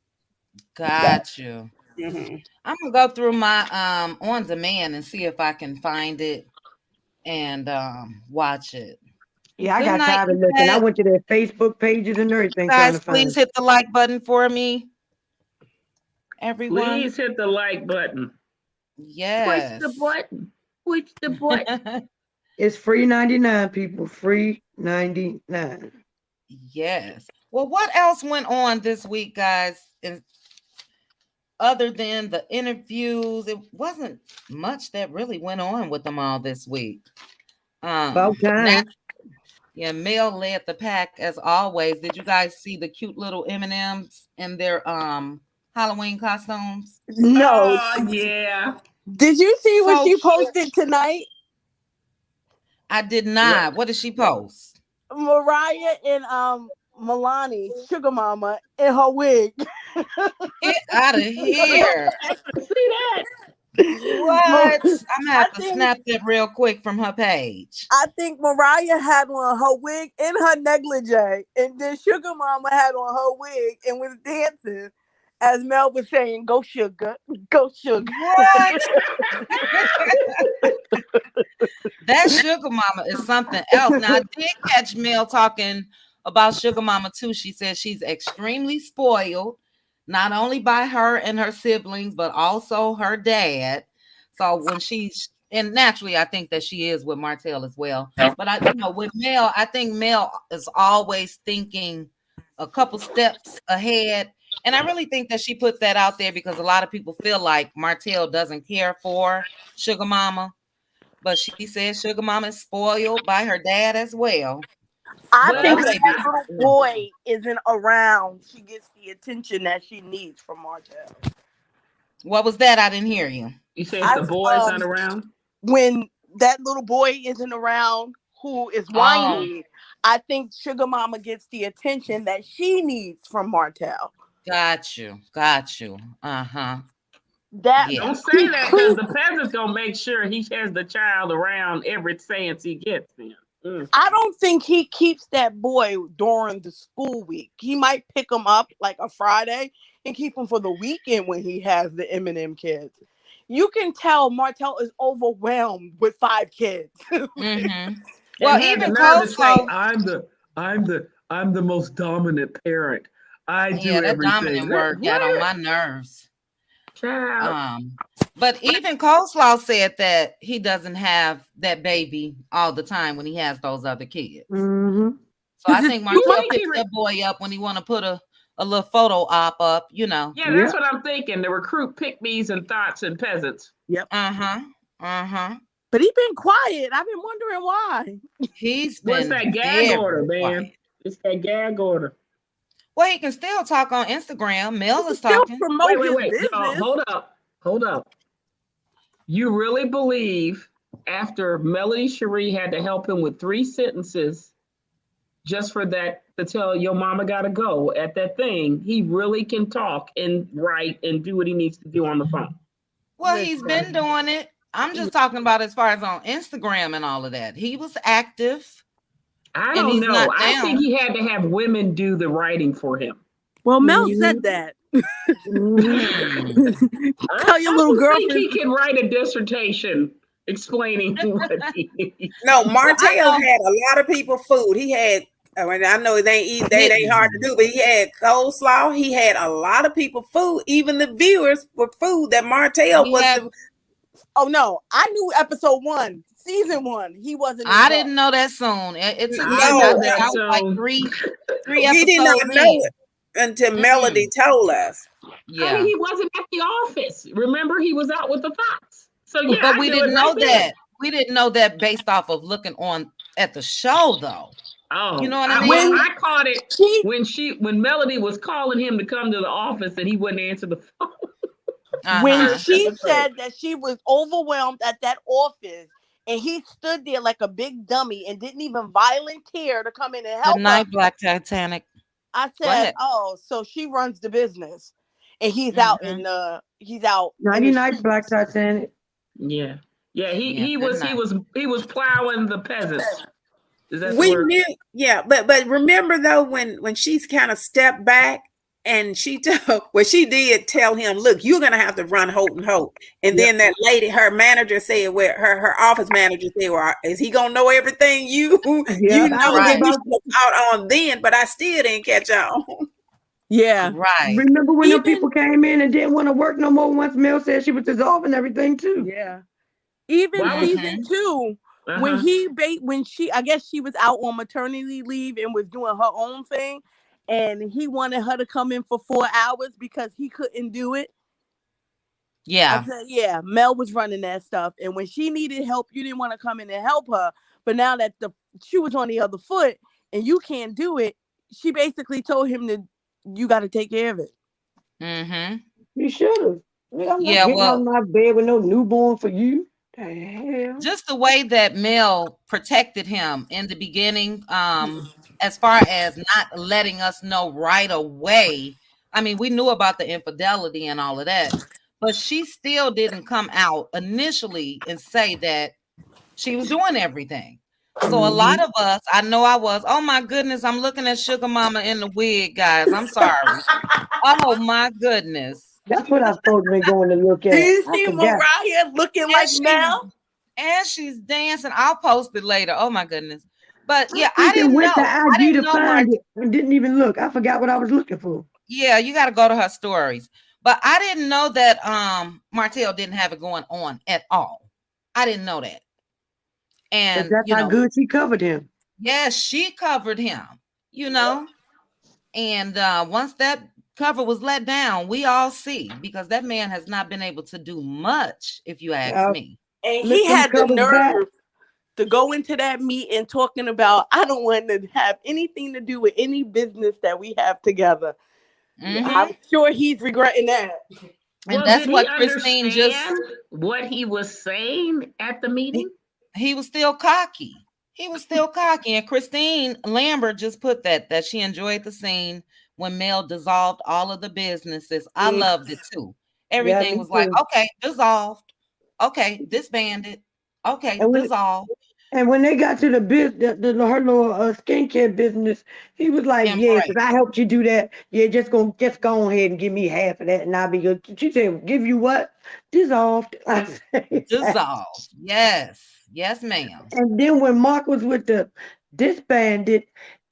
Got you. Mm-hmm. I'm gonna go through my on demand and see if I can find it and watch it. Yeah, I got tired of looking. I went to their Facebook pages and everything. Guys, please hit the like button for me. Everyone, please hit the like button. Yes. Push the button. Push the button. It's free 99, people. Free 99. Yes. Well, what else went on this week, guys? Other than the interviews, it wasn't much that really went on with them all this week. About time. Yeah, Mel led the pack as always. Did you guys see the cute little M&Ms in their Halloween costumes? No. Oh yeah. Did you see what So she cute. posted tonight? I did What? not. What did she post? Mariah and Milani, Sugar Mama, in her wig. Get out of here. See that? What? I'm gonna I have to think snap that real quick from her page. I think Mariah had on her wig and her negligee, and then Sugar Mama had on her wig and was dancing, as Mel was saying, "Go sugar, go sugar." What? That Sugar Mama is something else. Now, I did catch Mel talking about Sugar Mama too. She said she's extremely spoiled, not only by her and her siblings, but also her dad. So when she's and naturally, I think that she is with Martell as well. But with Mel, I think Mel is always thinking a couple steps ahead. And I really think that she puts that out there because a lot of people feel like Martell doesn't care for Sugar Mama. But she says Sugar Mama is spoiled by her dad as well. I But think Well, that if may be that little mm. boy isn't around, she gets the attention that she needs from Martell. what was that? I didn't hear you. You say if I the boy's not around? When that little boy isn't around, who is Oh, whiny, I think Sugar Mama gets the attention that she needs from Martell. got you. Got you. Uh-huh. That Yeah. Don't say that because the peasant's gonna make sure he has the child around every chance he gets. Then. Mm. I don't think he keeps that boy during the school week. He might pick him up like a Friday and keep him for the weekend when he has the Eminem kids. You can tell Martell is overwhelmed with 5 kids. Mm-hmm. And Well, had the even nerve to say, Coleslaw, I'm the most dominant parent. I yeah, do that everything. dominant word got on What? my nerves. Child. But even Coleslaw said that he doesn't have that baby all the time when he has those other kids. Mm-hmm. So I think You Martell think picks that boy up when he want to put a little photo op up, Yeah, Yeah. that's what I'm thinking. The recruit pick-me's and thoughts and peasants. Yep. Uh-huh. Uh-huh. But he been quiet. I've been wondering why. He's What's been that gag very order, quiet. man? It's that gag order. Well, he can still talk on Instagram. Mel is Still talking. promote his Wait. No, business. hold up. You really believe after Melody Cherie had to help him with 3 sentences just for that to tell your mama gotta go at that thing, he really can talk and write and do what he needs to do on the phone? Well, he's been doing it. I'm just talking about as far as on Instagram and all of that. He was active I and don't he's not know. I think down. he had to have women do the writing for him. Well, Mel Mhm. said that. Mm-hmm. Tell your little I don't think girlfriend. he can write a dissertation explaining what he needs. No, Martell know. had a lot of people food. He had, I mean, I know they ain't hard to do, but he had coleslaw. He had a lot of people food. Even the viewers were food that Martell was. Oh no, I knew episode 1, season 1. He wasn't. I didn't know that soon. It took me. I No, know I think that I was like soon. three we episodes did not know in. it until Melody told us. Yeah, Honey, he wasn't at the office. Remember, he was out with the fox. So yeah, but I we knew didn't it know right there. that. We didn't know that based off of looking on at the show, though. Oh, You know what I mean? Well, I caught it when Melody was calling him to come to the office and he wouldn't answer the phone. When she said that she was overwhelmed at that office, and he stood there like a big dummy and didn't even volunteer to come in and help Good night, her. Black Titanic. I said, "Oh, so she runs the business, and he's out in the Nighty night, Black Titanic. Yeah. He was plowing the peasants. Is that We the word? knew, yeah, but remember though when she's kind of stepped back and she she did tell him, look, you're gonna have to run Holt and Holt. And then that lady, her manager said, where her office manager said, well, is he gonna know everything you know that you should out on then? But I still didn't catch on. Yeah, right. Remember when the people came in and didn't want to work no more once Mel said she was dissolving everything too? Yeah. Even season 2, when I guess she was out on maternity leave and was doing her own thing, and he wanted her to come in for 4 hours because he couldn't do it. Yeah. I said, yeah, Mel was running that stuff. And when she needed help, you didn't want to come in and help her. But now that shoe was on the other foot and you can't do it, she basically told him that you got to take care of it. Mm-hmm. You should have. I'm not Yeah, getting out well, of my bed with no newborn for you. The hell? just the way that Mel protected him in the beginning, as far as not letting us know right away. I mean, we knew about the infidelity and all of that, but she still didn't come out initially and say that she was doing everything. So a lot of us, I know I was, oh my goodness, I'm looking at Sugar Mama in the wig, guys. I'm sorry. Oh my goodness. That's what I'm supposed to be going to look Do at. you I see forgot. Mariah looking like Mel? And she's dancing. I'll post it later. Oh my goodness. But yeah, I I didn't went to know. I IG didn't to know find it and didn't even look. I forgot what I was looking for. Yeah, you got to go to her stories. But I didn't know that Martell didn't have it going on at all. I didn't know that. But And that's how good she covered him. yes, she covered him, and once that cover was let down, we all see, because that man has not been able to do much, if you ask me. And Lift he them had the covers back. nerve to go into that meeting talking about, I don't want to have anything to do with any business that we have together. I'm sure he's regretting that. And Well, that's did what he Christine just understand what he was saying at the meeting? he was still cocky. He was still cocky. And Christine Lambert just put that she enjoyed the scene when Mel dissolved all of the businesses. I loved it too. Everything was like, okay, dissolved. Okay, disbanded. Okay, dissolved. And when they got to the her little skincare business, he was like, "Yeah, because I helped you do that. Yeah, just go ahead and give me half of that, and I'll be good." She said, "Give you what? Dissolved." I said, dissolved. Yes, ma'am. And then when Mark was with the disbanded,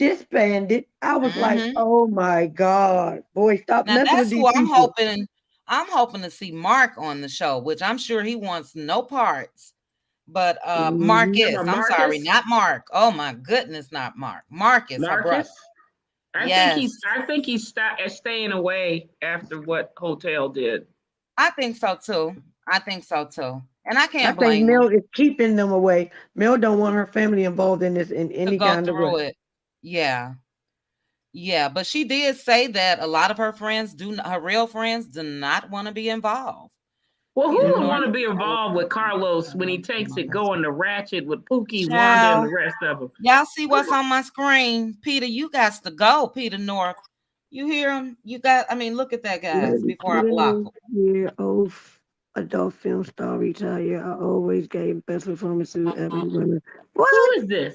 I was like, "Oh my God, boy, stop Now messing with that's these who people." I'm hoping to see Mark on the show, which I'm sure he wants no parts. But Marcus, I'm sorry, not Mark. Oh my goodness, not Mark. Marcus, her brother. I think he's staying away after what Hotel did. I think so too. And I can't I think blame Mel them is keeping them away. Mel don't want her family involved in this in to any go kind of through way. it. Yeah, but she did say that a lot of her real friends do not want to be involved. Well, who would want to be involved with Carlos when he takes it going to ratchet with Pookie, Wanda, and the rest of them? Y'all see what's on my screen? Peter, you got to go, Peter North. You hear him? Look at that, guys, before I block him. Yeah, adult film star retire. I always gave best performance to every woman. What? Who is this?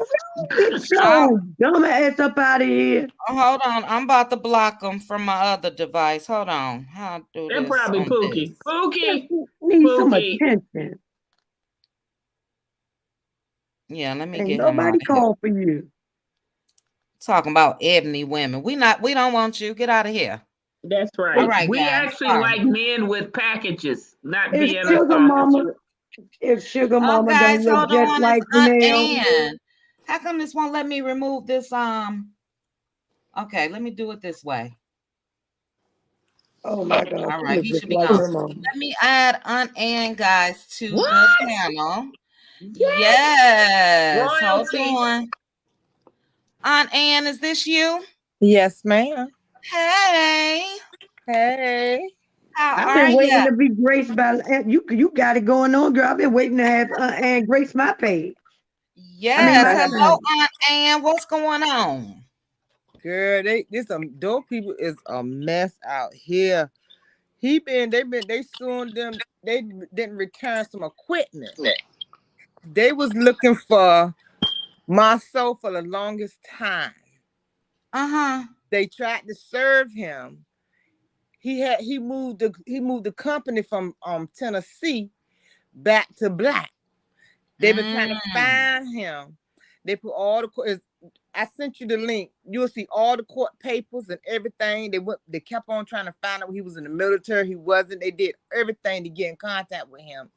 Get your dumb ass up out of here. Oh, hold on. I'm about to block them from my other device. Hold on. How do They're this? probably Pookie. This? Pookie needs some attention. Yeah, let me Ain't get him nobody call for you. Talking about ebony women. We don't want you. Get out of here. That's right. All right, we guys. actually like men with packages, not If being Sugar Mama, guys, don't look just like Mel. How come this won't let me remove this? Okay, let me do it this way. Oh my God! All right, he should be like gone. Let me add Aunt Ann, guys, to the panel. Yes. Hold on. Aunt Ann, is this you? Yes, ma'am. Hey. How I've are been waiting you? to be graced by you. You got it going on, girl. I've been waiting to have Ann grace my page. Yes. Hello, Aunt Ann. What's going on? Girl, those people is a mess out here. They suing them. They didn't return some equipment. They was looking for my soul for the longest time. They tried to serve him. He moved the company from Tennessee back to Black. They've been trying to find him. They put all the I sent you the link. You'll see all the court papers and everything. They kept on trying to find out he was in the military. He wasn't. They did everything to get in contact with him.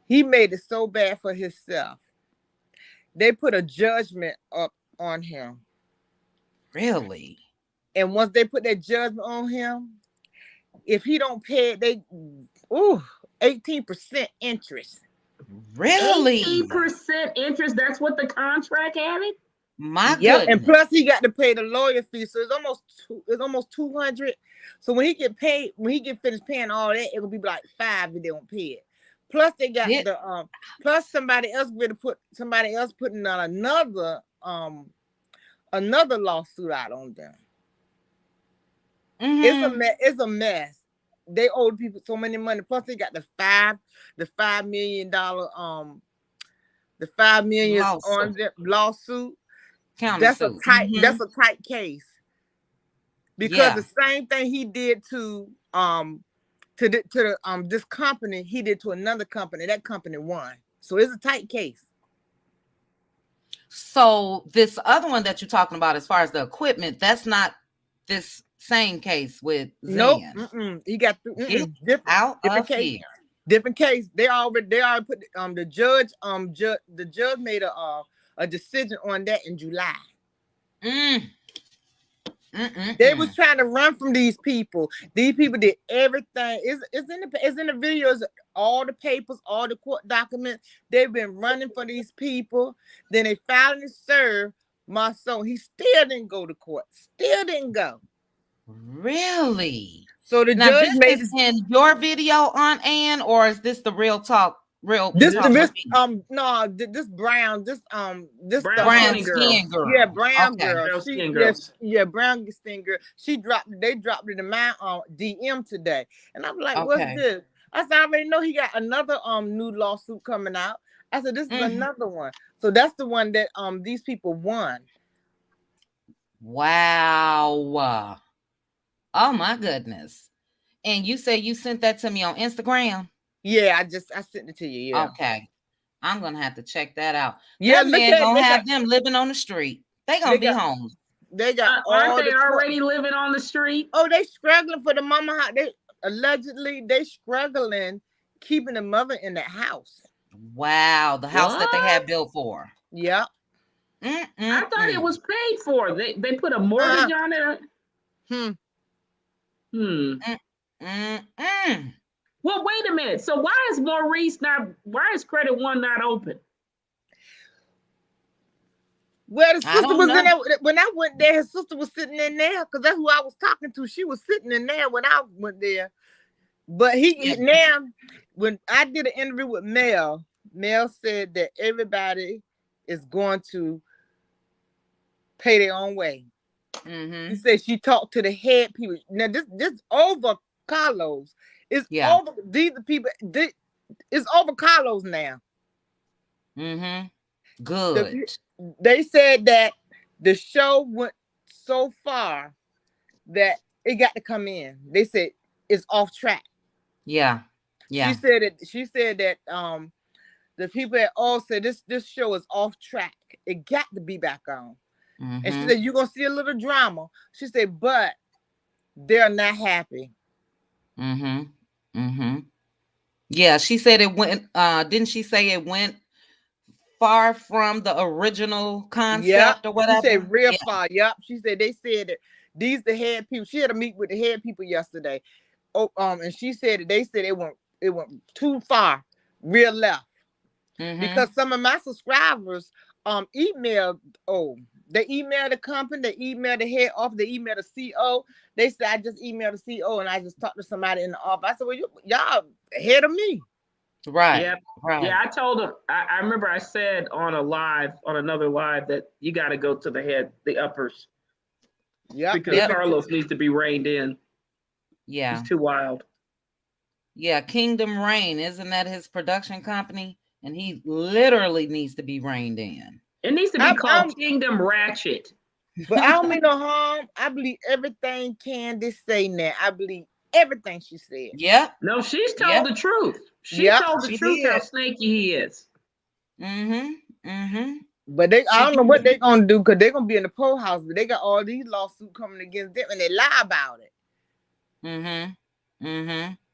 He made it so bad for himself. They put a judgment up on him. Really? And once they put that judgment on him, if he don't pay it, 18% interest. Really? 18% interest. That's what the contract had it. My Yep, goodness. and plus he got to pay the lawyer fee, so it's almost 200. So when he get finished paying all that, it'll be like 5 if they don't pay it. Plus they got It- the plus somebody else putting on another lawsuit out on them. Mhm. It's a mess. They owe people so many money. Plus they got the $5 million the $5 million on the lawsuit. That's a Countersuit. that's a tight case. Because the same thing he did to this company, he did to another company. That company won. So it's a tight case. So this other one that you're talking about, as far as the equipment, that's not this same case with Zen. Nope. He got different case. Here. Different case. They already put the judge the judge made a decision on that in July. They was trying to run from these people. These people did everything. It's in the videos, all the papers, all the court documents. They've been running for these people. Then they finally served my son. He still didn't go to court. Still didn't go. Really? So the now, judge made this in your video on Ann, or is this the real talk? This brown skin girl. Yeah, brown girl. Brown skin girl. Brown skin girl. They dropped it in my DM today. And I'm like, what's this? I said, I already know he got another new lawsuit coming out. I said, this is another one. So that's the one that these people won. Wow. Oh my goodness. And you say you sent that to me on Instagram? Yeah, I sent it to you. Yeah. Okay. I'm gonna have to check that out. Yeah, that man gonna have them living on the street. They gonna be home. They got aren't they already living on the street? Oh, they struggling for the mama house. They allegedly struggling keeping the mother in the house. Wow, the house that they had built for. Yep. I thought it was paid for. They put a mortgage on it. Well, wait a minute. So why is Credit One not open? Well, the sister was in there when I went there. His sister was sitting in there because that's who I was talking to. She was sitting in there when I went there. But now, when I did an interview with Mel said that everybody is going to pay their own way. She said she talked to the head people. Now this over Carlos. It's over these people. It's over Carlos now. Good. They said that the show went so far that it got to come in. They said it's off track. Yeah. She said that the people at all said this show is off track. It got to be back on. And she said you're gonna see a little drama. She said, but they're not happy. Yeah, she said it went. Didn't she say it went far from the original concept or whatever? She said real far. Yep. She said they said that these the head people. She had a meet with the head people yesterday. And she said that they said it went too far, real left. Because some of my subscribers emailed. They emailed the company, they emailed the head office, they emailed the CO. They said, I just emailed the CO and I just talked to somebody in the office. I said, well, y'all ahead of me. Right. Yeah. Right. Yeah, I told them, I remember I said on another live that you got to go to the uppers. Yeah. Because Carlos needs to be reined in. Yeah. He's too wild. Yeah, Kingdom Reign, isn't that his production company? And he literally needs to be reined in. It needs to be called Kingdom Ratchet. But I don't mean no harm. I believe everything Candace say now. I believe everything she said. Yep. No, she's told the truth. She told the truth how snaky he is. But I don't know what they're gonna do because they're gonna be in the poll house, but they got all these lawsuits coming against them and they lie about it.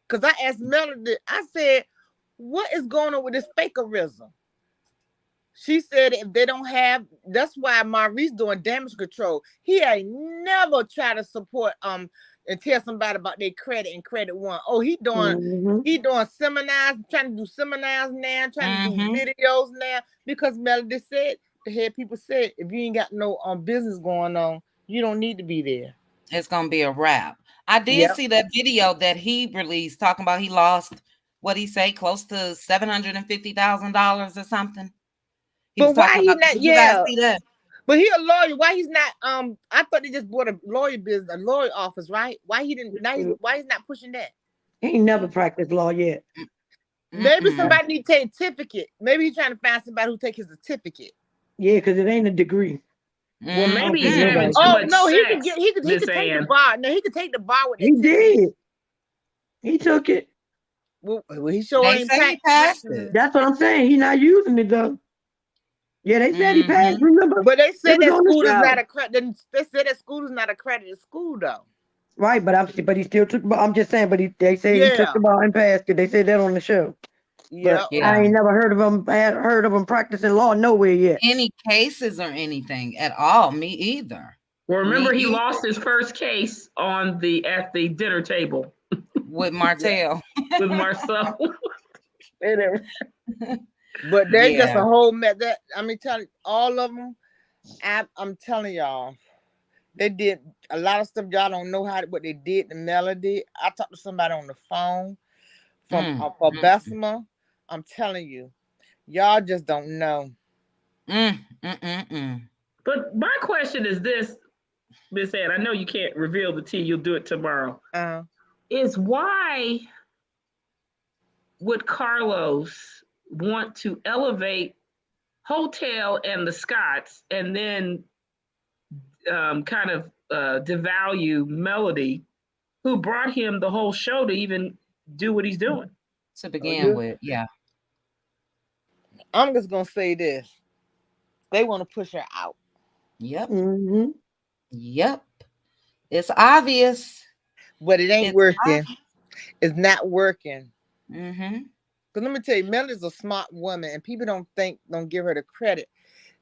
Because I asked Melody, I said, what is going on with this fakerism? She said if they don't have, that's why Maurice doing damage control. He ain't never tried to support and tell somebody about their credit and Credit One. Oh, he doing seminars, trying to do seminars now, trying to do videos now, because Melody said, the head people said, if you ain't got no business going on, you don't need to be there. It's gonna be a wrap. I did see that video that he released talking about he lost, what he say, close to $750,000 or something. But why he not? Did you guys see that? But he a lawyer. Why he's not? I thought they just bought a lawyer business, a lawyer office, right? Why he didn't? Why he's not pushing that? He ain't never practiced law yet. Maybe somebody need to take a certificate. Maybe he's trying to find somebody who take his certificate. Yeah, because it ain't a degree. Well, maybe he's having too much no, he sex, could take the bar. No, he could take the bar with that. He did. He took it. Well, he sure ain't passed it. That's what I'm saying. He's not using it though. Yeah, they said he passed. Remember? But they said that school is not accredited. They said that school is not accredited school though. Right, but he still took. I'm just saying. But they say he took the ball and passed it. They said that on the show. Yeah, I ain't never heard of him. I hadn't heard of him practicing law nowhere yet. Any cases or anything at all? Me either. Well, remember he lost his first case at the dinner table with Martell. With Marcel. But they just a whole mess. That I mean, telling all of them. I'm telling y'all, they did a lot of stuff. Y'all don't know what they did to Melody. I talked to somebody on the phone for Bessemer. I'm telling you, y'all just don't know. But my question is this, Miss Ann, I know you can't reveal the tea. You'll do it tomorrow. Is why would Carlos want to elevate Hotel and the Scotts and then kind of devalue Melody, who brought him the whole show to even do what he's doing? To begin with, yeah. I'm just going to say this. They want to push her out. Yep. Yep. It's obvious. But it ain't working. It's not working. Because let me tell you, Melody's a smart woman, and people don't give her the credit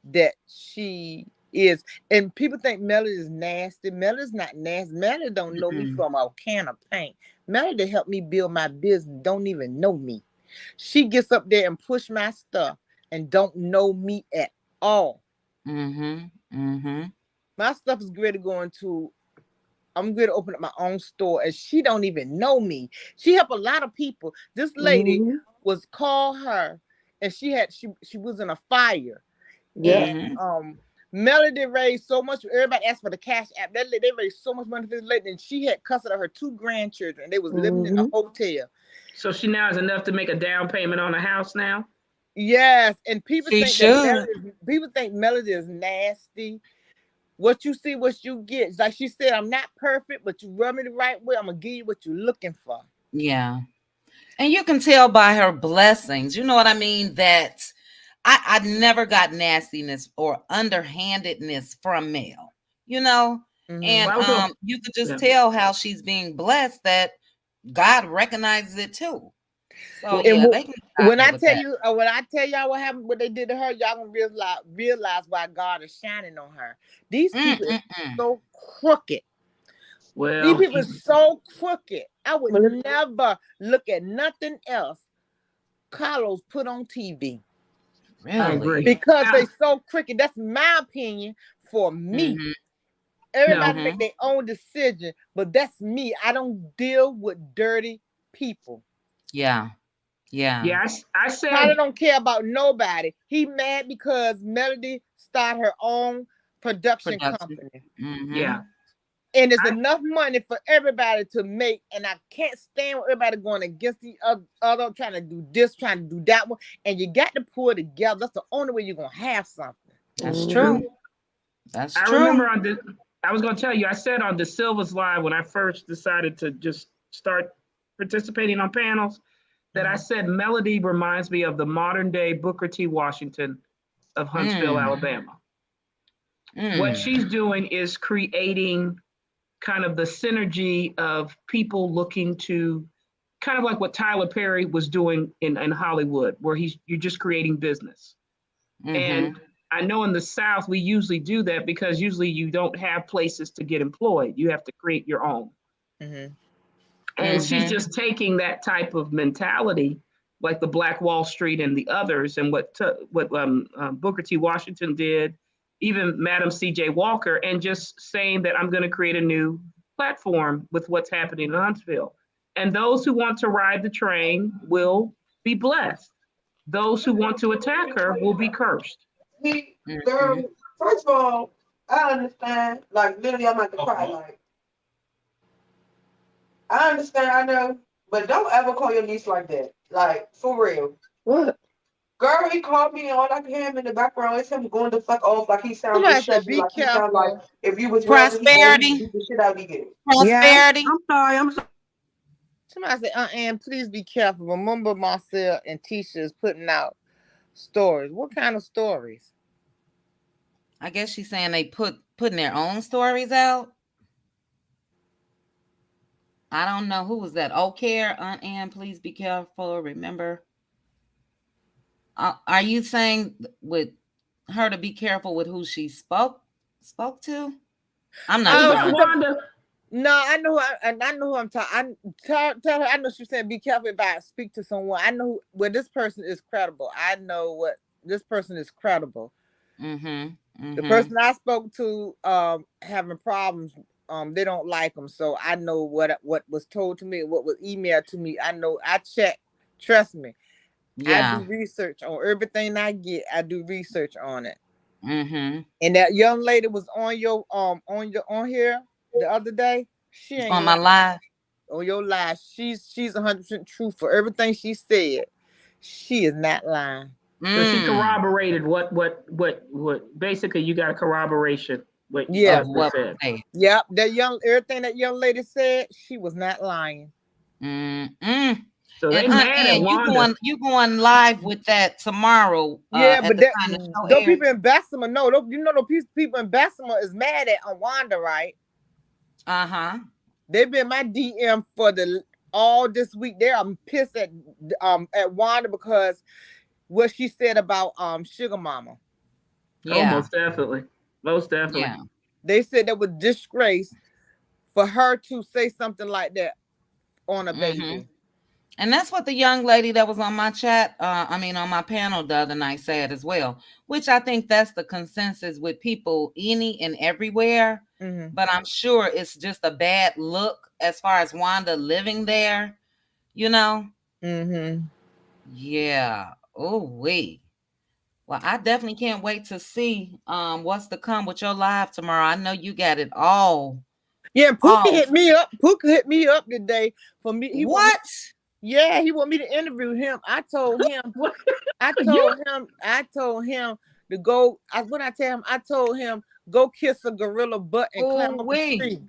that she is. And people think Melody is nasty. Melody's not nasty. Melody don't know me from a can of paint. Melody helped me build my business, don't even know me. She gets up there and push my stuff and don't know me at all. My stuff is great to go into. I'm going to open up my own store, and she don't even know me. She helped a lot of people. This lady was call her, and she was in a fire. And Melody raised so much. Everybody asked for the Cashapp. They raised so much money for this lady, and she had custody of her 2 grandchildren, and they was living in a hotel. So she now has enough to make a down payment on a house now? Yes, and people think Melody is nasty. What you see, what you get. Like she said, I'm not perfect, but you rub me the right way, I'm going to give you what you're looking for. Yeah. And you can tell by her blessings, you know what I mean, that I never got nastiness or underhandedness from Mel, you know? And you could just tell how she's being blessed, that God recognizes it too. So when I tell y'all what happened, what they did to her, y'all gonna realize why God is shining on her. These people are so crooked. Well, these people are so crooked. I would never look at nothing else Carlos put on TV. Really? Because they so crooked. That's my opinion for me. Everybody make their own decision, but that's me. I don't deal with dirty people. Yeah. I said Tyler don't care about nobody. He mad because Melody started her own production company. Yeah. And it's enough money for everybody to make, and I can't stand with everybody going against the other, trying to do this, trying to do that one. And you got to pull it together. That's the only way you're gonna have something. That's true. That's true. I remember I was gonna tell you, I said on the Silver's Live when I first decided to just start participating on panels, that I said Melody reminds me of the modern day Booker T. Washington of Huntsville, Alabama. What she's doing is creating kind of the synergy of people looking to, kind of like what Tyler Perry was doing in Hollywood, where you're just creating business. And I know in the South, we usually do that because usually you don't have places to get employed. You have to create your own. And Mhm. she's just taking that type of mentality, like the Black Wall Street and the others, and what Booker T. Washington did, even Madam C.J. Walker, and just saying that I'm going to create a new platform with what's happening in Huntsville. And those who want to ride the train will be blessed. Those who want to attack her will be cursed. See, Mhm. girl, first of all, I understand. Like, literally, I'm about to cry. Like, I understand, I know, but don't ever call your niece like that. Like, for real. What? Girl, he called me and all I can hear him in the background is him going the fuck off. Like, he sounds Somebody said, disgusting. be Like, he sounds like careful. if you was real, he Prosperity. beat the shit out of you. Yeah, Prosperity. I'm sorry. Somebody said, Ann, please be careful. Remember Marcel and Tisha is putting out stories. What kind of stories? I guess she's saying they putting their own stories out. I don't know who was that. Oh, care, Aunt Ann, please be careful. Remember, are you saying with her to be careful with who she spoke to? I'm not Is sure. that Wanda? No, I know who I'm talking. Tell her. I know she's saying be careful if I speak to someone. I know where this person is credible. I know what this person is credible. The person I spoke to, having problems. They don't like them, so I know what was told to me, what was emailed to me. I know. I check. Trust me. Yeah. I do research on everything I get. I do research on it. Mm-hmm. And that young lady was on here the other day. She ain't on my live. On your live. She's 100% true for everything she said. She is not lying. So she corroborated what basically you got a corroboration. What said. Yep. Everything that young lady said, she was not lying. So they mad at Wanda. You going live with that tomorrow? Yeah, but those people in Bessemer, no, those people in Bessemer is mad at Wanda, right? They've been my DM for all this week. They're pissed at Wanda because what she said about Sugar Mama. Yeah. Oh, most definitely. Yeah. They said that was disgrace for her to say something like that on a baby. And that's what the young lady that was on my chat, on my panel the other night said as well, which I think that's the consensus with people any and everywhere. But I'm sure it's just a bad look as far as Wanda living there, Yeah. Oh, wait. Well, I definitely can't wait to see what's to come with your live tomorrow. I know you got it all. Yeah, Pookie hit me up. Pookie hit me up today for me. He want me to interview him. I told him to go. What I tell him, I told him go kiss a gorilla butt and climb up a tree.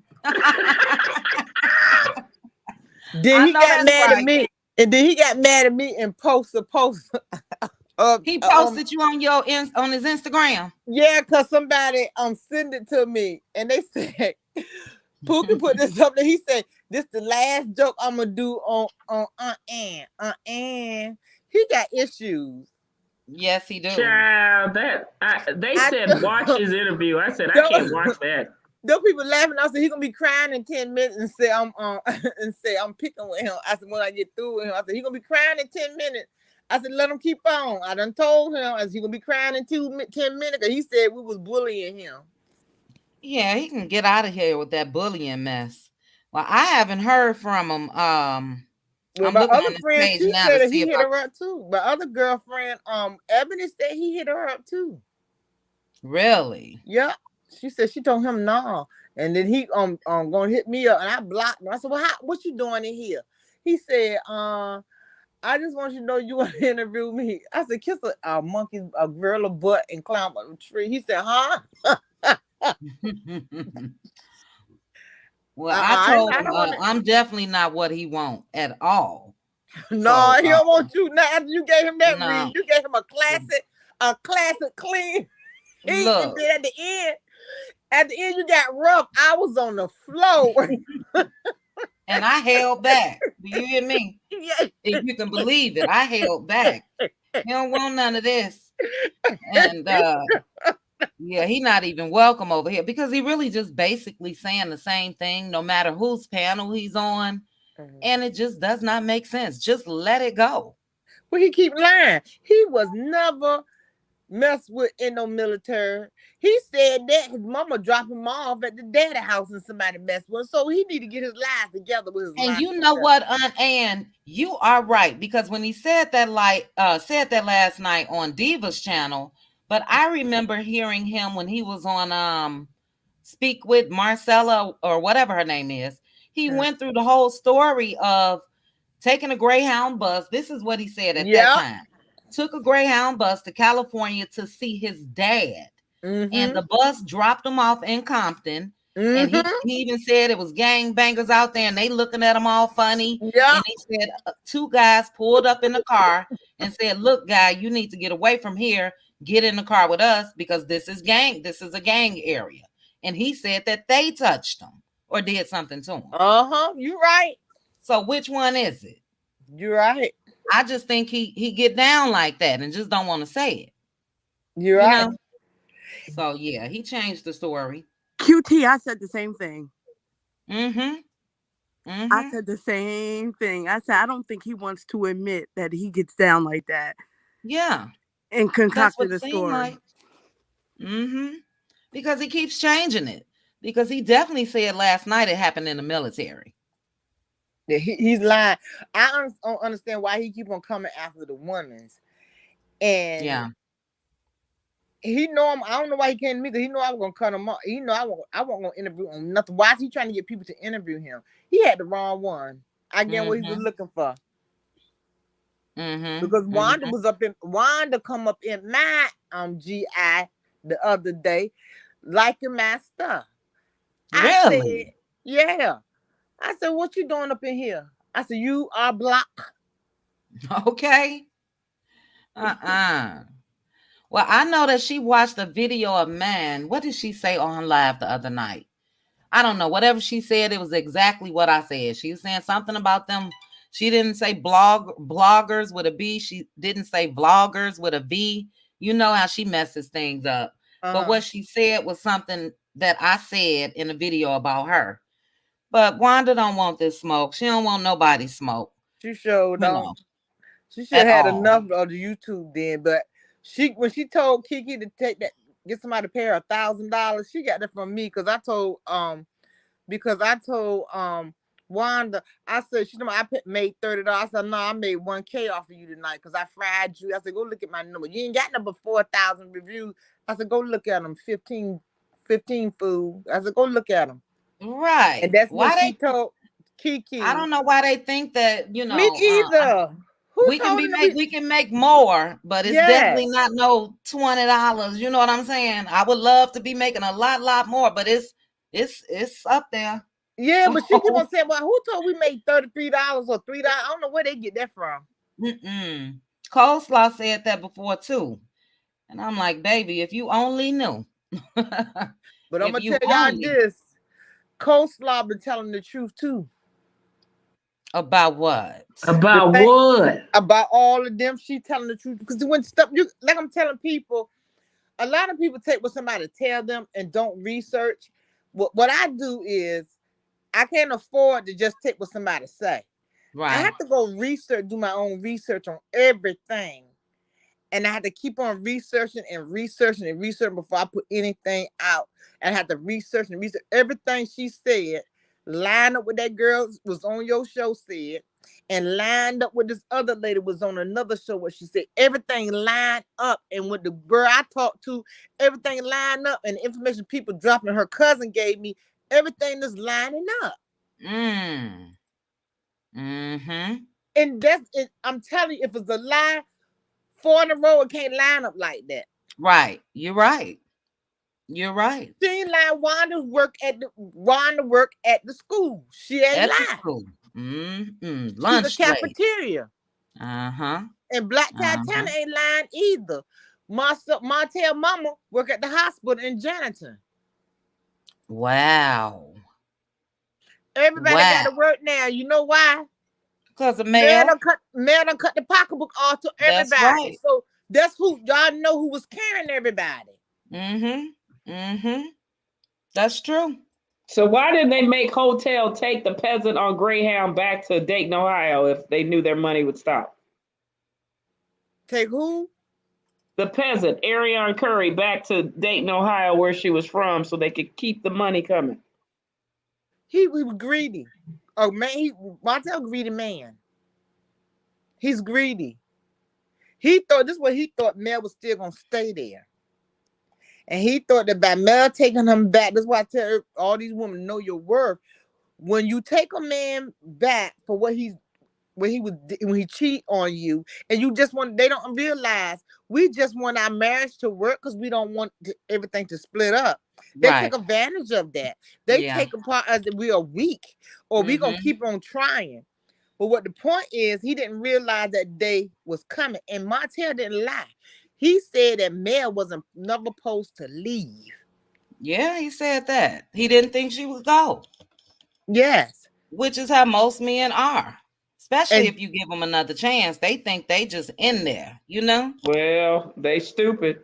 Then he got mad at me. And then he got mad at me and posted a post. He posted you on his Instagram. Yeah, because somebody sent it to me and they said Pookie put this up there. He said, "This the last joke I'm gonna do on Aunt Ann. Aunt Ann, he got issues." Yes, he do. Child, they said watch his interview. I said I can't watch that. Those people laughing. I said he's gonna be crying in 10 minutes and say I'm picking with him. I said when I get through with him, I said he's gonna be crying in 10 minutes. I said let him keep on. I done told him I said he's gonna be crying in 10 minutes because he said we was bullying him. Yeah, he can get out of here with that bullying mess. Well, I haven't heard from him. I'm looking on the page now to see if he hit her up too. My other girlfriend, Ebony said he hit her up too. Really? Yeah. She said she told him no, and then he gonna hit me up, and I blocked him. I said, "Well, what you doing in here?" He said, "I just want you to know you want to interview me." I said, "Kiss a monkey, a gorilla butt, and climb up a tree." He said, "Huh?" Well, I told him I'm definitely not what he want at all. No, he don't want you. Now after you gave him that read, you gave him a classic clean. Look. And then at the end you got rough. I was on the floor. And I held back. Do you hear me? Yes. If you can believe it, I held back. He don't want none of this. And Yeah, he not even welcome over here because he really just basically saying the same thing no matter whose panel he's on. And it just does not make sense. Just let it go. Well, he keep lying. He was never messed with in no military. He said that his mama dropped him off at the daddy house and somebody messed with him. So he need to get his lies together with his And lies. you know what, Aunt Ann, you are right because when he said that last night on Diva's channel, but I remember hearing him when he was on Speak with Marcella or whatever her name is. He went through the whole story of taking a Greyhound bus. This is what he said at that time. Took a Greyhound bus to California to see his dad. And the bus dropped him off in Compton. And he even said it was gangbangers out there and they looking at him all funny. And he said two guys pulled up in the car and said, look, guy, you need to get away from here. Get in the car with us because this is a gang area. And he said that they touched him or did something to him. You're right. So which one is it? You're right. I just think he get down like that and just don't want to say it. You're right. Know? So yeah, he changed the story. QT, I said the same thing. I said the same thing. I said I don't think he wants to admit that he gets down like that. Yeah. And concocted a story. Like. Because he keeps changing it. Because he definitely said last night it happened in the military. Yeah, he's lying. I don't understand why he keep on coming after the women's. And yeah, he know him. I don't know why he came to me because he know I was gonna cut him off. He know I wasn't gonna interview him nothing. Why is he trying to get people to interview him? He had the wrong one. I get what he was looking for. Because Wanda come up in my GI the other day, liking my stuff. Really? I said, yeah. I said, what you doing up in here? I said, you are blocked. Okay. Well, I know that she watched a video of man. What did she say on live the other night? I don't know. Whatever she said, it was exactly what I said. She was saying something about them. She didn't say bloggers with a B. She didn't say vloggers with a V. You know how she messes things up. But what she said was something that I said in a video about her. But Wanda don't want this smoke. She don't want nobody smoke. She showed don't. She should have had enough of the YouTube then. But when she told Kiki to take that, get somebody to pay her $1,000, she got that from me because I told Wanda, I said, she know I made $30. I said, no, I made $1K off of you tonight because I fried you. I said, go look at my number. You ain't got number 4,000 reviews. I said, go look at them. 15 food. I said, go look at them. Right. And that's what she told Kiki. I don't know why they think that, you know. Me either. We can make more, but it's definitely not no $20. You know what I'm saying? I would love to be making a lot more, but it's up there. Yeah, but she keep on saying, well, who told we made $33 or $3? I don't know where they get that from. Coleslaw said that before too. And I'm like, baby, if you only knew. But I'm going to tell y'all this. Coleslaw been telling the truth too. About what? About what? About all of them. She telling the truth. Because when stuff, like I'm telling people, a lot of people take what somebody tell them and don't research. What I do is I can't afford to just take what somebody say. Right. I have to go do my own research on everything. And I had to keep on researching before I put anything out. And I had to research everything she said, line up with that girl was on your show said, and lined up with this other lady was on another show what she said. Everything lined up, and with the girl I talked to, everything lined up, and the information people dropping her cousin gave me, everything is lining up. And that's it. I'm telling you, if it's a lie, 4 in a row, it can't line up like that. Right. You're right. You're right. She ain't lying. Wanda work at the school. She ain't lying. Lunch. She's a cafeteria. And Black Titana ain't lying either. Martell mama work at the hospital in Jonathan. Wow. Everybody got to work now. You know why? Because of Mel. Mel done cut the pocketbook off to everybody. That's right. So that's who y'all know who was carrying everybody. That's true. So why didn't they make Hotel take the peasant on Greyhound back to Dayton, Ohio, if they knew their money would stop? Take who? The peasant, Ariane Curry, back to Dayton, Ohio, where she was from, so they could keep the money coming. He was greedy. Oh man, Martell greedy man. He's greedy. He thought this is what he thought Mel was still gonna stay there. And he thought that by Mel taking him back, that's why I tell all these women, know your worth. When you take a man back for what he cheat on you, and you just want, they don't realize we just want our marriage to work because we don't want everything to split up. They take advantage of that. They take apart us that we are weak, or we gonna keep on trying. But what the point is, he didn't realize that day was coming, and Martell didn't lie. He said that Mel wasn't never supposed to leave. Yeah, he said that. He didn't think she would go. Yes. Which is how most men are. Especially if you give them another chance. They think they just in there, you know? Well, they stupid.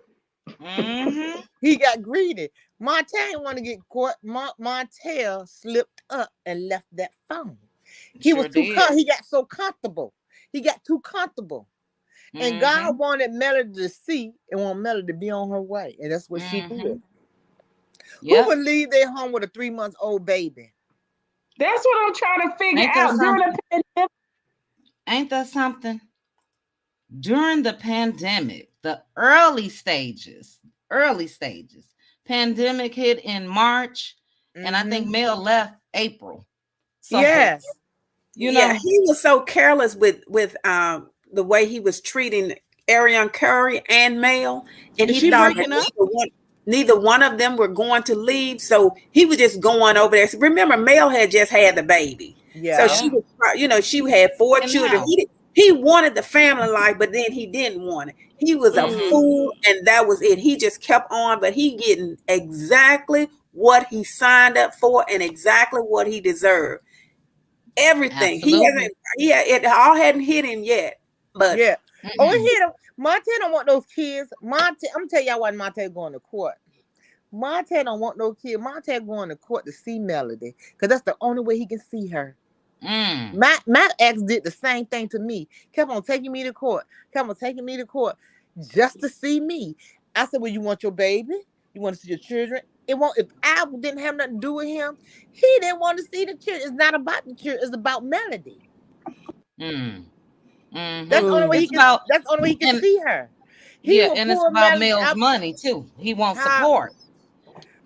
He got greedy. Martell didn't want to get caught. Martell slipped up and left that phone. He was too he got so comfortable. He got too comfortable. And God wanted Melody to see and want Melody to be on her way. And that's what she did. Who would leave their home with a 3-month-old baby? That's what I'm trying to figure out. During the pandemic. Ain't that something? During the pandemic, the early stages, pandemic hit in March, and I think Mel left April. So, yes. You know, he was so careless with the way he was treating Ariane Curry and Mel, and he thought that neither one of them were going to leave, so he was just going over there. So remember, Mel had just had the baby, so she was, you know, she had 4 children. He wanted the family life, but then he didn't want it. He was a fool, and that was it. He just kept on, but he getting exactly what he signed up for and exactly what he deserved. Everything. Absolutely. It all hadn't hit him yet. But yeah. Oh, it hit him. Martell don't want those kids. I'm gonna tell y'all why Martell going to court. Martell don't want no kids. Martell going to court to see Melody, because that's the only way he can see her. My ex did the same thing to me. Kept on taking me to court. Just to see me. I said, well, you want your baby? You want to see your children? It won't. If I didn't have nothing to do with him, he didn't want to see the children. It's not about the children. It's about Melody. That's the only way he can. That's the only way he can see her. And it's about Mel's money too. He wants support.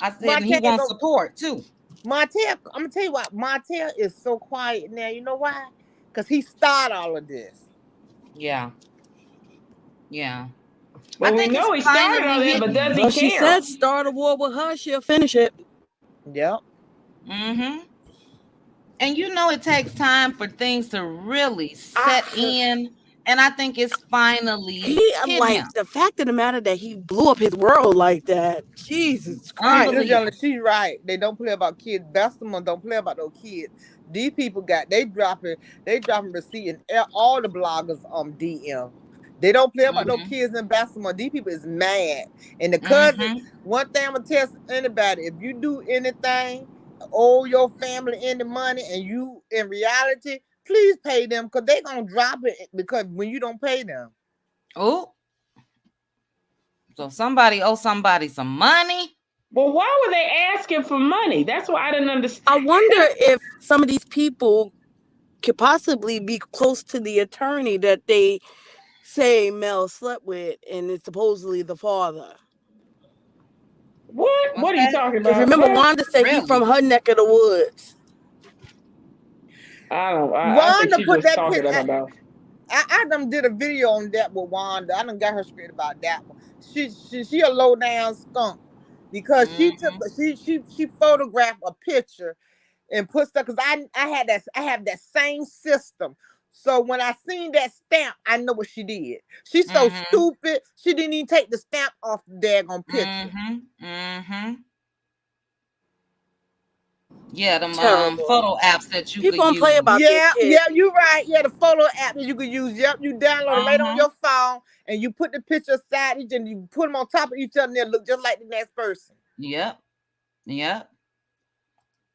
I said he wants support too. Martell, I'm gonna tell you what. Martell is so quiet now. You know why? Because he started all of this. Yeah. Well, we know he started all that, but does he care? She said start a war with her, she'll finish it. Yep. And you know it takes time for things to really set in. And I think it's finally the fact of the matter that he blew up his world like that. Jesus Christ. She's right. They don't play about kids. Bessemer don't play about those kids. These people they dropping receipt in all the bloggers DM. They don't play about those kids in Bessemer. These people is mad. And the cousin, one thing I'm gonna tell anybody, if you do anything, owe your family any money, and you in reality, please pay them, because they're going to drop it, because when you don't pay them. Oh. So somebody owe somebody some money? Well, why were they asking for money? That's what I didn't understand. I wonder if some of these people could possibly be close to the attorney that they say Mel slept with, and it's supposedly the father. What? What are you talking about? Remember, Wanda said he's from her neck of the woods. I think she just talking about. I done did a video on that with Wanda. I done got her straight about that one. She a low down skunk, because she photographed a picture and put stuff, because I have that same system. So when I seen that stamp, I know what she did. She's so stupid, she didn't even take the stamp off the daggone picture. Yeah, them Terrible. photo apps that you People could don't play use. about their Yeah, kids. yeah, you're right. Yeah, the photo app that you could use. Yep, you download it right on your phone, and you put the picture aside each, and you put them on top of each other, and they look just like the next person. Yep. Yep.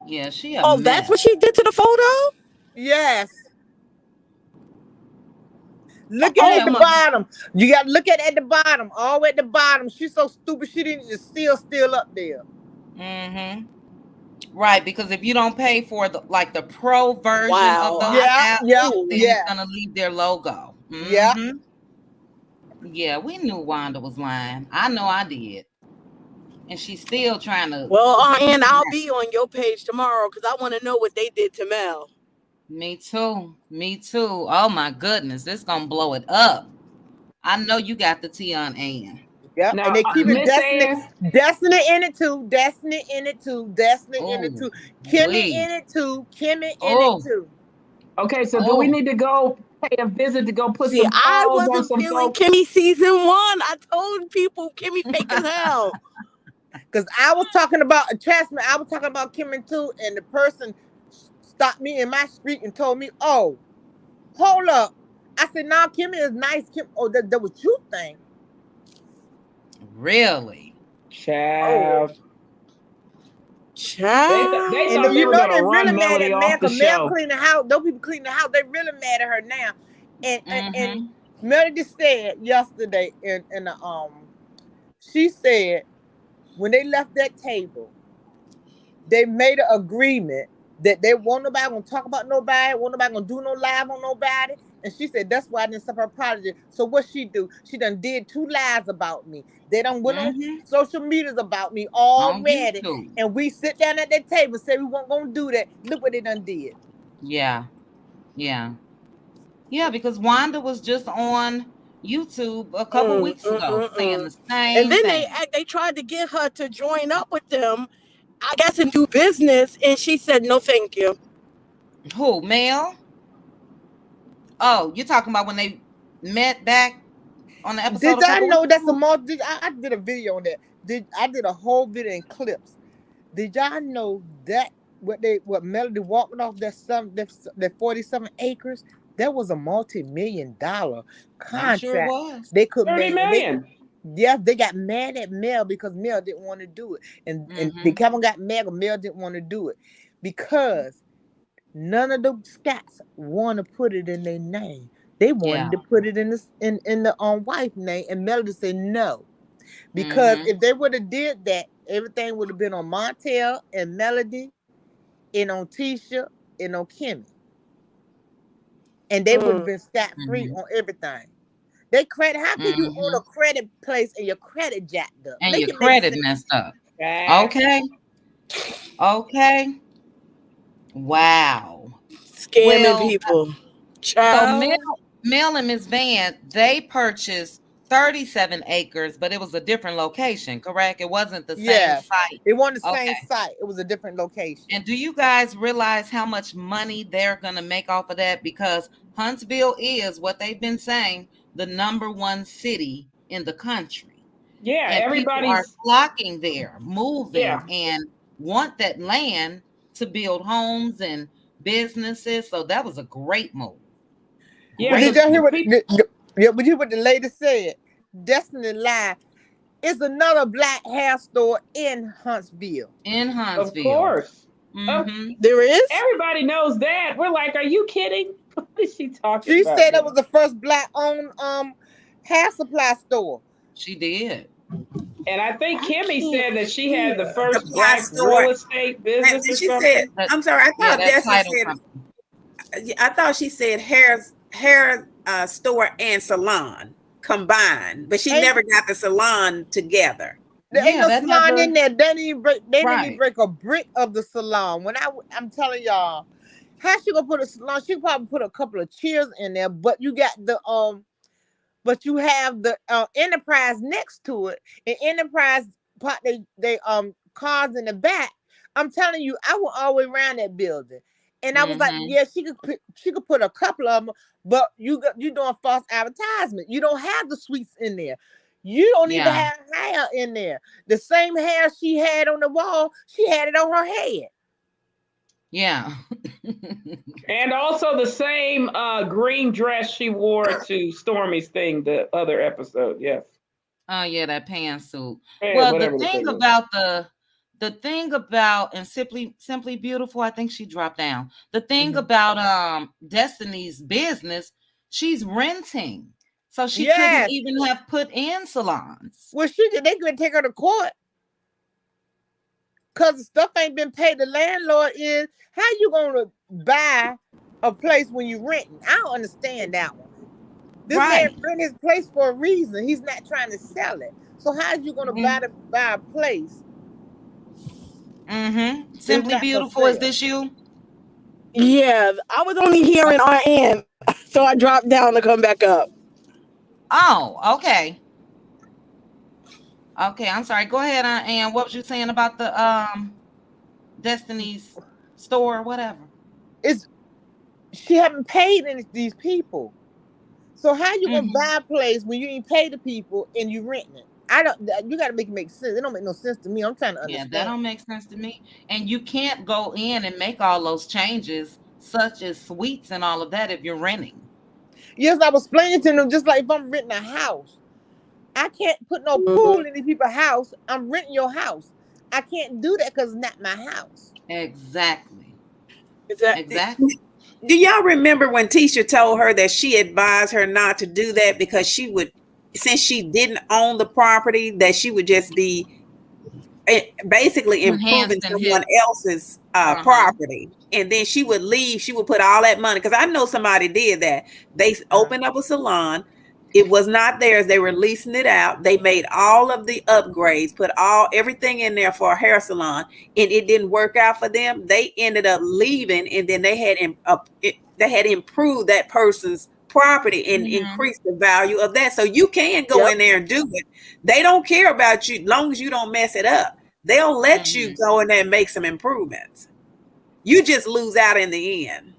Yeah, she a Oh, that's what mess. she did to the photo? Yes. Look Yeah, at the bottom. You got to look at the bottom. All at the bottom. She's so stupid. She didn't just still up there. Mm-hmm. Right, because if you don't pay for the pro version of Wow. those Yeah, apps, yeah, then yeah, it's gonna leave their logo. yeah. Mm-hmm. Yeah, we knew Wanda was lying. I know I did. And she's still trying to. Well, and I'll be on your page tomorrow because I want to know what they did to Mel. Me too. Me too. Oh my goodness, this gonna blow it up. I know you got the tea on Ann. Yeah, Now, and they keep it Miss Destiny, Ann, Destiny in it too, Destiny in it too, Destiny in it Oh, too, Kimmy wait. in it too, Kimmy in it Oh, too. okay, so do we need to go pay a visit to go put See, some I calls on wasn't some feeling folks? Kimmy season 1. I told people Kimmy fake as hell. Because I was talking about attachment, I was talking about Kimmy too, and the person stopped me in my street and told me, "Oh, hold up." I said, "Nah, Kimmy is nice." Kim, oh, that was you think. really? Child. Child. They And thought they you were know gonna they really run mad Melody at Mel off the because Mel show. clean the house. Those people clean the house. They really mad at her now. And Mm-hmm. Melody said yesterday in the she said when they left that table, they made an agreement that they won't nobody gonna talk about nobody, won't nobody gonna do no live on nobody. And she said that's why I didn't stop her apology. So what she do? She done did 2 lies about me. They done went on Mm-hmm. social medias about me On already. YouTube. And we sit down at that table, say we weren't gonna do that. Look what they done did. Yeah. Yeah. Yeah, because Wanda was just on YouTube a couple weeks ago saying the And same then thing. they tried to get her to join up with them, I guess, and do business, and she said no, thank you. Who, Mel? Oh, you're talking about when they met back on the episode Did a I couple weeks know that's a ago? multi? I did a video on that. I did a whole video in clips. Did y'all know that what Melody walked off that 47 acres? That was a multi-million-dollar I'm sure it contract was. they could 30 make. And they million. yes, they got mad at Mel because Mel didn't want to do it. And they Mm-hmm. Kevin got mad because Mel didn't want to do it. Because none of the Scots want to put it in their name. They wanted Yeah. to put it in the wife name, and Melody said no. Because Mm-hmm. if they would have did that, everything would have been on Martell and Melody and on Tisha and on Kimmy. And they would have been scot-free Mm-hmm. on everything. They credit, how can you own Mm-hmm. a credit place and your credit jacked up? And Make your it make credit sense. messed up. Facts. Okay. Okay. Wow. Scamming Well, people. so Child. Mel and Miss Van, they purchased 37 acres, but it was a different location, correct? It wasn't the same Yes. site. It wasn't the Okay. same site. It was a different location. And do you guys realize how much money they're going to make off of that? Because Huntsville is, what they've been saying, the #1 city in the country. Yeah, And people are everybody's flocking there, moving, yeah. and want that land to build homes and businesses. So that was a great move. Yeah, Did Great y'all hear move. what but you what the lady said? Destiny Lie. It's another black hair store in Huntsville. In Of Huntsville. course. Mm-hmm. There is? Everybody knows that. We're like, are you kidding? What is she talking She about? said that was the first black owned hair supply store. She did. And I think I Kimmy can't said that she had the see. first Supply black store. real estate business or And she said, something. I'm sorry, I Yeah, thought that Destiny title said, company. I thought she said hair store and salon combined, but she Ain't- never got the salon together. There ain't Yeah, no that salon never. in there. They didn't even Right. break a brick of the salon. When I'm telling y'all, how she gonna put a salon? She probably put a couple of chairs in there, but you got but you have the Enterprise next to it, and Enterprise part they cars in the back. I'm telling you, I went all the way around that building, and I was like, Mm-hmm. yeah, she could put a couple of them, but you doing false advertisement. You don't have the suites in there. You don't even Yeah. have hair in there. The same hair she had on the wall, she had it on her head. Yeah. And also the same green dress she wore to Stormy's thing, the other episode. Yes. Oh yeah, that pantsuit. Hey, Well, the whatever the thing thing is. about the thing about and simply beautiful, I think she dropped down. The thing about Destiny's business, she's renting. So she couldn't Yes. even have put in salons. Well, they could take her to court because the stuff ain't been paid. The landlord is. How you gonna buy a place when you renting? I don't understand that one. This man Right. rent his place for a reason. He's not trying to sell it. So how you gonna buy a place? Simply not for beautiful. Is sale? this you? Yeah, I was only hearing our end, so I dropped down to come back up. Oh, okay. Okay, I'm sorry. Go ahead, Ann. What was you saying about the Destiny's store or whatever? She haven't paid any these people. So how you gonna buy a place when you ain't pay the people and you renting it? You gotta make it make sense. It don't make no sense to me. I'm trying to understand. Yeah, that don't make sense to me. And you can't go in and make all those changes, such as suites and all of that, if you're renting. Yes, I was explaining to them, just like if I'm renting a house, I can't put no pool in these people's house. I'm renting your house. I can't do that because it's not my house. Exactly. Exactly. Do y'all remember when Tisha told her that she advised her not to do that because she would, since she didn't own the property, that she would just be basically improving someone else's property, and then she would leave. She would put all that money, because I know somebody did that. They opened up a salon. It was not theirs. They were leasing it out. They made all of the upgrades, put everything in there for a hair salon, and it didn't work out for them. They ended up leaving, and then they had improved that person's property and increased the value of that. So you can go in there and do it. They don't care about you, long as you don't mess it up. They'll let you go in there and make some improvements. You just lose out in the end.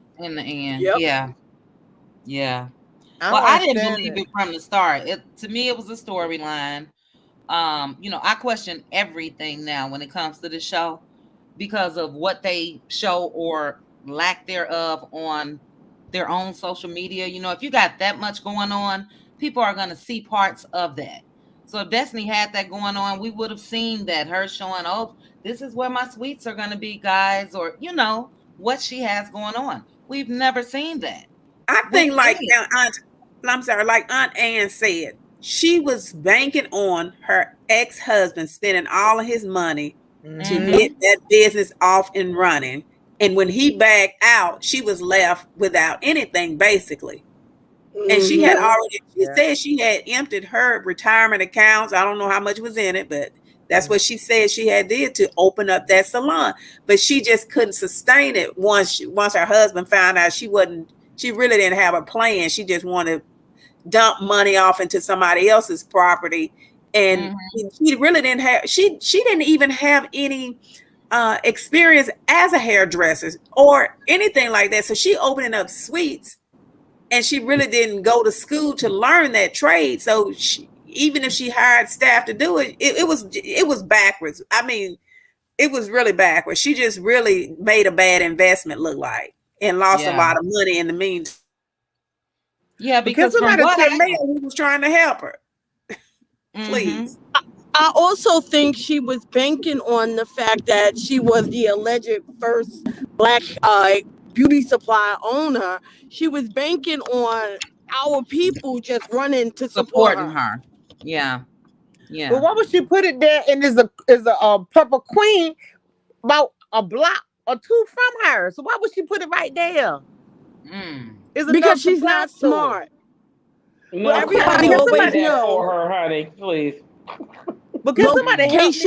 Yeah. Well, I didn't believe it from the start. To me, it was a storyline. I question everything now when it comes to the show because of what they show or lack thereof on their own social media. If you got that much going on, people are going to see parts of that. So if Destiny had that going on, we would have seen that, her showing, oh, this is where my suites are going to be, guys, or what she has going on. We've never seen that. I think like Aunt Ann said, she was banking on her ex-husband spending all of his money to get that business off and running. And when he backed out, she was left without anything, basically. And she had already, said she had emptied her retirement accounts. I don't know how much was in it, but that's what she said she had did to open up that salon. But she just couldn't sustain it once her husband found out she really didn't have a plan. She just wanted to dump money off into somebody else's property. And she really didn't have, she didn't even have any experience as a hairdresser or anything like that. So she opening up suites, and she really didn't go to school to learn that trade. So even if she hired staff to do it, it was backwards. I mean, it was really backwards. She just really made a bad investment look like, and lost a lot of money in the meantime. Yeah, because somebody said man who was trying to help her. Please. I also think she was banking on the fact that she was the alleged first Black beauty supply owner. She was banking on our people just running to support her. Yeah. But why would she put it there? And is a purple queen about a block or two from her? So why would she put it right there? Because she's not smart. No, everybody always knows for her, honey. Please. But can somebody help me?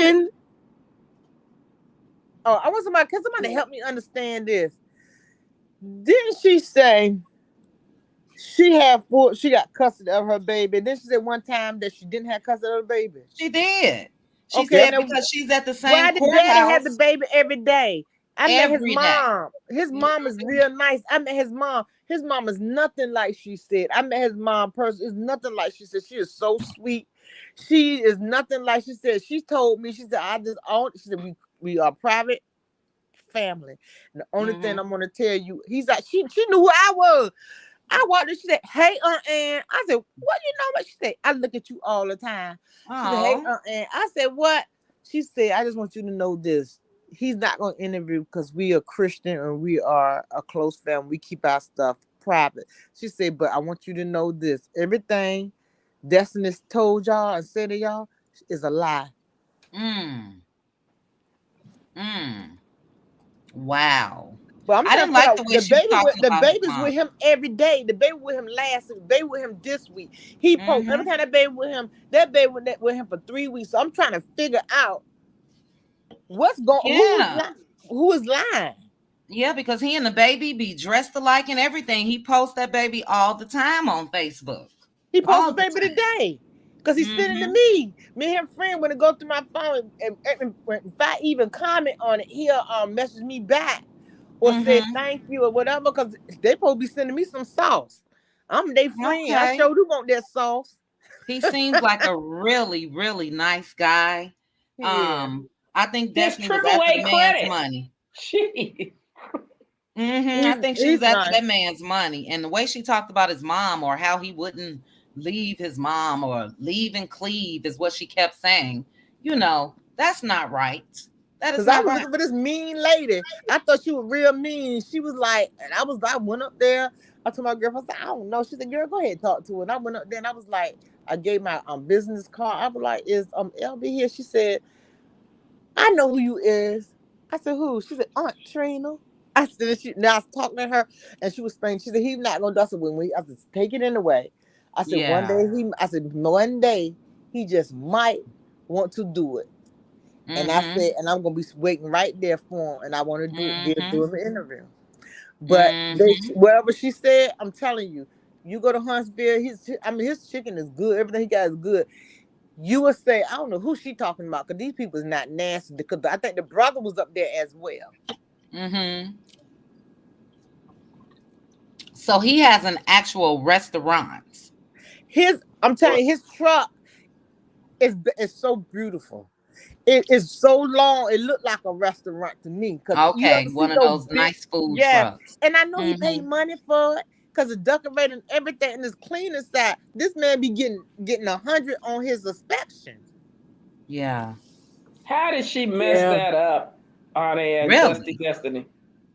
Can somebody help me understand this? Didn't she say she got custody of her baby? Didn't she say one time that she didn't have custody of her baby? She did. She said because she's at the same courthouse. Why did daddy have the baby every day? I met his mom. His mom is real nice. I met his mom. His mom is nothing like she said. I met his mom person. It's nothing like she said. She is so sweet. She is nothing like she said. She told me, she said, she said, we are private family. And the only thing I'm gonna tell you, he's like, she knew who I was. I walked in, she said, "Hey, Aunt Ann." I said, "What you know what?" She said, "I look at you all the time." She said, "Hey, Aunt Ann." I said, "What?" She said, "I just want you to know this. He's not going to interview because we are Christian and we are a close family. We keep our stuff private." She said, "But I want you to know this. Everything Destiny's told y'all and said to y'all is a lie." Wow. But I'm I trying didn't to figure like the out way she was talking the about his baby's mom. with him every day. The baby with him last week. The baby with him this week. He post every time that baby with him. That baby with him for 3 weeks. So I'm trying to figure out what's going. Yeah. Who is lying? Yeah, because he and the baby be dressed alike and everything. He posts that baby all the time on Facebook. He posted All the baby time. today. Because he's sending to me. Me and him friend, when it go through my phone, and if I even comment on it, he'll message me back or say thank you or whatever, because they supposed to be sending me some sauce. I'm their friend. I Okay. sure do want that sauce. He seems like a really, really nice guy. Yeah. I think Yes, Destiny was after the AAA man's credit. money. She. I think she was He's after nice. that man's money. And the way she talked about his mom, or how he wouldn't leave his mom, or leave and cleave, is what she kept saying. You know, that's not right. That is Because I not was right. looking for this mean lady. I thought she was real mean. She was like, and I went up there. I told my girlfriend, I said, "I don't know." She said, "Girl, go ahead and talk to her." And I went up there and I was like, I gave my business card. I was like, "Is LB here?" She said, "I know who you is." I said, "Who?" She said, "Aunt Trina." I said, now I was talking to her and she was saying, she said, "He's not gonna dust it with me." I said, "Take it in the way." I said, Yeah. one day he just might want to do it. And I said, and I'm gonna be waiting right there for him, and I want to do him an interview. But whatever she said, I'm telling you, you go to Huntsville, his chicken is good, everything he got is good. You would say, I don't know who she talking about, because these people is not nasty. Because I think the brother was up there as well. So he has an actual restaurant. I'm telling you, his truck is so beautiful. It is so long. It looked like a restaurant to me. You Okay, ever see one of those those big? nice food Yeah, trucks. and I know he paid money for it because it's decorated and everything, and it's clean inside. This man be getting 100 on his inspection. Yeah. How did she mess that up on a Really? Destiny?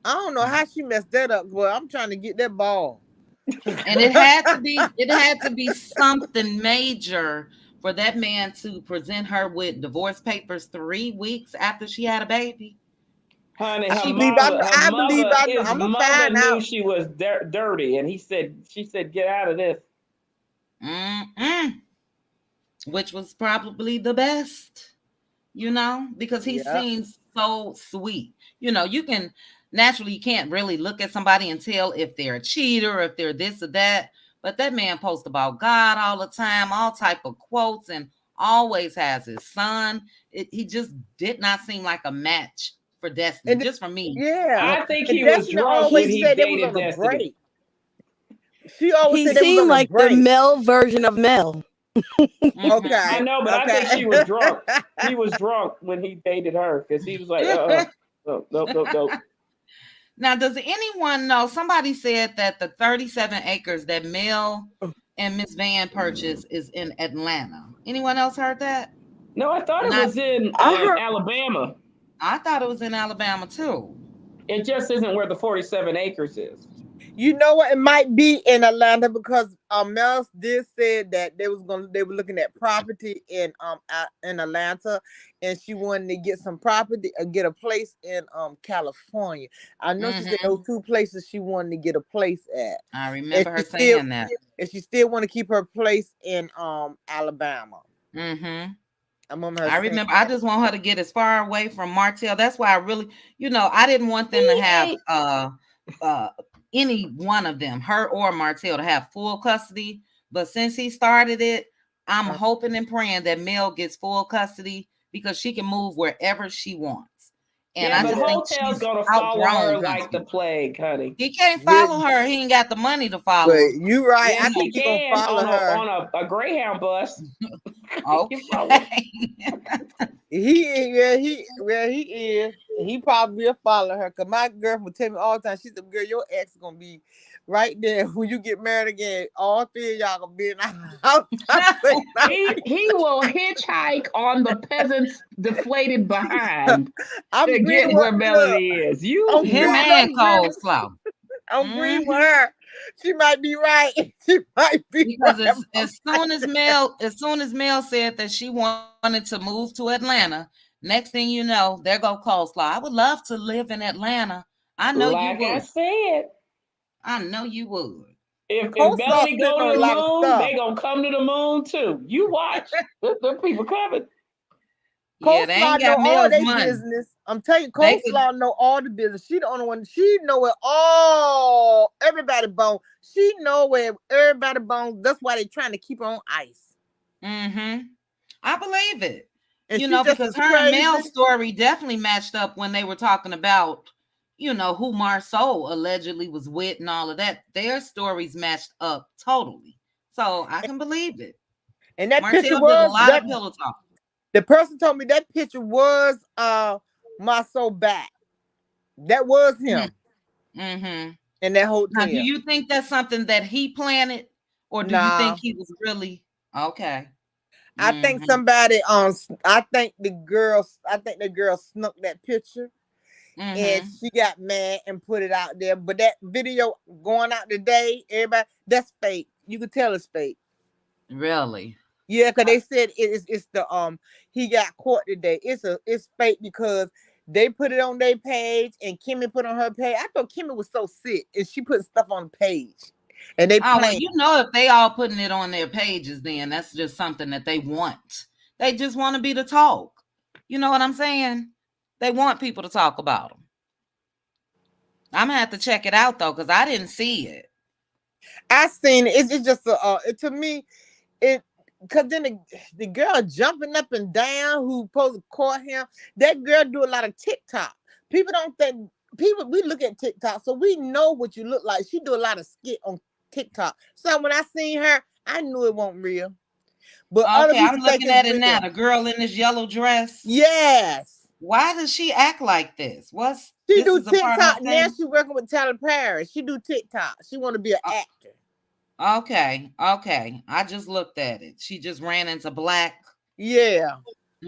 I don't know how she messed that up. Well, I'm trying to get that ball. And it had to be something major for that man to present her with divorce papers 3 weeks after she had a baby. Honey, I believe I know. his I'm gonna mother find knew out. she was dirty, and she said, "Get out of this." Which was probably the best, because he seems so sweet. You can't really look at somebody and tell if they're a cheater or if they're this or that. But that man posts about God all the time, all type of quotes, and always has his son. He just did not seem like a match for Destiny, just for me. Yeah, I think and he was Destiny drunk when always he said they was dated on a Destiny. break. She always He said they was seemed on a like the break. Mel version of Mel. Okay, I know, but I think she was drunk. He was drunk when he dated her because he was like, nope. Now, does anyone know? Somebody said that the 37 acres that Mel and Miss Van purchased is in Atlanta. Anyone else heard that? No, I thought it was in Alabama. I thought it was in Alabama too. It just isn't where the 47 acres is. You know what? It might be in Atlanta because Mel did say that they were looking at property in Atlanta, and she wanted to get some property, get a place in California. I know she said those 2 places she wanted to get a place at. I remember her saying that. And she still want to keep her place in Alabama. I remember. I just want her to get as far away from Martell. That's why I really, I didn't want them to have any one of them, her or Martell, to have full custody. But since he started it, I'm hoping and praying that Mel gets full custody because she can move wherever she wants. And I just think Hotel's she's gonna follow her like Huntsville. the plague, honey. He can't follow her. He ain't got the money to follow her. You right. Yes, I think he he's gonna follow her on a Greyhound bus. Okay. He is. He probably will follow her. Cause my girlfriend tell me all the time. She said, "Girl, your ex is gonna be right there when you get married again. All three of y'all gonna be in the house." I say, He will hitchhike on the peasant's deflated behind I'm to agreeing get with where look. Melody is. You I'm Him agreeing. watch. and I'm agreeing. Coleslaw. I'm agreeing with her. She might be right. She might be Because right. as soon as Mel said that she wanted to move to Atlanta, next thing you know, there go Coleslaw. I would love to live in Atlanta. I know you Like I would. said, I know you would. if Coleslaw Melody sitting go to on a the lot of moon, stuff. they gonna come to the moon too. You watch. Them people coming. Yeah, they Coleslaw ain't know got all Mel's their money. business. I'm telling you, They could. Coleslaw know all the business. She the only one. She know it all. Everybody bone. She know where everybody bone. That's why they trying to keep her on ice. Mm-hmm. I believe it. And You she know, just because as her and crazy. Mel's story definitely matched up when they were talking about, who Marceau allegedly was with and all of that. Their stories matched up totally. So I can believe it. And that picture Martell did a was lot that of pillow talk. the person told me that picture was my soul back. That was him Mm-hmm. in that Now, do hotel. you think that's something that he planted, or do you think Nah. he was really okay? I think Mm-hmm. somebody I think the girl snuck that picture and Mm-hmm. she got mad and put it out there. But that video going out today, everybody that's fake. You could tell it's fake. Really? Yeah, because they said it's the he got caught today. It's fake because they put it on their page and Kimmy put on her page. I thought Kimmy was so sick and she put stuff on the page. And they Oh, well, playing. if they all putting it on their pages, then that's just something that they want. They just want to be the talk. You know what I'm saying? They want people to talk about them. I'm gonna have to check it out though, because I didn't see it. I seen it. It's just to me, it because then the girl jumping up and down who supposed to caught him. That girl do a lot of TikTok. People don't think we look at TikTok, so we know what you look like. She do a lot of skit on TikTok. So when I seen her, I knew it wasn't real. But other Okay, people I'm think looking it's at it now. real. The girl in this yellow dress. Yes. Why does she act like this? She This do is a part of her TikTok. Now thing? she working with Tyler Perry. She do TikTok. She want to be an actor. Okay. I just looked at it. She just ran into black. Yeah.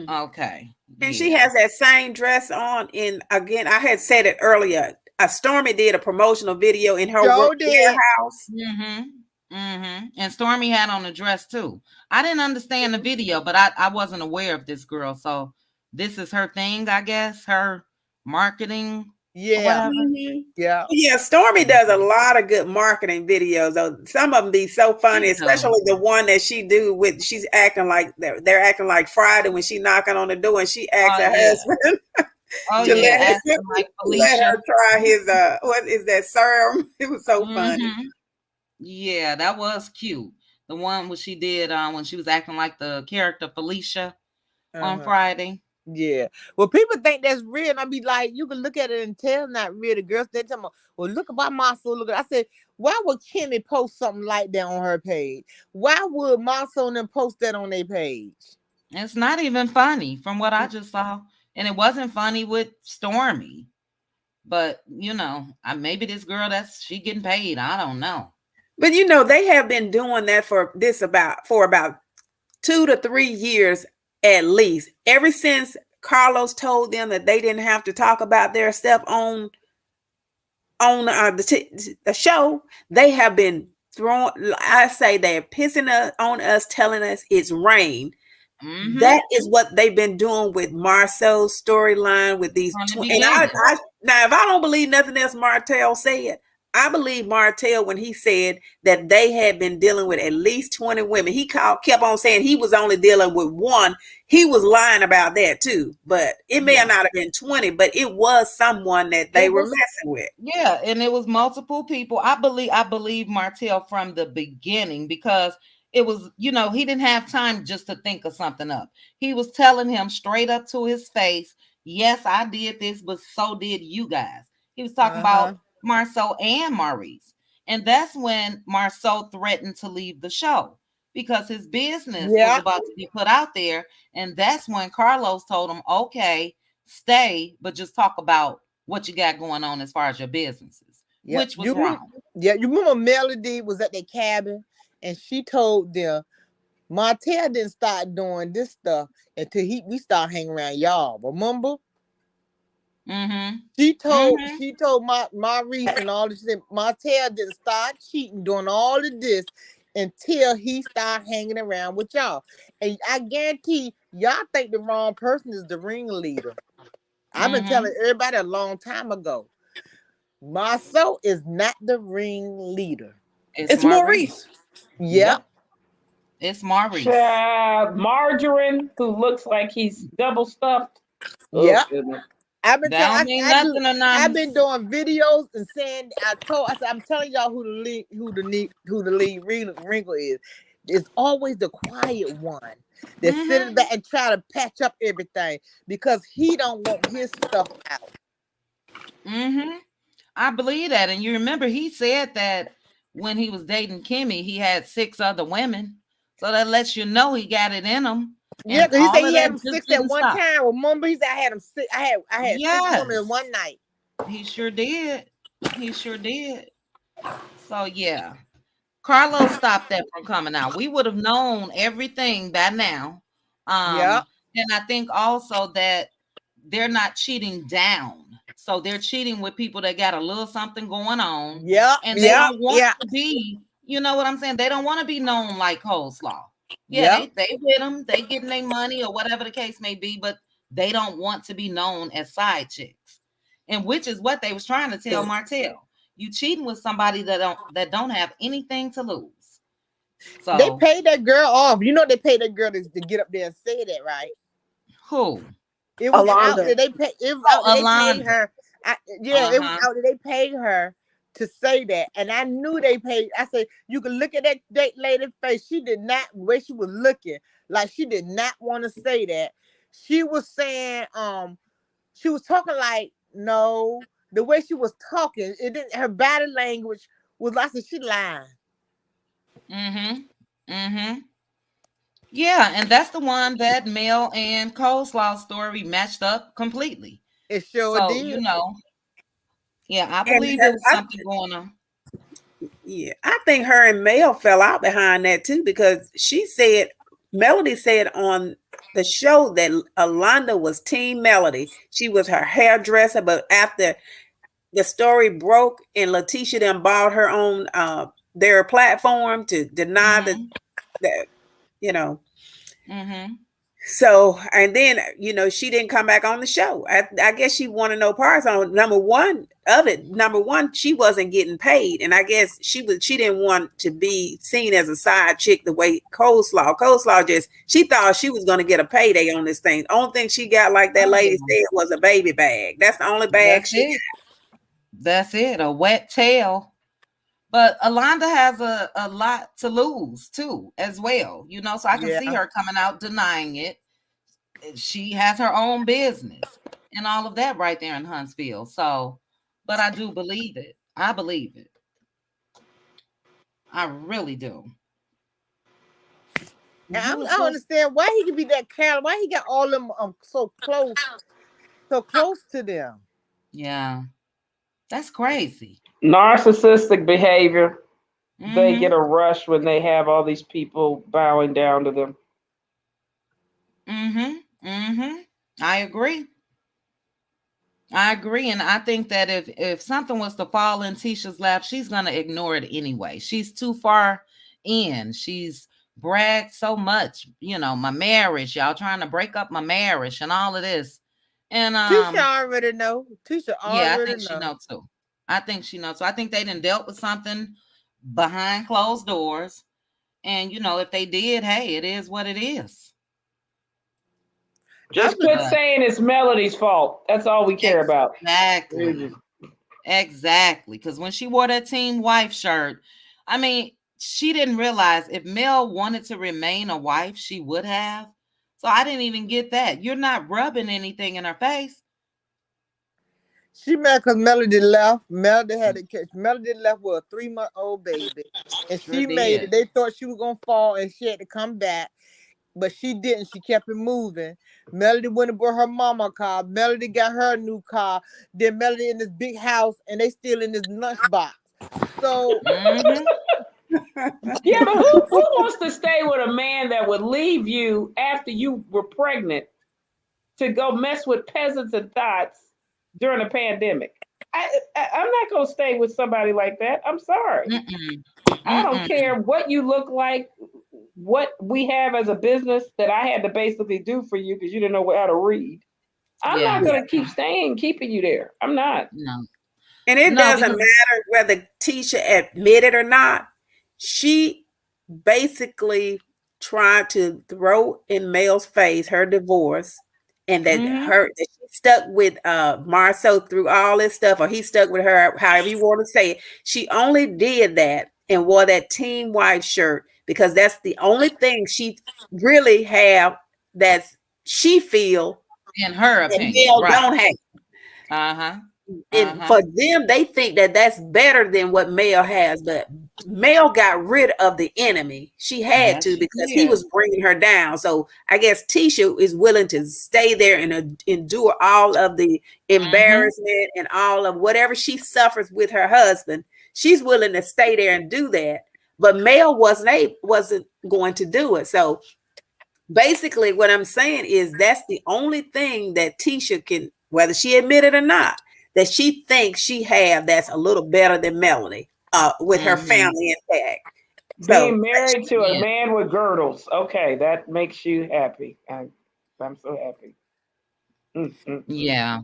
Okay. And she has that same dress on. And again, I had said it earlier. Stormy did a promotional video in her warehouse. And Stormy had on a dress too. I didn't understand the video, but I wasn't aware of this girl. So this is her thing, I guess. Her marketing. Yeah. Yeah. Stormy does a lot of good marketing videos. Though some of them be so funny, especially the one that she do with. She's acting like they're acting like Friday when she knocking on the door and she asks her husband. Let her try his what is that serum? It was so funny. Yeah, that was cute. The one where she did when she was acting like the character Felicia on Friday. Yeah. Well, people think that's real. And I be like, you can look at it and tell not real. The girls they tell me, well, look about Marcel. Look at I said, why would Kimmy post something like that on her page? Why would Marcel and them post that on their page? It's not even funny from what I just saw. And it wasn't funny with Stormy. But maybe this girl she getting paid. I don't know. But they have been doing that for about 2 to 3 years at least. Ever since Carlos told them that they didn't have to talk about their stuff on the show, they have been throwing. I say they're pissing on us, telling us it's rain. Mm-hmm. That is what they've been doing with Marcel's storyline with these. Now, if I don't believe nothing else Martell said, I believe Martell when he said that they had been dealing with at least 20 women. He kept on saying he was only dealing with one. He was lying about that too, but it may not have been 20, but it was someone that they were messing with. Yeah, and it was multiple people. I believe Martell from the beginning because it was, he didn't have time just to think of something up. He was telling him straight up to his face, yes, I did this, but so did you guys. He was talking about Marceau and Maurice. And that's when Marceau threatened to leave the show because his business was about to be put out there. And that's when Carlos told him, okay, stay, but just talk about what you got going on as far as your businesses, which was wrong. You remember Melody was at their cabin and she told them, Martell didn't start doing this stuff until we start hanging around y'all. Remember? Mm-hmm. She told Maurice and all this. Martell didn't start cheating, doing all of this until he started hanging around with y'all. And I guarantee y'all think the wrong person is the ringleader. I've been telling everybody a long time ago. Marceau is not the ringleader. It's Maurice. Yep. It's Maurice. Margarine, who looks like he's double stuffed. Yep. Oh, I've been I've been doing videos and saying I'm telling y'all who the lead wrinkle is. It's always the quiet one that sitting back and try to patch up everything because he don't want his stuff out. I believe that. And you remember he said that when he was dating Kimmy, he had 6 other women. So that lets you know he got it in him. Yeah, because he said he had him 6 at one time. Remember, he said I had him 6. I had 6 women in one night. He sure did. He sure did. So yeah, Carlos stopped that from coming out. We would have known everything by now. And I think also that they're not cheating down. So they're cheating with people that got a little something going on. And they don't want to be, you know what I'm saying? They don't want to be known like Coleslaw. They with them, they getting their money or whatever the case may be, but they don't want to be known as side chicks. And which is what they was trying to tell Martell. You cheating with somebody that don't have anything to lose. So they paid that girl off. You know they paid that girl to get up there and say that, right? Who? It was out there. They paid. It was out there. They paid her. It was out there. They paid her to say that, and I knew they paid. I said, you can look at that lady's face. She did not, the way she was looking, like she did not want to say that. She was saying, she was talking like, no, the way she was talking, it didn't. Her body language was like she lying. Yeah, and that's the one that Mel and Coleslaw story matched up completely. It sure did. You know, yeah, I believe there was something going on. Yeah, I think her and Mel fell out behind that too, because Melody said on the show that Alonda was Team Melody. She was her hairdresser, but after the story broke and Letitia then bought her own their platform to deny that, you know. So, and then, you know, she didn't come back on the show. I guess she wanted no parts on number one, she wasn't getting paid. And I guess she didn't want to be seen as a side chick the way Coleslaw she thought she was going to get a payday on this thing. The only thing she got, like that lady said, was a baby bag. That's the only bag she got. That's it, a wet tail. But Alonda has a lot to lose too, as well. You know, so I can see her coming out denying it. She has her own business and all of that right there in Huntsville. So, but I do believe it. I believe it. I really do. I don't understand why he could be that careless. Why he got all them so close to them. Yeah, that's crazy. Narcissistic behavior. They get a rush when they have all these people bowing down to them. I agree. And I think that if something was to fall in Tisha's lap, she's gonna ignore it anyway. She's too far in. She's bragged so much, you know, my marriage, y'all trying to break up my marriage and all of this. And Tisha already know. I think she know too. I think she knows. So I think they done dealt with something behind closed doors. And, you know, if they did, hey, it is what it is. Just quit saying it's Melody's fault. That's all we care about. Exactly. Because when she wore that team wife shirt, I mean, she didn't realize if Mel wanted to remain a wife, she would have. So I didn't even get that. You're not rubbing anything in her face. She mad because Melody left. Melody had to catch. Melody left with a 3-month-old baby, and Sure she made it. did. They thought she was gonna fall, and she had to come back, but she didn't. She kept it moving. Melody went and bought her mama a car. Melody got her a new car. Then Melody in this big house, and they still in this lunchbox. So Mm-hmm. Yeah, but who wants to stay with a man that would leave you after you were pregnant to go mess with peasants and thoughts during a pandemic? I'm not gonna stay with somebody like that. I'm sorry. Mm-mm. I don't Mm-mm. care what you look like, what we have as a business that I had to basically do for you because you didn't know how to read. I'm not Yeah. gonna keeping you there. I'm not. No. And it No, doesn't because matter whether Tisha admitted or not. She basically tried to throw in Mel's face her divorce, and mm-hmm. that she stuck with Marceau through all this stuff, or he stuck with her, however you want to say it. She only did that and wore that team white shirt because that's the only thing she really have that's she feel In her that opinion, Mel right. don't have. Uh-huh. And Uh-huh. for them, they think that that's better than what Mel has. But Mel got rid of the enemy. She had Yes, to she because he did. was bringing her down. So I guess Tisha is willing to stay there and endure all of the Mm-hmm. embarrassment and all of whatever she suffers with her husband. She's willing to stay there and do that. But Mel wasn't going to do it. So basically, what I'm saying is that's the only thing that Tisha can, whether she admit it or not, that she thinks she have that's a little better than Melanie, with her Mm-hmm. family intact. So Being married to a Yeah. man with girdles. Okay, that makes you happy. I'm so happy. Mm. Yeah.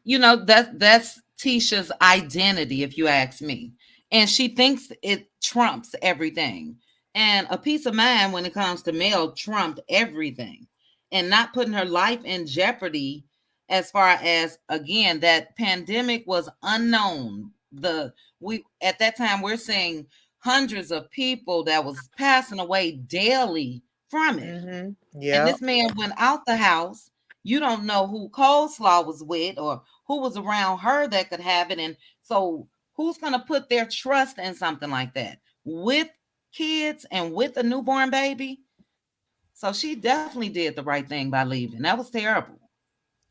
That's Tisha's identity, if you ask me. And she thinks it trumps everything. And a peace of mind when it comes to Mel trumped everything. And not putting her life in jeopardy as far as, again, that pandemic was unknown. We at that time we're seeing hundreds of people that was passing away daily from it. And Yeah. this man went out the house. You don't know who Coleslaw was with or who was around her that could have it. And so who's going to put their trust in something like that with kids and with a newborn baby? So she definitely did the right thing by leaving. That was terrible.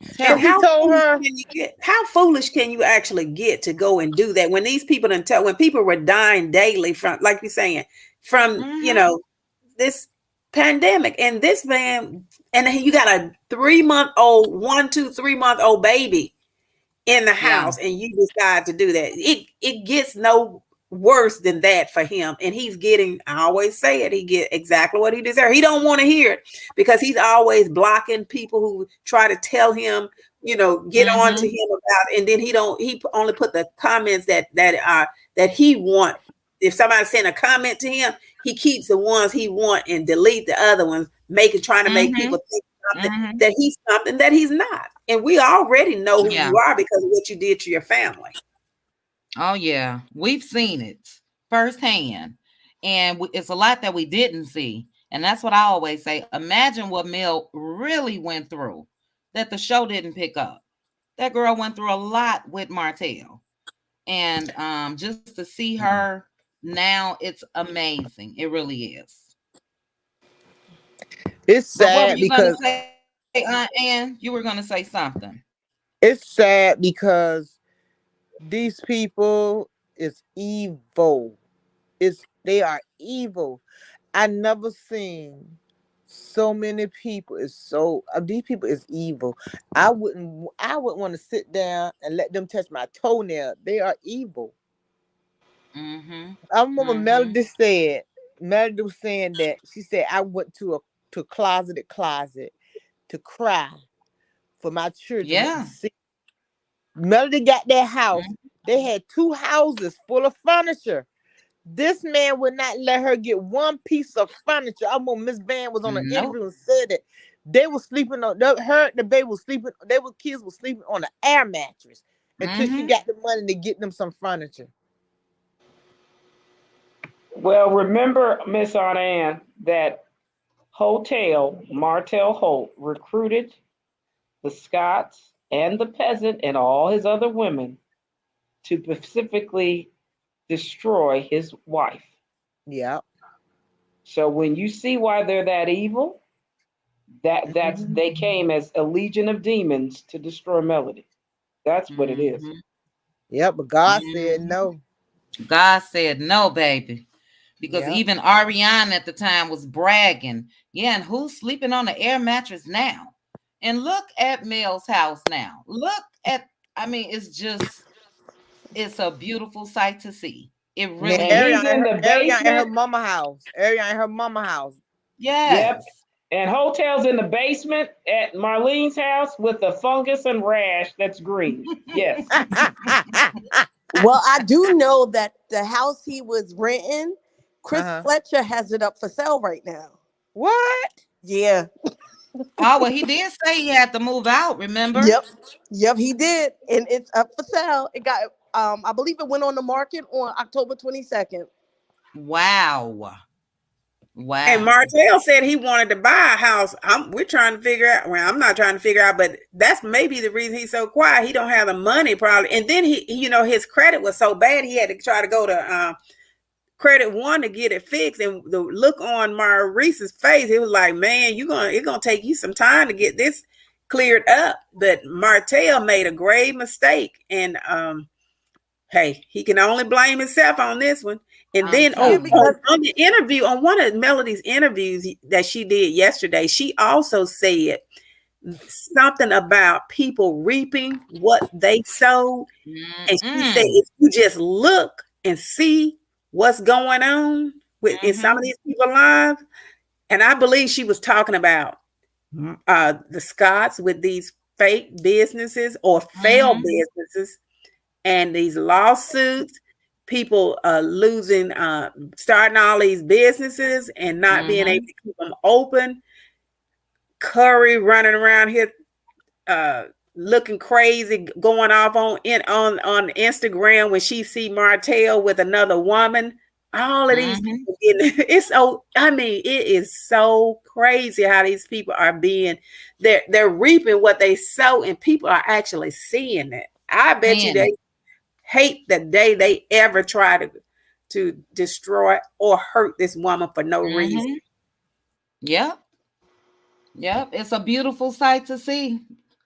And And he Terrible. how told foolish her, can you get? How foolish can you actually get to go and do that when these people didn't tell? When people were dying daily from, like you're saying, from Mm-hmm. this pandemic, and this man, and you got a 3-month old, 1, 2, 3 month old baby in the Yeah. house, and you decide to do that. It gets no worse than that for him, and he's getting, I always say it, he get exactly what he deserves. He don't want to hear it because he's always blocking people who try to tell him, get on to Mm-hmm. him about, and then he only put the comments that he want. If somebody send a comment to him, he keeps the ones he want and delete the other ones, trying to make Mm-hmm. people think Mm-hmm. that he's something that he's not. And we already know who Yeah. you are because of what you did to your family. Oh, yeah. We've seen it firsthand. And it's a lot that we didn't see. And that's what I always say. Imagine what Mel really went through that the show didn't pick up. That girl went through a lot with Martell. And just to see her now, it's amazing. It really is. it's But what were sad you going to because say, Aunt Ann? You were going to say something. these people is evil. They are evil. I never seen so many people is so these people is evil. I wouldn't want to sit down and let them touch my toenail. They are evil. Mm-hmm. I remember Mm-hmm. Melody was saying that she said I went to a closet to cry for my children went to Yeah. see. Melody got their house. Mm-hmm. They had 2 houses full of furniture. This man would not let her get one piece of furniture. I remember Miss Van was on an Nope. interview and said that they were sleeping on the baby was sleeping. Kids were sleeping on an air mattress until she Mm-hmm. got the money to get them some furniture. Well, remember, Miss Aunt Ann, that Hotel Martell Holt recruited the Scotts and the peasant and all his other women to specifically destroy his wife. Yep. So when you see why they're that evil, that's they came as a legion of demons to destroy Melody. That's what it is. Yep. But God said no. God said no, baby. Because Yep. even Ariane at the time was bragging. Yeah, and who's sleeping on the air mattress now? And look at Mel's house now. Look at, I mean, it's a beautiful sight to see. It And then really And is. he's in the Ariana in her basement. mama house. Ariana in her mama house. Yep. Yes. And Hotel's in the basement at Marlene's house with the fungus and rash that's green. Yes. Well, I do know that the house he was renting, Chris Uh-huh. Fletcher has it up for sale right now. What? Yeah. Oh, well, he did say he had to move out, remember? Yep. Yep, he did. And it's up for sale. It got I believe it went on the market on October 22nd. Wow. Wow. And Martell said he wanted to buy a house. We're trying to figure out. Well, I'm not trying to figure out, but that's maybe the reason he's so quiet. He don't have the money probably. And then his credit was so bad he had to try to go to Credit One to get it fixed. And the look on Maurice's face, it was like, man, it's gonna take you some time to get this cleared up. But Martell made a grave mistake, and hey, he can only blame himself on this one. And then on the interview, on one of Melody's interviews that she did yesterday, she also said something about people reaping what they sowed. And she said, if you just look and see what's going on in some of these people's lives, and I believe she was talking about the Scotts with these fake businesses or failed businesses and these lawsuits, people losing, starting all these businesses and not being able to keep them open. Curry running around here looking crazy, going off on Instagram when she see Martell with another woman. All of these people, it's so, I mean, it is so crazy how these people are they're reaping what they sow, and people are actually seeing that. I bet you they hate the day they ever try to destroy or hurt this woman for no reason. Yep. It's a beautiful sight to see.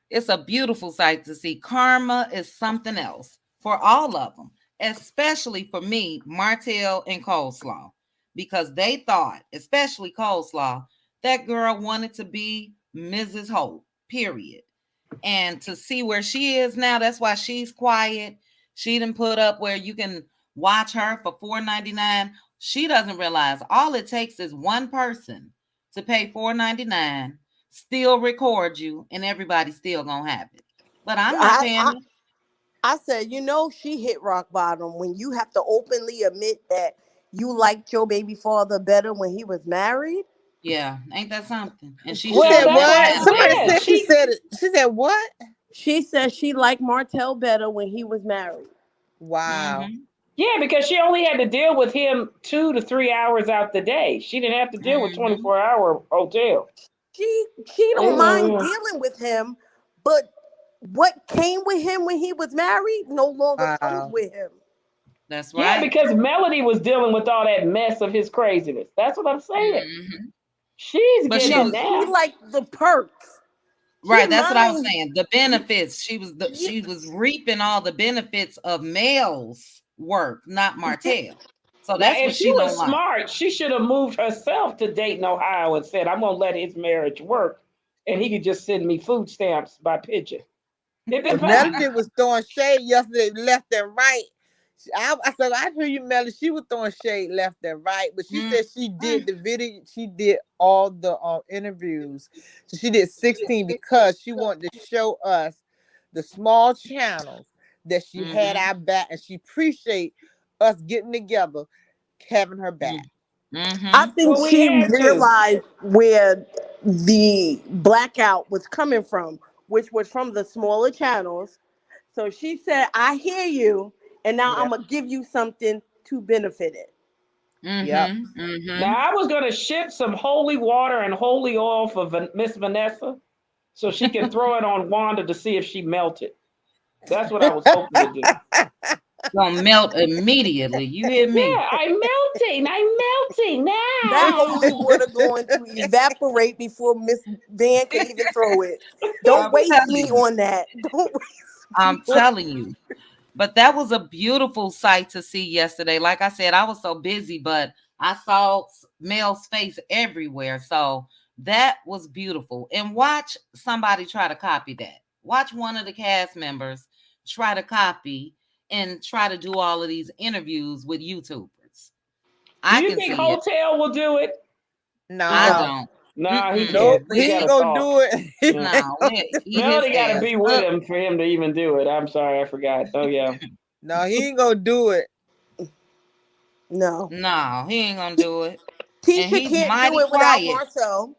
It's a beautiful sight to see. Karma is something else for all of them, especially for me, Martell and Coleslaw, because they thought, especially Coleslaw, that girl wanted to be Mrs. Holt, period. And to see where she is now, that's why she's quiet. She didn't put up where you can watch her for $4.99. She doesn't realize all it takes is one person to pay $4.99, still record you, and everybody's still gonna have it. But I'm not paying. I said, she hit rock bottom when you have to openly admit that you liked your baby father better when he was married. Yeah, ain't that something? And she said what? Somebody said she said it. She said what? She said she liked Martell better when he was married. Wow. Yeah, because she only had to deal with him 2 to 3 hours out the day. She didn't have to deal with 24-hour Hotel. She don't mind dealing with him, but what came with him when he was married no longer comes with him. That's right. Yeah, because Melody was dealing with all that mess of his craziness. That's what I'm saying. She's getting it now. She liked the perks. Right, that's what I was saying. The benefits. She was reaping all the benefits of Mel's work, not Martell. So that's now, what if she was don't smart, like. she should have moved herself to Dayton, Ohio, and said, "I'm gonna let his marriage work, and he could just send me food stamps by pigeon." Melody was throwing shade yesterday, left and right. I said, I hear you, Melody. She was throwing shade left and right, but she said she did the video. She did all the interviews. So she did 16 because she wanted to show us the small channels that she had our back, and she appreciate us getting together, having her back. I think she realized where the blackout was coming from, which was from the smaller channels. So she said, I hear you, and now I'm going to give you something to benefit it. Now, I was going to ship some holy water and holy oil for Miss Vanessa, so she can throw it on Wanda to see if she melted. That's what I was hoping to do. Gonna melt immediately. You hear me? Yeah, I'm melting now. That holy water going to evaporate before Miss Van can even throw it. Don't I'm waste telling me you. on that. Don't waste I'm me on telling you. But that was a beautiful sight to see yesterday. Like I said, I was so busy, but I saw Mel's face everywhere. So that was beautiful. And watch somebody try to copy that. Watch one of the cast members try to copy and try to do all of these interviews with YouTubers. Do I you can think see it. Hotel will do it? I No. don't. Nah, he Mm-mm. Nope. can't. He He ain't gotta gonna talk. do it. He Yeah. ain't No, gonna we'll do- eat his Melody got to ass be with up. him for him to even do it. I'm sorry, I forgot. Oh yeah. No, he ain't gonna do it. No. No, he ain't gonna do it. And Tisha he's can't do mighty it without quiet. Marcel.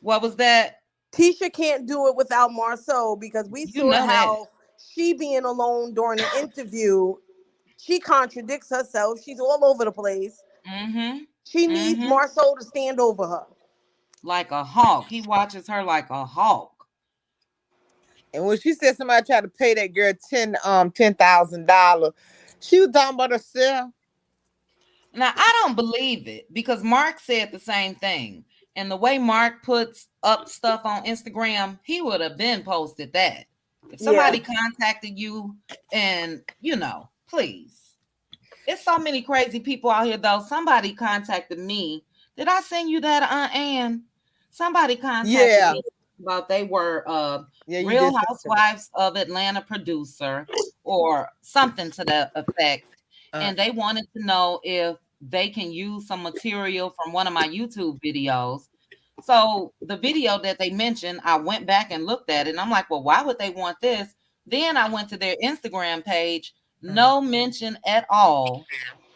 What was that? Tisha can't do it without Marcel because we You saw know that. how she being alone during the interview, she contradicts herself. She's all over the place. Mm-hmm. She needs Marcel to stand over her. Like a hawk. He watches her like a hawk. And when she said somebody tried to pay that girl $10,000, she was talking about herself. Now I don't believe it because Mark said the same thing. And the way Mark puts up stuff on Instagram, he would have been posted that. If somebody contacted you and please. It's so many crazy people out here though. Somebody contacted me. Did I send you that, Aunt Ann? Somebody contacted me about they were Real Housewives of Atlanta producer or something to that effect. And they wanted to know if they can use some material from one of my YouTube videos. So the video that they mentioned, I went back and looked at it and I'm like, well, why would they want this? Then I went to their Instagram page, no mention at all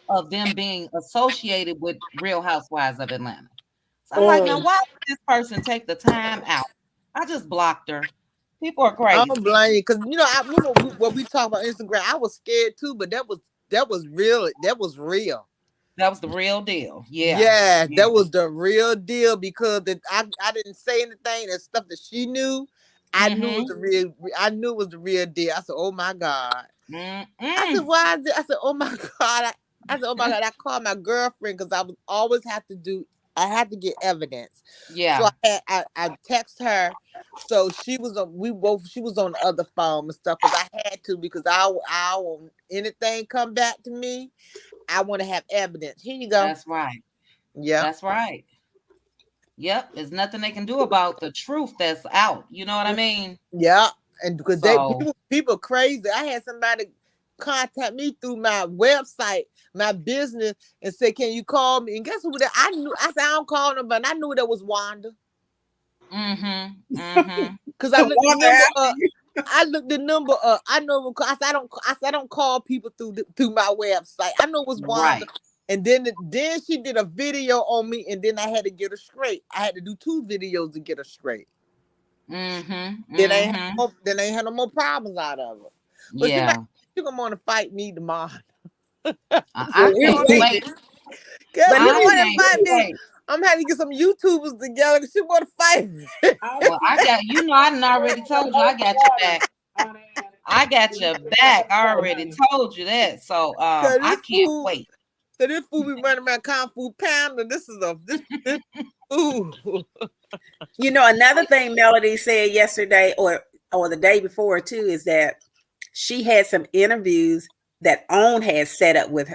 of them being associated with Real Housewives of Atlanta. So I'm like, now why would this person take the time out? I just blocked her. People are I crazy. don't blame you because I remember what we talked about Instagram. I was scared too, but that was real. That was real. That was the real deal. Yeah, that was the real deal because I didn't say anything and stuff that she knew. I knew it was the real. I knew it was the real deal. I said, "Oh my God!" I said, "Why is it?" I said, "Oh my God!" I said, "Oh my God!" I called my girlfriend because I was always have to do. I had to get evidence. Yeah. So I text her. So she was on. She was on the other phone and stuff because I had to because I want anything come back to me. I want to have evidence. Here you go. That's right. Yeah. That's right. Yep. There's nothing they can do about the truth that's out. You know what I mean? Yeah. And because people crazy. I had somebody contact me through my website, my business, and say, "Can you call me?" And guess who that I knew? I said, "I don't call them," but I knew that was Wanda. Because I looked the number up. I looked the number up. I know because I don't call people through my website. I know it was Wanda. Right. And then she did a video on me, and then I had to get her straight. I had to do 2 videos to get her straight. Then I ain't had no more problems out of it. But she's gonna want to fight me tomorrow. I can't wait. But you want to fight me? I'm having to get some YouTubers together. She want to fight me. Well, I done already told you I got your back. I got your back. I already told you that. So I can't wait. So this fool be running around Kung Fu Panda. This is ooh. Another thing Melody said yesterday or the day before too is that she had some interviews that OWN had set up with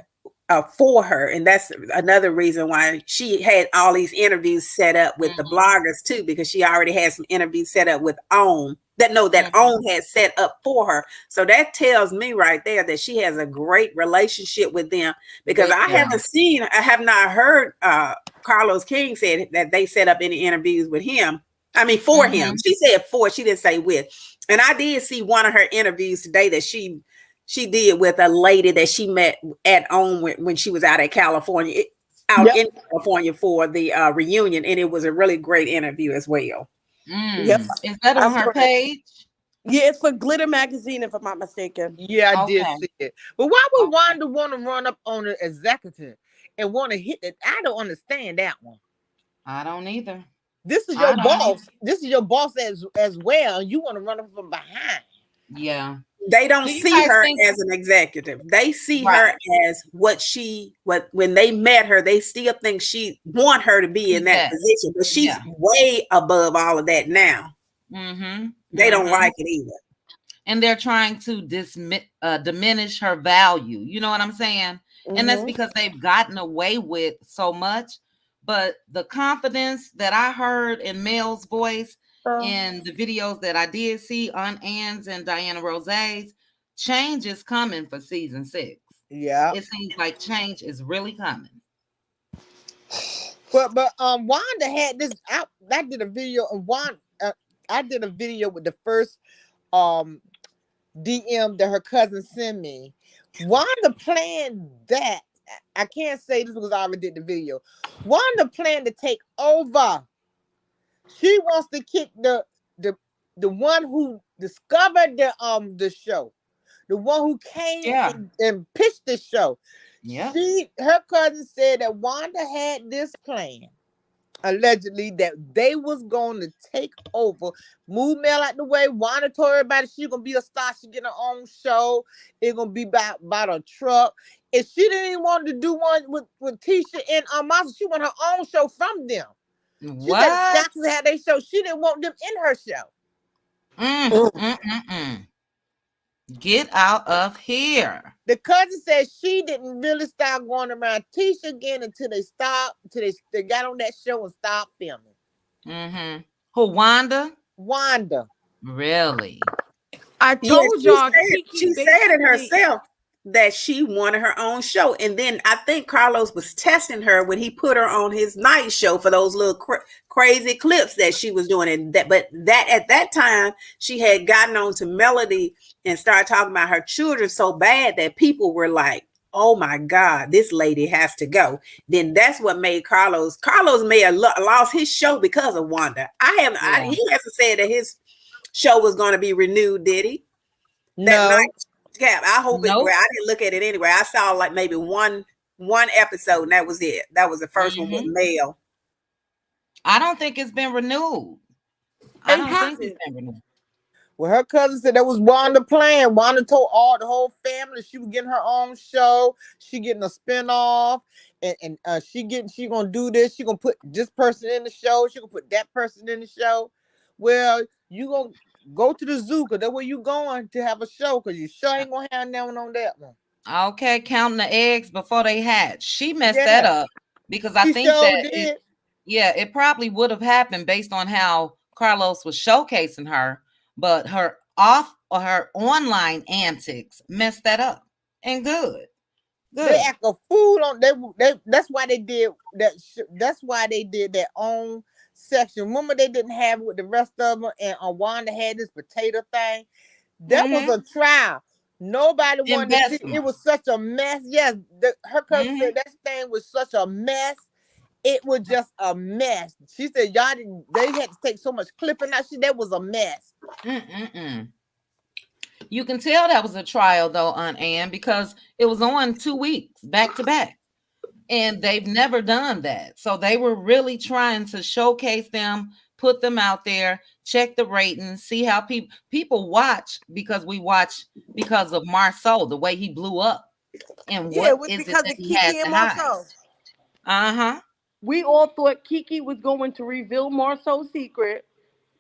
for her, and that's another reason why she had all these interviews set up with the bloggers too, because she already had some interviews set up with OWN that OWN had set up for her. So that tells me right there that she has a great relationship with them, because I have not heard Carlos King said that they set up any interviews with him. I mean, for him. She said for, she didn't say with. And I did see one of her interviews today that she did with a lady that she met at OWN when she was out in California for the reunion. And it was a really great interview as well. Yep. Is that on her page? Yeah, it's for Glitter Magazine, if I'm not mistaken. Yeah, I did see it. But why would Wanda want to run up on the executive and want to hit it? I don't understand that one. I don't either. This is I your don't know. boss. This is your boss as well. You want to run them from behind. Yeah. They don't Do you see guys her think as an executive. They see right? her as what when they met her, they still think she want her to be in She's that that. position, but she's Yeah. way above all of that now. Mm-hmm. They don't Mm-hmm. like it either. And they're trying to diminish her value. You know what I'm saying? And that's because they've gotten away with so much. But the confidence that I heard in Mel's voice in the videos that I did see on Ann's and Diana Rose's, change is coming for season 6. Yeah. It seems like change is really coming. But Wanda had this. I did a video and I did a video with the first DM that her cousin sent me. Wanda planned that. I can't say this because I already did the video. Wanda planned to take over. She wants to kick the one who discovered the show, the one who came and pitched the show. Yeah. Her cousin said that Wanda had this plan, allegedly, that they was going to take over, move Mel out the way. Wanda told everybody she's gonna be a star. She get her own show. It's gonna be about a truck. If she didn't even want to do one with Tisha and Amasa, she want her own show from them. She said Scotts had their show. She didn't want them in her show. Get out of here. The cousin said she didn't really start going around Tisha again until they got on that show and stopped filming. Who, Wanda? Wanda. Really? I told y'all she said it herself that she wanted her own show. And then I think Carlos was testing her when he put her on his night show for those little crazy clips that she was doing. And at that time, she had gotten on to Melody and started talking about her children so bad that people were like, oh my God, this lady has to go. Then that's what made Carlos may have lost his show because of Wanda. He hasn't said that his show was going to be renewed, did he? That night Cap. I hope it. I didn't look at it anyway. I saw like maybe one episode, and that was it. That was the first one with Mel. I don't think it's been renewed. I don't think it's been renewed. Well, her cousin said that was Wanda plan. Wanda told the whole family she was getting her own show. She getting a spinoff, and she gonna do this. She gonna put this person in the show. She gonna put that person in the show. Well, you gonna go to the zoo because that's where you going to have a show because you sure ain't gonna have that one on that one. Okay, counting the eggs before they hatch. She messed that up because I think it probably would have happened based on how Carlos was showcasing her, but her online antics messed that up. And good. They act a fool on they. That's why they did that. That's why they did their own section. Remember, they didn't have it with the rest of them, and Wanda had this potato thing. That was a trial. Nobody wanted to see. It was such a mess. Yes, her cousin said that thing was such a mess. It was just a mess. She said y'all didn't. They had to take so much clipping out. That was a mess. You can tell that was a trial though, Aunt Ann, because it was on 2 weeks back to back. And they've never done that. So they were really trying to showcase them, put them out there, check the ratings, see how people watch because we watch because of Marceau, the way he blew up. And what is it that he has to hide? We all thought Kiki was going to reveal Marceau's secret.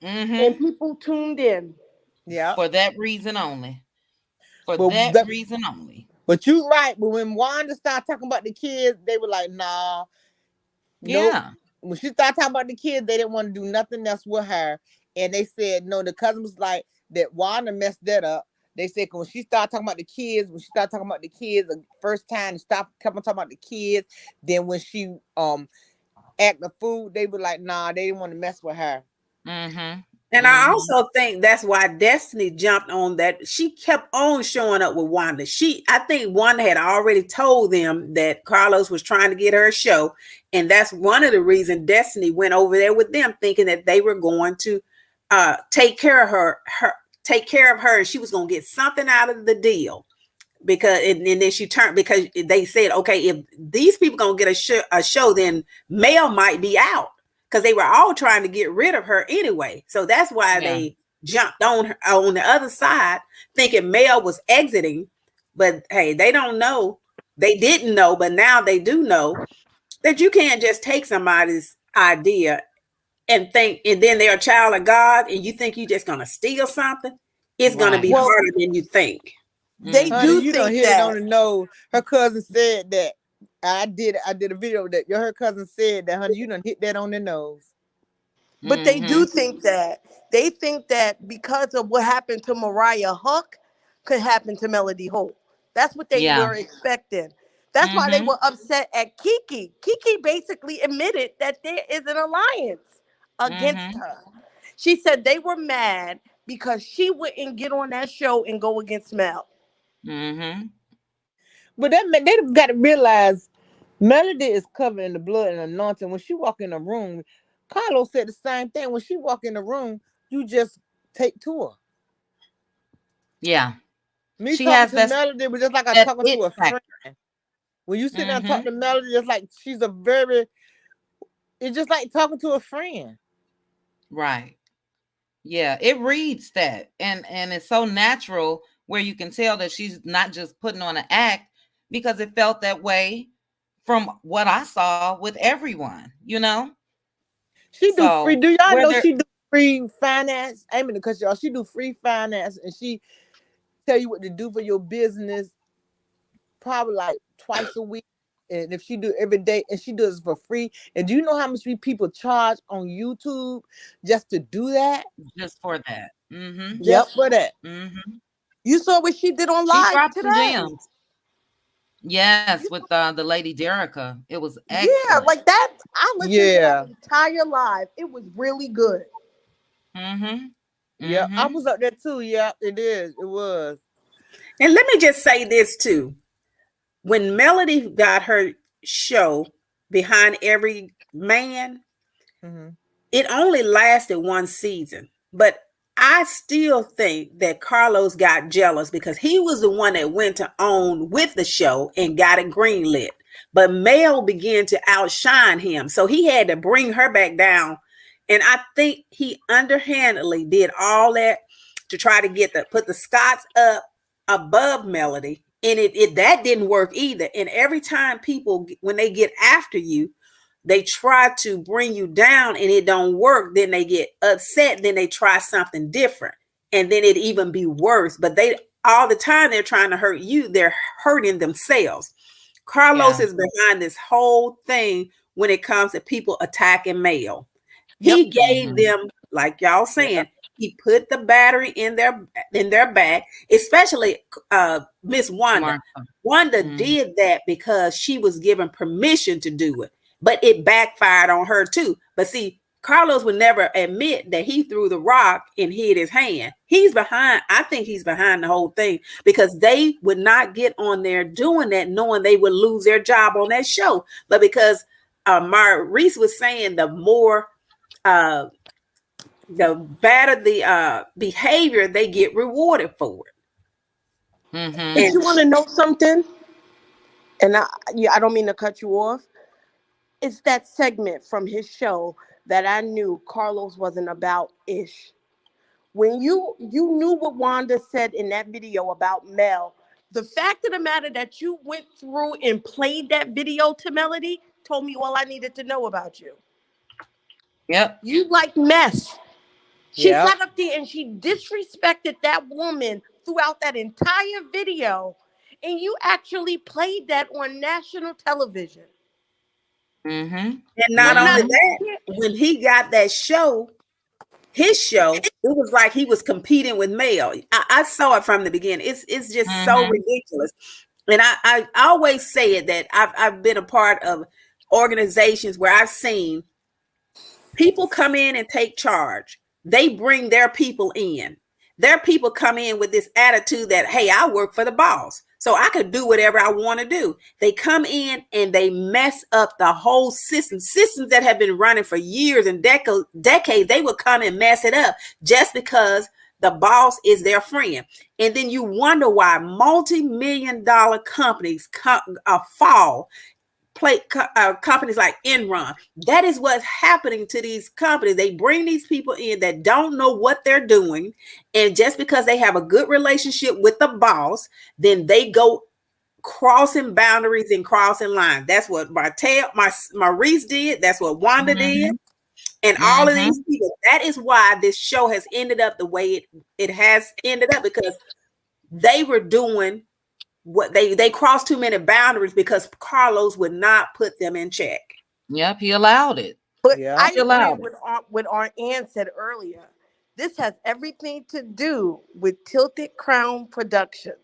And people tuned in. Yeah. For that reason only. Reason only. But you're right. But when Wanda started talking about the kids, they were like, nah. Yeah. Nope. When she started talking about the kids, they didn't want to do nothing else with her. And they said, no, the cousin was like, that Wanda messed that up. They said, when she started talking about the kids, the first time, kept on talking about the kids. Then when she act the food, they were like, nah, they didn't want to mess with her. And I also think that's why Destiny jumped on that. She kept on showing up with Wanda. I think Wanda had already told them that Carlos was trying to get her a show. And that's one of the reasons Destiny went over there with them, thinking that they were going to take care of her, and she was going to get something out of the deal. And then she turned, because they said, okay, if these people going to get a show, then Mel might be out. because they were all trying to get rid of her anyway. So that's why they jumped on her on the other side, thinking Mel was exiting. But hey, they don't know. They didn't know, but now they do know that you can't just take somebody's idea and think, and then they're a child of God, and you think you're just gonna steal something. It's gonna be Well, harder than you think. they Honey, do you don't think hit it on that. the nose. Her cousin said that. I did a video that her cousin said that, honey, you done hit that on the nose. But they do think that. They think that because of what happened to Mariah Huck could happen to Melody Holt. That's what they were expecting. That's why they were upset at Kiki. Kiki basically admitted that there is an alliance against her. She said they were mad because she wouldn't get on that show and go against Mel. But they got to realize Melody is covered in the blood and anointing. When she walk in the room, Carlos said the same thing. When she walk in the room, you just take to her. Yeah. Me She talking has to that, Melody was just like I that talking it to a factor. friend. When you sit down and talk to Melody, it's like she's a very, it's just like talking to a friend. Right. Yeah, it reads that. And it's so natural where you can tell that she's not just putting on an act, because it felt that way from what I saw with everyone, you know? She do free. So Do y'all know whether she do free finance? I mean, because y'all, she do free finance, and she tell you what to do for your business, probably like twice a week. And if she do every day, and she does it for free. And do you know how much people charge on YouTube just to do that? just for that. Just for that. You saw what she did on She live dropped some today. gems. Yes, with the lady Derica. It was excellent. Yeah, like that. I listened to that entire live. It was really good. Yeah, I was up there too. Yeah, it is. It was. And let me just say this too. When Melody got her show Behind Every Man, it only lasted one season. But I still think that Carlos got jealous because he was the one that went to own with the show and got it greenlit. But Mel began to outshine him. So he had to bring her back down. And I think he underhandedly did all that to try to put the Scots up above Melody. And it that didn't work either. And every time people, when they get after you, they try to bring you down and it don't work, then they get upset, then they try something different, and then it even be worse. But they all the time they're trying to hurt you, they're hurting themselves. Carlos is behind this whole thing when it comes to people attacking Mel. He gave them, like y'all saying, he put the battery in their back, especially Miss Wanda. Wanda did that because she was given permission to do it, but it backfired on her too. But see, Carlos would never admit that he threw the rock and hit his hand. He's behind. I think he's behind the whole thing because they would not get on there doing that, knowing they would lose their job on that show. But because Maurice was saying, the more the better the behavior, they get rewarded for it. Did you want to know something? And I don't mean to cut you off. It's that segment from his show that I knew Carlos wasn't about ish. When you knew what Wanda said in that video about Mel, the fact of the matter that you went through and played that video to Melody told me all I needed to know about you. Yep. You like mess. She sat up there and she disrespected that woman throughout that entire video. And you actually played that on national television. And not only that, when he got that show, his show, it was like he was competing with Mel. I saw it from the beginning. It's just so ridiculous. And I always say it that I've been a part of organizations where I've seen people come in and take charge. They bring their people in. Their people come in with this attitude that, hey, I work for the boss, so I could do whatever I want to do. They come in and they mess up the whole system. Systems that have been running for years and decades, they would come and mess it up just because the boss is their friend. And then you wonder why multi-million-dollar companies fall companies like Enron. That is what's happening to these companies. They bring these people in that don't know what they're doing, and just because they have a good relationship with the boss, then they go crossing boundaries and crossing lines. That's what Martell, Maurice did. That's what Wanda did, and all of these people. That is why this show has ended up the way it has ended up, because they were doing what they crossed too many boundaries because Carlos would not put them in check. Yep, he allowed it. But Yeah. I He agree allowed with what our aunt said earlier. This has everything to do with Tilted Crown Productions.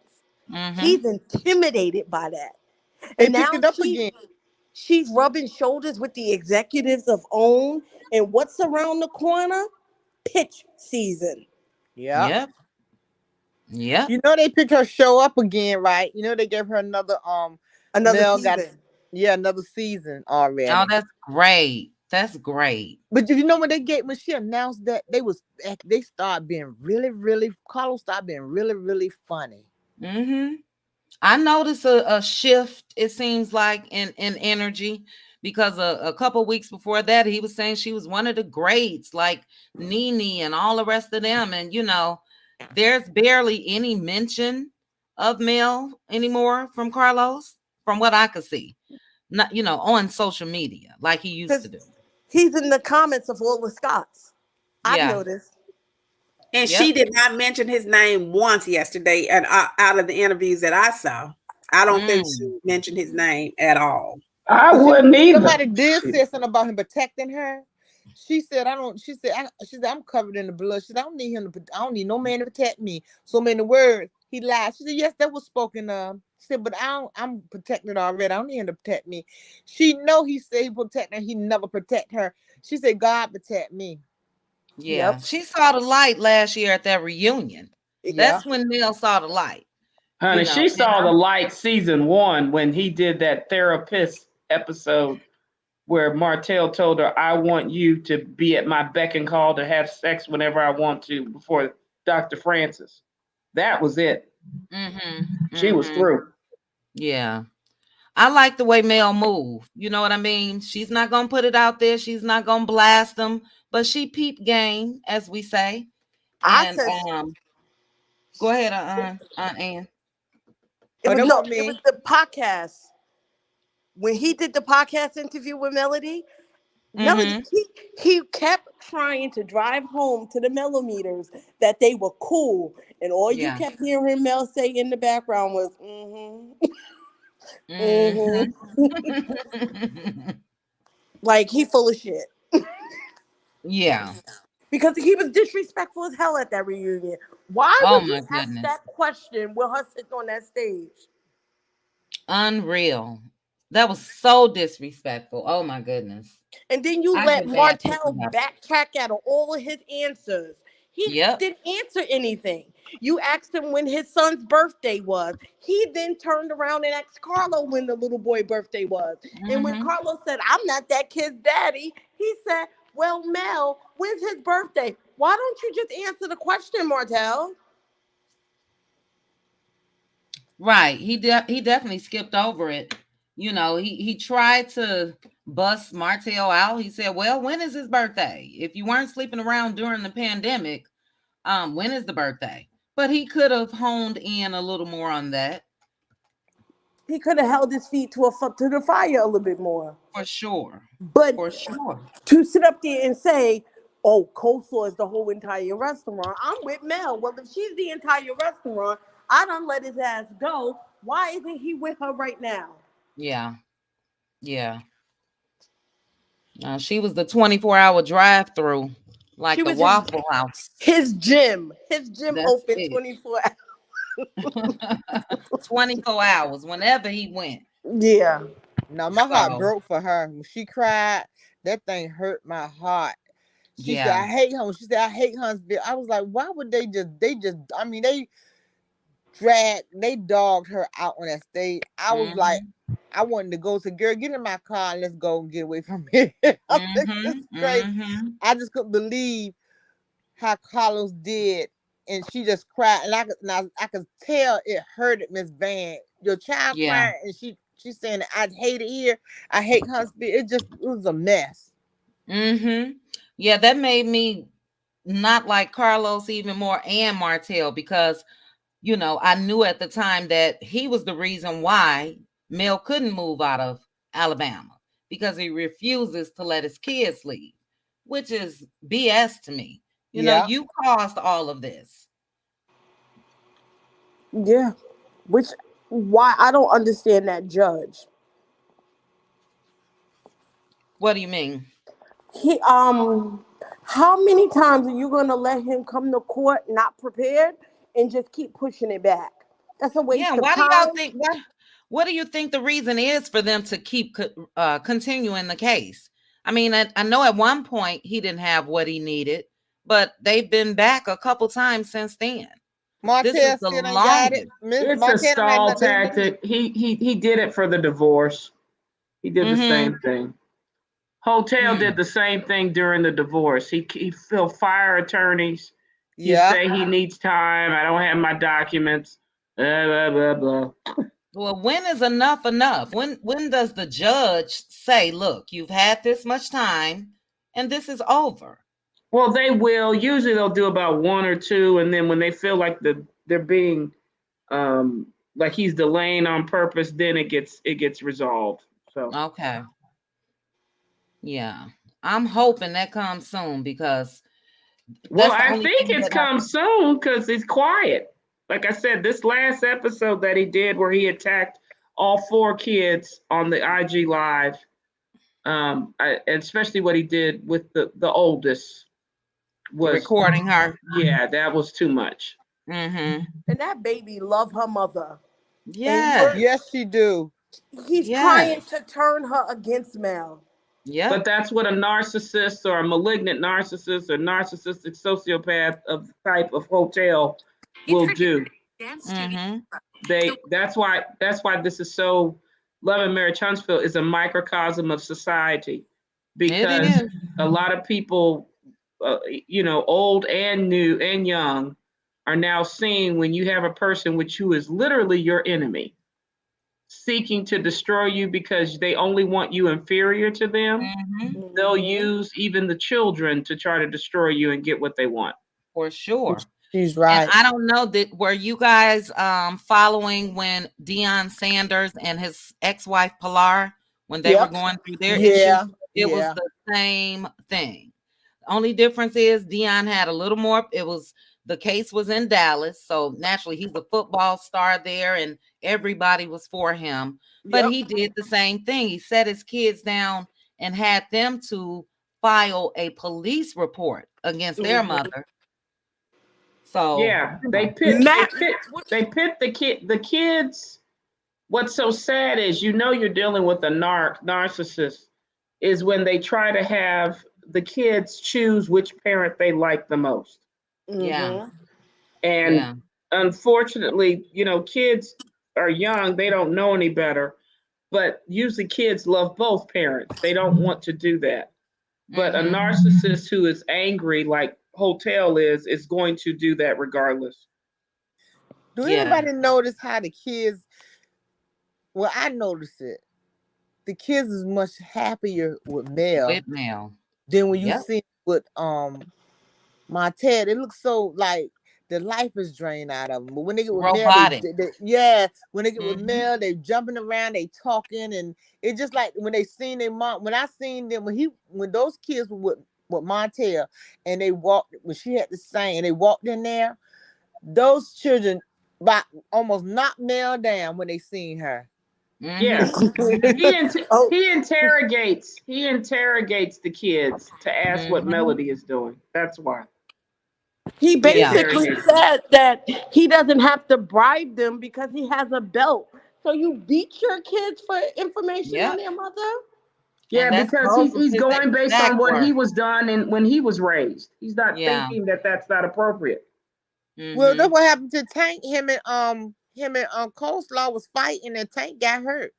He's intimidated by that. They And picked now it up again. she's rubbing shoulders with the executives of OWN. And what's around the corner? Pitch season. Yeah. Yep. Yep. You know they picked her show up again, right? You know they gave her another Another Mel season. got another season already. Oh, that's great. That's great. But you know when she announced that they started being really Carlos started being really funny. I noticed a shift, it seems like, in energy, because a couple weeks before that, he was saying she was one of the greats, like Nene and all the rest of them. And, there's barely any mention of Mel anymore from Carlos, from what I could see, not, on social media like he used to do. He's in the comments of all the Scots. I've Yeah. noticed. And Yep. she did not mention his name once yesterday, and out of the interviews that I saw, I don't think she mentioned his name at all. I wouldn't either. Somebody did say something about him protecting her. She said, she said, I'm covered in the blood. She said, I don't need no man to protect me. So many words. He lied. She said, yes, that was spoken of. She said, but I'm protected already. I don't need him to protect me. She know he said he protect her. He never protect her. She said, God protect me. Yeah. Yep. She saw the light last year at that reunion. That's when Mel saw the light. Honey, she saw the light season 1 when he did that therapist episode where Martell told her, I want you to be at my beck and call to have sex whenever I want to before Dr. Francis. That was it. She was through. Yeah. I like the way Mel moved. You know what I mean? She's not going to put it out there. She's not going to blast them, but she peep game, as we say. And go ahead, Aunt Ann. It was the podcast. When he did the podcast interview with Melody, he kept trying to drive home to the millimeters that they were cool. And all you kept hearing Mel say in the background was, like he full of shit. Yeah. Because he was disrespectful as hell at that reunion. Why would you ask that question with her sitting on that stage? Unreal. That was so disrespectful. Oh my goodness. And then you let Martell backtrack out of all of his answers. He didn't answer anything. You asked him when his son's birthday was. He then turned around and asked Carlo when the little boy's birthday was. And when Carlo said, I'm not that kid's daddy, he said, well, Mel, when's his birthday? Why don't you just answer the question, Martell? Right. He definitely skipped over it. He tried to bust Martell out. He said, well, when is his birthday? If you weren't sleeping around during the pandemic, when is the birthday? But he could have honed in a little more on that. He could have held his feet to the fire a little bit more. For sure. But for sure. To sit up there and say, oh, Coleslaw is the whole entire restaurant. I'm with Mel. Well, if she's the entire restaurant, I done let his ass go. Why isn't he with her right now? Yeah. She was the 24-hour drive-through, like the Waffle House. His gym open 24 hours. 24 hours, whenever he went. Yeah. No, my heart broke for her. When she cried, that thing hurt my heart. She said, I hate him. She said, I hate Huntsville. I was like, why would they dogged her out on that stage. I was like, I wanted to go to girl, get in my car and let's go and get away from here. It's crazy. I just couldn't believe how Carlos did, and she just cried, and I could tell it hurted Miss Van. Your child crying, and she She's saying I hate it here. I hate Huntsville. It was a mess. Yeah, that made me not like Carlos even more and Martell because I knew at the time that he was the reason why Mel couldn't move out of Alabama because he refuses to let his kids leave, which is BS to me. Yeah. You caused all of this. Yeah. Why I don't understand that judge. What do you mean? He how many times are you gonna let him come to court not prepared and just keep pushing it back? That's a waste Yeah, of why do y'all time. think what do you think the reason is for them to keep continuing the case? I mean, I know at one point he didn't have what he needed, but they've been back a couple times since then. This is Martell the still ain't got it. longest. It's a Martell don't have stall nothing. tactic. He did it for the divorce. He did the same thing. Hotel did the same thing during the divorce. He'll fire attorneys. He say he needs time. I don't have my documents. Blah blah blah. Well, when is enough enough? When does the judge say, "Look, you've had this much time, and this is over"? Well, they will. Usually, they'll do about one or two, and then when they feel like they're being like he's delaying on purpose, then it gets resolved. So Okay. Yeah. I'm hoping that comes soon because well, that's the I only think thing it's that I come soon because it's quiet. Like I said, this last episode that he did where he attacked all four kids on the IG live, and especially what he did with the oldest was, recording her. yeah, that was too much. And that baby love her mother. Yes. Yes, she do. He's trying Yes. to turn her against Mel. Yeah. But that's what a narcissist or a malignant narcissist or narcissistic sociopath of the type of hotel will do. That's why this is so. Love and Marriage Huntsville is a microcosm of society because a lot of people, old and new and young, are now seeing when you have a person which who is literally your enemy, seeking to destroy you because they only want you inferior to them. They'll use even the children to try to destroy you and get what they want. For sure. She's right. And I don't know that were you guys following when Deion Sanders and his ex-wife Pilar, when they were going through their issues, it was the same thing. The only difference is Deion had a little more, the case was in Dallas, so naturally he's a football star there and everybody was for him. But he did the same thing. He set his kids down and had them to file a police report against their mother. So yeah, they pit the kids. What's so sad is you're dealing with a narcissist is when they try to have the kids choose which parent they like the most. Yeah. And unfortunately, kids are young, they don't know any better, but usually kids love both parents. They don't want to do that. But a narcissist who is angry like Hotel is going to do that regardless. Do anybody notice how the kids, well, I noticed it. The kids is much happier with Mel than when you see with Martell. It looks so like the life is drained out of them. But when they get with robotic. Mel, when they get with Mel, they jumping around, they talking, and it's just like when they seen their mom. When I seen them, when those kids were with Martell and they walked when she had to sing and they walked in there, those children almost knocked Mel down when they seen her. Yes, he interrogates the kids to ask what Melody is doing. That's why. He basically said that he doesn't have to bribe them because he has a belt. So you beat your kids for information on their mother? Yeah, because he's going based on what he was done and when he was raised. He's not thinking that that's not appropriate. Well, that's what happened to Tank. Him and Coleslaw was fighting and Tank got hurt.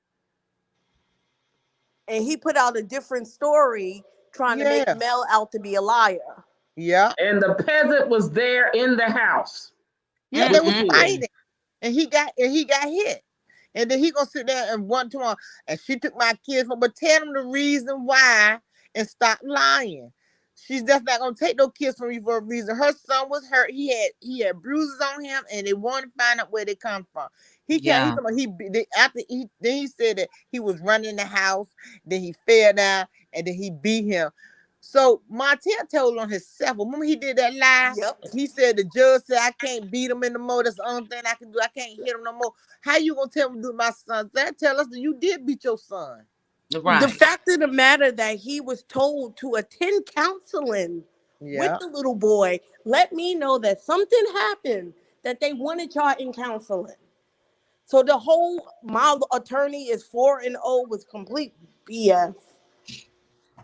And he put out a different story trying to make Mel out to be a liar. Yeah. And the peasant was there in the house. Yeah, they was fighting. And he got hit. And then he gonna sit there and want to, and she took my kids from, but tell him the reason why and stop lying. She's just not gonna take no kids from you for a reason. Her son was hurt. He had bruises on him, and they wanted to find out where they come from. He can't. He Yeah. talking about then he said that he was running the house, then he fell down, and then he beat him. So Martell told on himself. Remember he did that lie. Yep. He said the judge said I can't beat him anymore. That's the only thing I can do. I can't hit him no more. How you gonna tell me to do my son? That tell us that you did beat your son. The Right. fact of the matter that he was told to attend counseling with Yeah. the little boy let me know that something happened that they wanted y'all in counseling. So the whole my attorney is 4-0 was complete BS.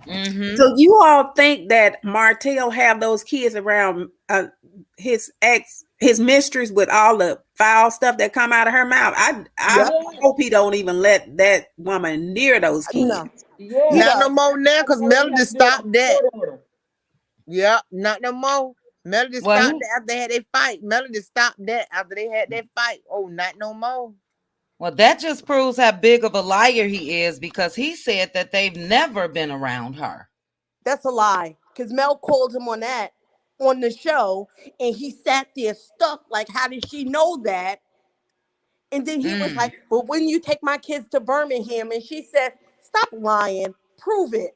Mm-hmm. So you all think that Martell have those kids around his mistress with all the foul stuff that come out of her mouth? I hope he don't even let that woman near those kids. No. Yeah. He Not no does. more now, because Melody stopped that. Order. Yeah, not no more. Melody Well, stopped that after they had their fight. Melody stopped that after they had their fight. Oh, not no more. Well, that just proves how big of a liar he is, because he said that they've never been around her. That's a lie. Because Mel called him on that on the show, and he sat there stuck like, how did she know that? And then he was like, but when you take my kids to Birmingham, and she said, stop lying, prove it.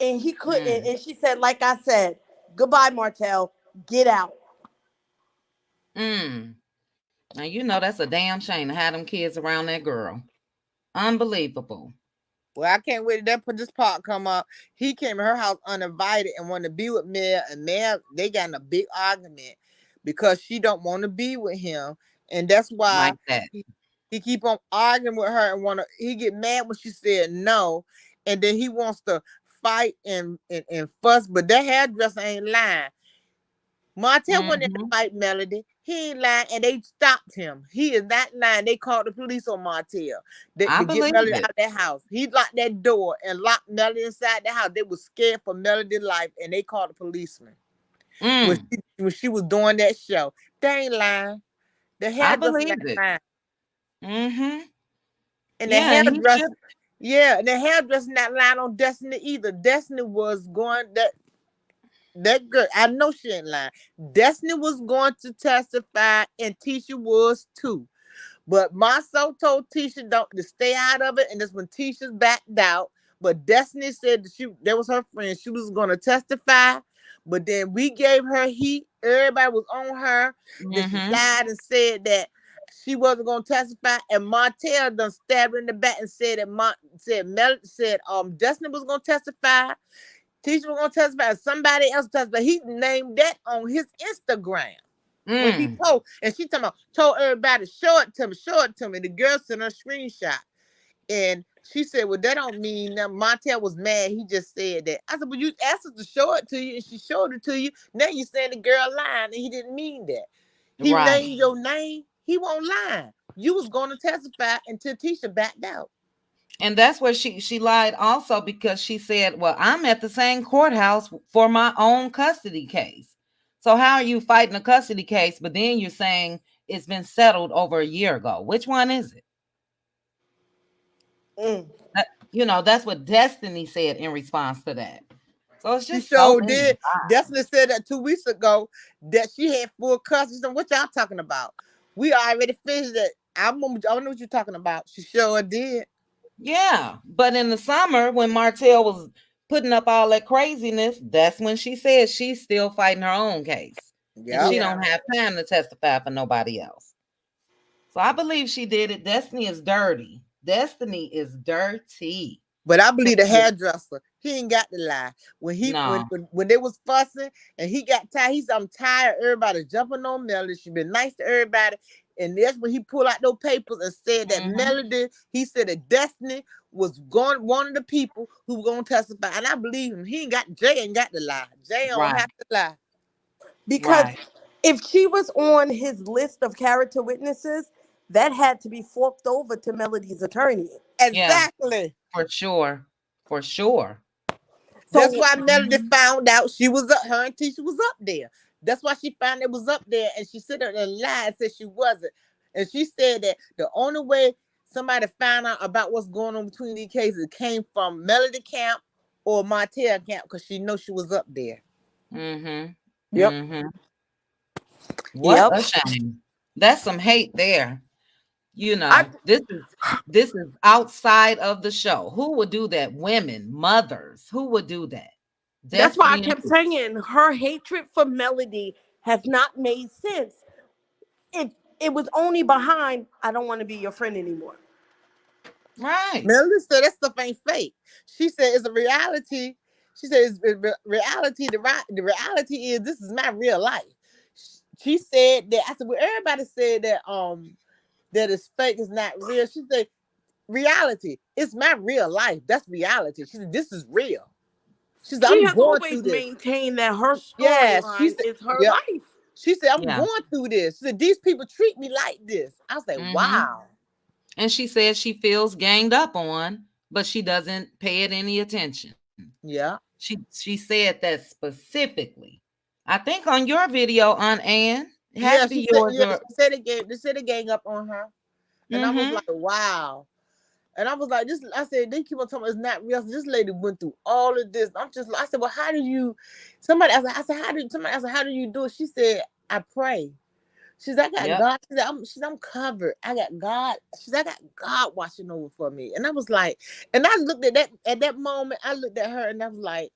And he couldn't. And she said, like I said, goodbye, Martell, get out. Now, you know that's a damn shame to have them kids around that girl. Unbelievable. Well, I can't wait till this part come up. He came to her house uninvited and wanted to be with Mel, and Mel, they got in a big argument because she don't want to be with him, and that's why Like that. he keep on arguing with her and he get mad when she said no, and then he wants to fight and fuss, but that hairdresser ain't lying. Martell went in to fight Melody. He ain't lying, and they stopped him. He is not lying. They called the police on Martell I to get believe Melody it. out of that house. He locked that door and locked Melody inside the house. They were scared for Melody's life, and they called the policeman when she was doing that show. They ain't lying. The I hairdresser believe not it. lying. And the Yeah, and he hairdresser, should. and the hairdresser not lying on Destiny either. Destiny was going that girl, I know she ain't lying. Destiny was going to testify, and Tisha was too. But my soul told Tisha to stay out of it, and that's when Tisha backed out. But Destiny said that was her friend. She was going to testify, but then we gave her heat. Everybody was on her. Then she lied and said that she wasn't going to testify, and Martell done stabbed her in the back and said that Destiny was going to testify. Tisha was going to testify, somebody else testify. He named that on his Instagram when he posted. And she told everybody, show it to me. The girl sent her a screenshot. And she said, well, that don't mean that. Martell was mad. He just said that. I said, well, you asked us to show it to you, and she showed it to you. Now you're saying the girl lying, and he didn't mean that. He named your name. He won't lie. You was going to testify until Tisha backed out. And that's where she lied also, because she said, well, I'm at the same courthouse for my own custody case. So how are you fighting a custody case, but then you're saying it's been settled over a year ago? Which one is it? That's what Destiny said in response to that. So it's just did. Destiny said that 2 weeks ago that she had full custody. So what y'all talking about? We already finished that. I don't know what you're talking about. She sure did. Yeah, but in the summer when Martell was putting up all that craziness, that's when she said she's still fighting her own case. Yeah. And she don't have time to testify for nobody else. So I believe she did it. Destiny is dirty. But I believe the hairdresser, he ain't got to lie. When they was fussing and he got tired, he said, I'm tired. Everybody jumping on Melody. She been nice to everybody. And that's when he pulled out those papers and said that Melody, he said that Destiny was one of the people who were going to testify. And I believe him. Jay ain't got to lie. Jay don't have to lie. Because if she was on his list of character witnesses, that had to be forked over to Melody's attorney. Exactly. Yeah, for sure. So that's why Melody found out her and Tisha was up there. That's why she found it was up there, and she said it and lied and said she wasn't. And she said that the only way somebody found out about what's going on between these cases, it came from Melody camp or Martell camp because she knows she was up there. Mm-hmm. Yep. Mm-hmm. What Yep. a shame. That's some hate there. You I know, this is outside of the show. Who would do that? Women, mothers. Who would do that? That's why I Destiny and kept saying her hatred for Melody has not made sense. If it was only behind, I don't want to be your friend anymore. right. Melody said that stuff ain't fake. She said it's a reality. She said it's reality. The reality is this is my real life. She said that. I said, well, everybody said that that it's fake, it's not real. She said, reality. It's my real life. That's reality. She said, this is real. She said, She I'm has going through always this. maintained that her Yeah, she storyline said, is her yep. life. She said, I'm Yeah. going through this. She said, these people treat me like this. I was like, wow. And she says she feels ganged up on, but she doesn't pay it any attention. Yeah. She said that specifically. I think on your video, on Ann, it has Yeah, to be yours. she said they gang up on her. And I was like, wow. And I was like, this, I said, they keep on talking about it's not real. This lady went through all of this. I said, well, how do you, somebody asked, how do you do it? She said, I pray. She said, I got God. She said, I'm covered. I got God. She said, I got God watching over for me. And I was like, and I looked at that moment, I looked at her and I was like,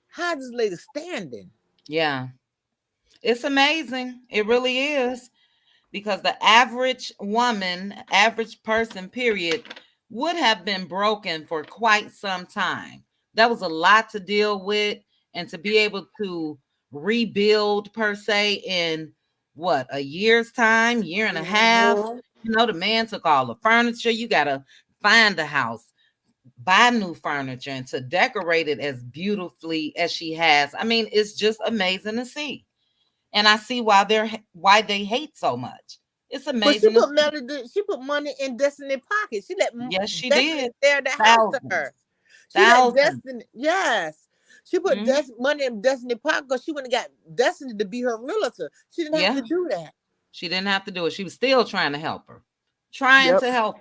how is this lady standing? Yeah. It's amazing. It really is. Because the average woman, average person, period, would have been broken for quite some time. That was a lot to deal with, and to be able to rebuild per se in what, a year's time, year and a half. You know, the man took all the furniture. You got to find a house, buy new furniture, and to decorate it as beautifully as she has. I mean, it's just amazing to see. And I see why they hate so much. It's amazing. But she put money in Destiny's pocket. She let Yes, she Destiny did. share the house to her. She let Destiny, yes. She put money in Destiny's pocket because she wouldn't got Destiny to be her realtor. She didn't have to do that. She didn't have to do it. She was still trying to help her. Trying to help.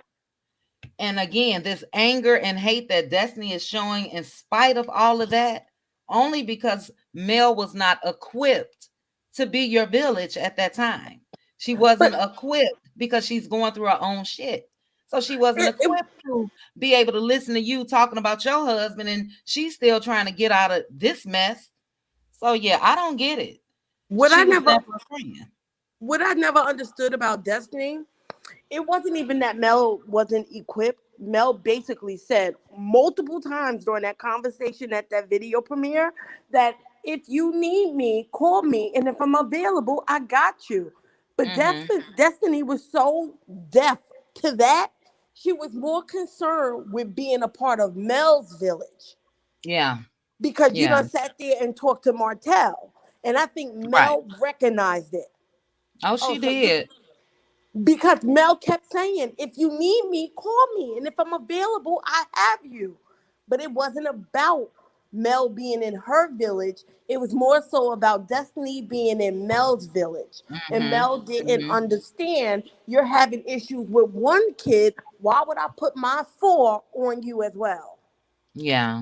And again, this anger and hate that Destiny is showing in spite of all of that, only because Mel was not equipped to be your village at that time. She wasn't equipped because she's going through her own shit. So she wasn't equipped to be able to listen to you talking about your husband, and she's still trying to get out of this mess. So yeah, I don't get it. What I never understood about Destiny, it wasn't even that Mel wasn't equipped. Mel basically said multiple times during that conversation at that video premiere that if you need me, call me, and if I'm available, I got you. But Destiny was so deaf to that. She was more concerned with being a part of Mel's village. Yeah. Because you done sat there and talked to Martell. And I think Mel recognized it. Oh, she did. Because Mel kept saying, if you need me, call me. And if I'm available, I have you. But it wasn't about Mel being in her village. It was more so about Destiny being in Mel's village. And Mel didn't understand, you're having issues with one kid. Why would I put my 4 on you as well? Yeah.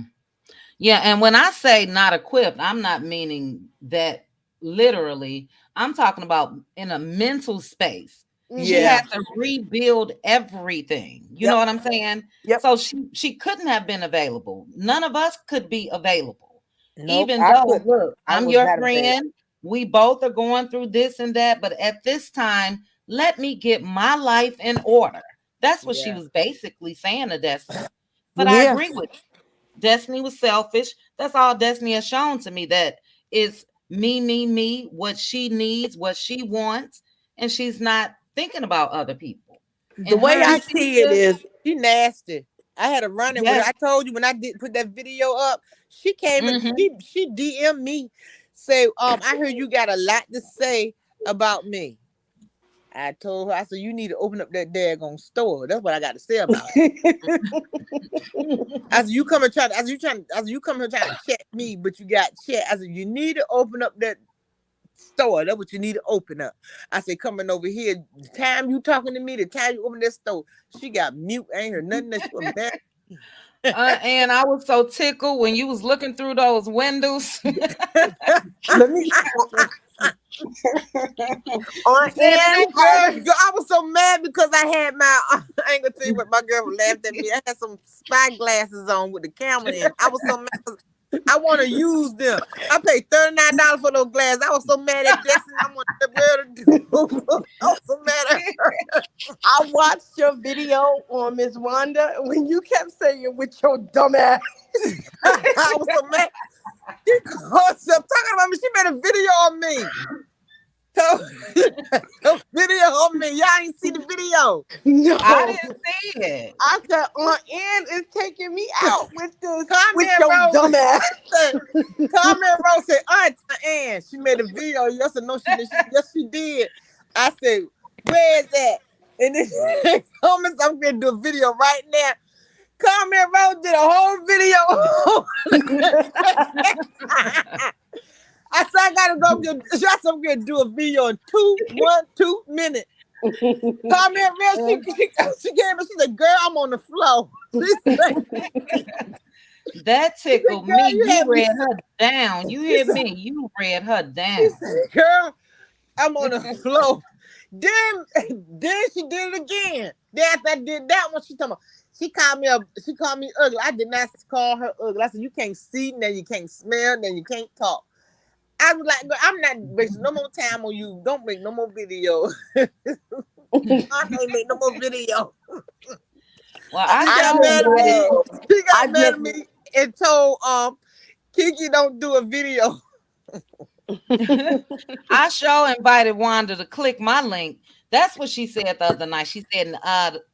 Yeah. And when I say not equipped, I'm not meaning that literally. I'm talking about in a mental space. She had to rebuild everything. You know what I'm saying? So she couldn't have been available. None of us could be available. Even though, look, I'm your friend. We both are going through this and that. But at this time, let me get my life in order. That's what she was basically saying to Destiny. But I agree with you. Destiny was selfish. That's all Destiny has shown to me, that it's me, what she needs, what she wants. And she's not thinking about other people. The way I see it is, she nasty. I had a run-in with her. I told you when I did put that video up, she came and she DM'd me, say, I heard you got a lot to say about me. I told her, I said, you need to open up that daggone store. That's what I got to say about it. As you come here trying to check me, but you got check. I said, you need to open up that store. That's what you need to open up. I said, coming over here, the time you talking to me, the time you open that store, she got mute, ain't heard nothing that she was mad. And I was so tickled when you was looking through those windows. Let me. On Said it end, ain't right. Girl, I was so mad because I had my, I ain't gonna tell you what, my girl laughed at me. I had some spy glasses on with the camera in. I was so mad because I want to use them. I paid $39 for those glasses. I was so mad at Destiny. I want to wear to do. I was so mad at her. I watched your video on Miss Wanda when you kept saying with your dumb ass. I was so mad. She called herself talking about me. She made a video on me. So, video on me. Y'all ain't see the video. No, I didn't see it. I said on end is taking me out with this Comment with your Rose. dumb ass. Comment Rose said, Aunt Ann, she made a video. Yes or no, she did. Yes, she did. I said, where is that? And then comments, I'm gonna do a video right now. Comment Rose did a whole video. I said I gotta go get. I'm gonna do a video in 2 minutes. Comment Rose, she gave us. She said, "Girl, I'm on the floor." That tickled Girl, me. you You had me read her down. You hear me? You read her down. She said, "Girl, I'm on the floor." Then she did it again. Then after I did that one, she called me ugly. I did not call her ugly. I said, you can't see, then you can't smell, then you can't talk. I was like, I'm not wasting no more time on you. Don't make no more video. I ain't make no more video. Well, She got mad at me and told Kiki don't do a video. I sure invited Wanda to click my link. That's what she said the other night. She said,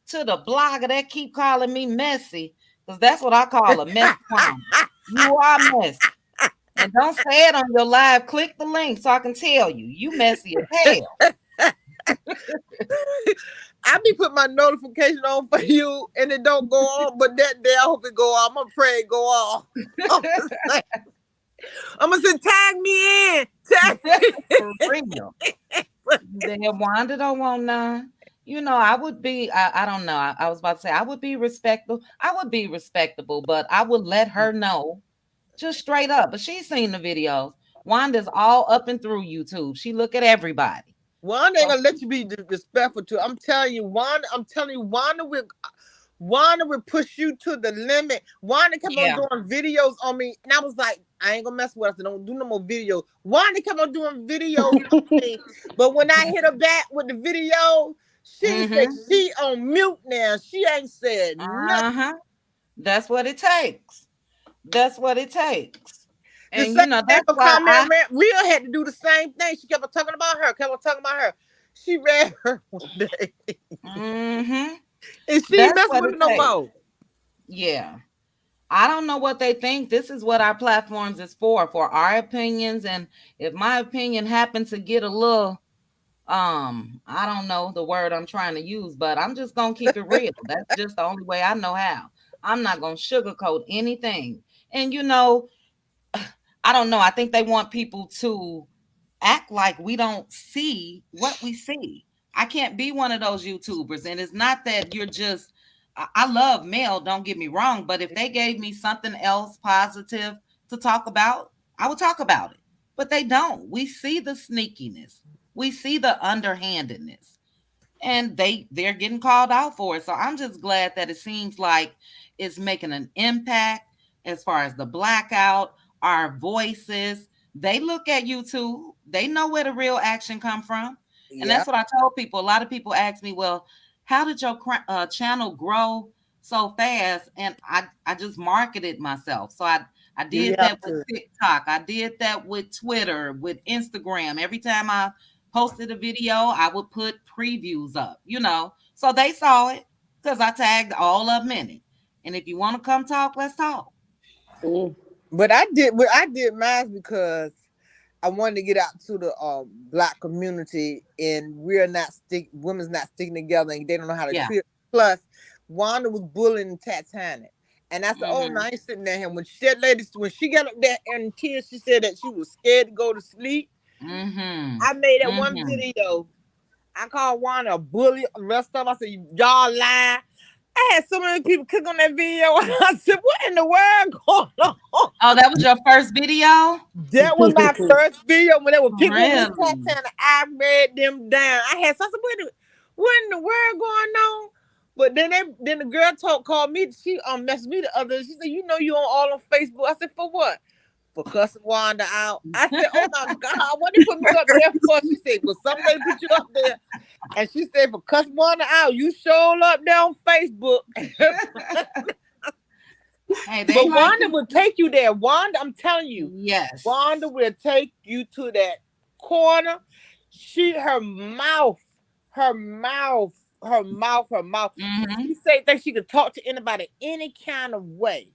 to the blogger that keep calling me messy, because that's what I call a mess clown. You are messy. And don't say it on your live. Click the link so I can tell you. You messy as hell. I be putting my notification on for you and it don't go on, but that day I hope it go on. I'm gonna pray it go on. I'm gonna say tag me in. Tag me. For real. Then Wanda don't want none. You know, I would be, I don't know. I was about to say I would be respectable. I would be respectable, but I would let her know just straight up. But she's seen the videos. Wanda's all up and through YouTube. She look at everybody. Wanda ain't gonna let you be disrespectful to. I'm telling you, Wanda will push you to the limit. Wanda kept on doing videos on me, and I was like, I ain't gonna mess with us. I don't do no more videos. Wanda kept on doing videos on me, but when I hit her back with the video, she said she on mute now. She ain't said nothing. That's what it takes. That's what it takes. And you know, that's why Real had to do the same thing. She kept on talking about her. She read her one day. And she ain't messing with it no more. Yeah. I don't know what they think. This is what our platforms is for our opinions. And if my opinion happens to get a little, I don't know the word I'm trying to use, but I'm just going to keep it real. That's just the only way I know how. I'm not going to sugarcoat anything. And, you know, I don't know. I think they want people to act like we don't see what we see. I can't be one of those YouTubers. And it's not that you're just, I love Mel, don't get me wrong, but if they gave me something else positive to talk about, I would talk about it. But they don't. We see the sneakiness. We see the underhandedness. And they're getting called out for it. So I'm just glad that it seems like it's making an impact as far as the blackout, our voices. They look at YouTube. They know where the real action come from. And that's what I told people. A lot of people ask me, well, how did your channel grow so fast? And I just marketed myself. So I did that with TikTok. I did that with Twitter, with Instagram. Every time I posted a video, I would put previews up, you know. So they saw it because I tagged all of them in it. And if you want to come talk, let's talk. But I did mine because I wanted to get out to the Black community, and women's not sticking together, and they don't know how to treat. Plus, Wanda was bullying Titanic, and I said, "Oh, no, I ain't sitting there." When she got up there in tears, she said that she was scared to go to sleep. I made that one video. I called Wanda a bully. The rest of them, I said, y'all lying. I had so many people click on that video. I said, what in the world going on? Oh, that was your first video? That was my first video when they were picking Really? with Miss Tatiana. I read them down. I had something, what in the world going on? But then the girl called me. She messaged me the other. She said, you know you on all on Facebook. I said, for what? For cussing Wanda out. I said, oh my God, what they put me up there for? She said, well, somebody put you up there. And she said, for cussing Wanda out, you showed up there on Facebook. Hey, but Wanda will take you there. Wanda, I'm telling you. Yes. Wanda will take you to that corner. Her mouth. She say that she could talk to anybody any kind of way.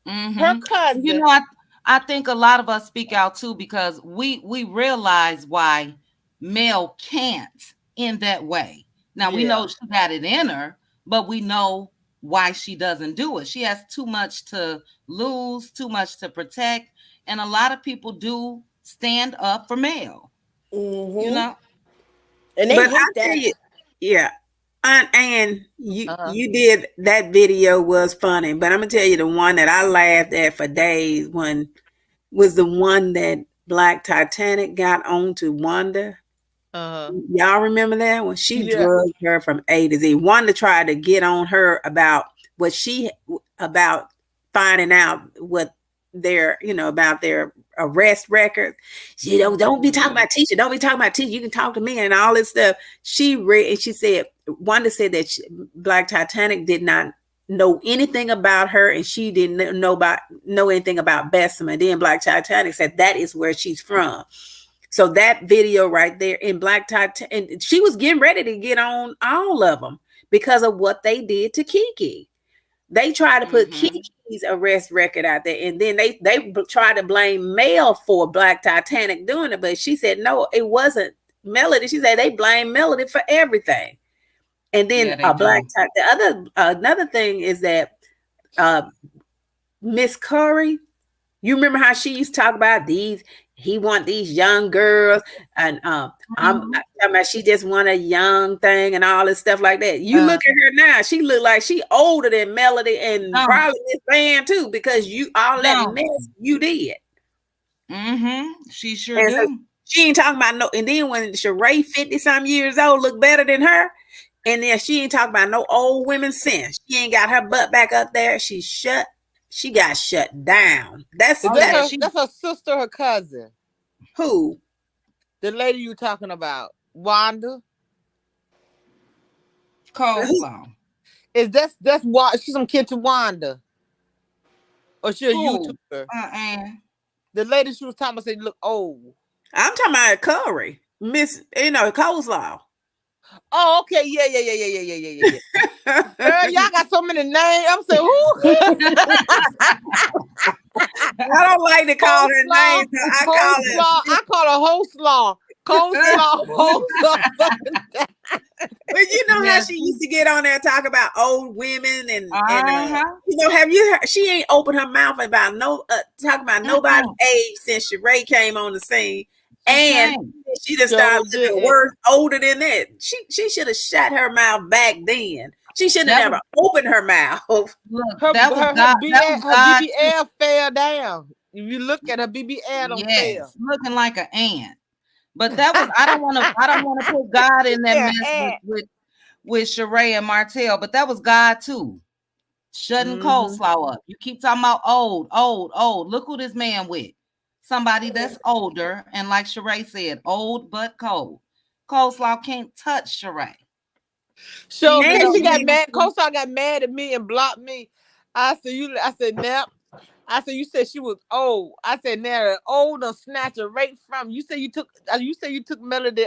Her cousin. You know, I think a lot of us speak out too because we realize why Mel can't in that way. Now we know she got it in her, but we know why she doesn't do it. She has too much to lose, too much to protect, and a lot of people do stand up for Mel. You know, and they but hate I that. tell you, yeah. And you did that video was funny, but I'm gonna tell you the one that I laughed at for days was the one that Black Titanic got on to Wanda. Y'all remember that one? She drugged her from A to Z. Wanda tried to get on her about finding out what about their arrest record. She don't be talking about teacher. Don't be talking about teacher. You can talk to me and all this stuff. She read and she said, Wanda said that Black Titanic did not know anything about her and she didn't know anything about Bessemer. And then Black Titanic said that is where she's from. So that video right there in Black Titanic, and she was getting ready to get on all of them because of what they did to Kiki. They tried to put Kiki's arrest record out there, and then they tried to blame Mel for Black Titanic doing it, but she said no, it wasn't Melody. She said they blame Melody for everything. And then another thing is that Miss Curry, you remember how she used to talk about he want these young girls, and I'm talking about she just want a young thing and all this stuff like that. You look at her now, she look like she older than Melody and probably this band too, because that mess you did. She sure do. So she ain't talking about no. And then when Sheree 50-some years old look better than her, and then she ain't talking about no old women since she ain't got her butt back up there. She got shut down. That's her sister, her cousin. Who? The lady you talking about, Wanda. Coleslaw. Is that's why she's some kid to Wanda, or she a YouTuber? The lady she was talking about said look old. I'm talking about Curry, Miss, Coleslaw. Oh, okay, yeah. Girl, y'all got so many names. I'm saying, who? I don't like to call her names. I call her Coleslaw. But you know how she used to get on there and talk about old women and have you heard? She ain't opened her mouth about talking about nobody's age since Sheree came on the scene. And she just started looking worse, older than that. She should have shut her mouth back then. She should have never opened her mouth. Look, her BBL fell down. If you look at her BBL, don't fail. Looking like an ant. But that was I don't want to put God in that mess with Sheree and Martell, but that was God too. Shutting Coleslaw up. You keep talking about old. Look who this man with. Somebody that's older, and like Sheree said, old but cold. Coleslaw can't touch Sheree. So she got mad. Coleslaw got mad at me and blocked me. I said, Nap. I said, you said she was old. I said, now old or snatch her right from you. Say you took Melody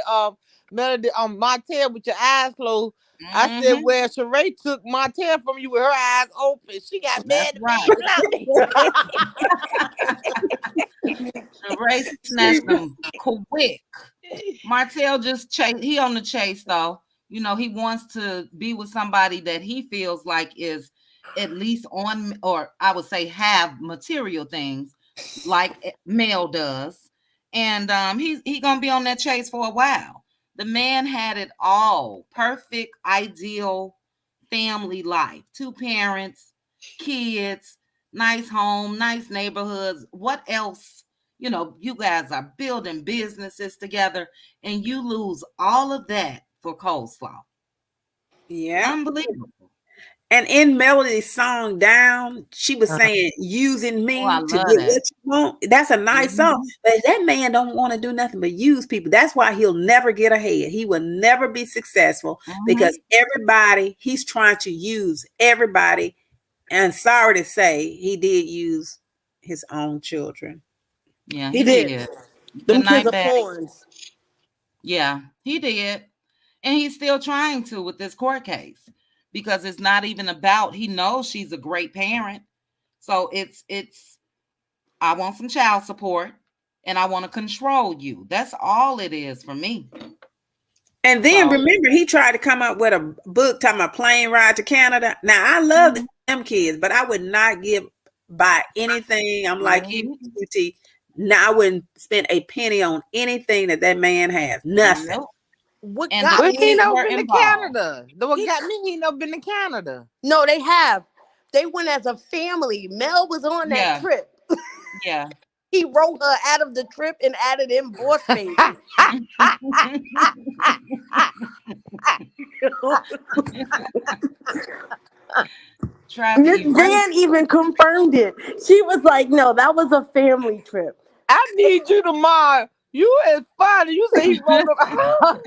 Martell with your eyes closed. I said, well, Sheree took Martell from you with her eyes open. She got mad at me. Sheree snatched them quick. Martell just he on the chase though. He wants to be with somebody that he feels like is at least on, or I would say have material things like Mel does. and he gonna be on that chase for a while. The man had it all, perfect, ideal family life, 2 parents, kids, nice home, nice neighborhoods. What else? You guys are building businesses together, and you lose all of that for coleslaw. Yeah. Unbelievable. And in Melody's song Down, she was saying, using Oh, I me to love get that. what you want. That's a nice song. Mhm. But that man don't want to do nothing but use people. That's why he'll never get ahead. He will never be successful because everybody, he's trying to use everybody. And sorry to say, he did use his own children. Yeah, He he did. did. Good Them kids night, are Betty. thorns. Yeah, he did. And he's still trying to with this court case because it's not even about, he knows she's a great parent. So it's I want some child support and I want to control you. That's all it is for me. And then So, remember, he tried to come up with a book talking about plane ride to Canada. Now, I love them kids, but I would not buy anything. I'm like you, QT. Now, I wouldn't spend a penny on anything that man has. Nothing. nope. What And got Well, the he kids ain't never were been to involved. Canada. What got me, he ain't never been to Canada. No, they have. They went as a family. Mel was on that Yeah. trip. Yeah. He wrote her out of the trip and added in Boss Baby. Miss Van even confirmed it. She was like, no, that was a family trip. I need you tomorrow. You is funny. You say he wrote up.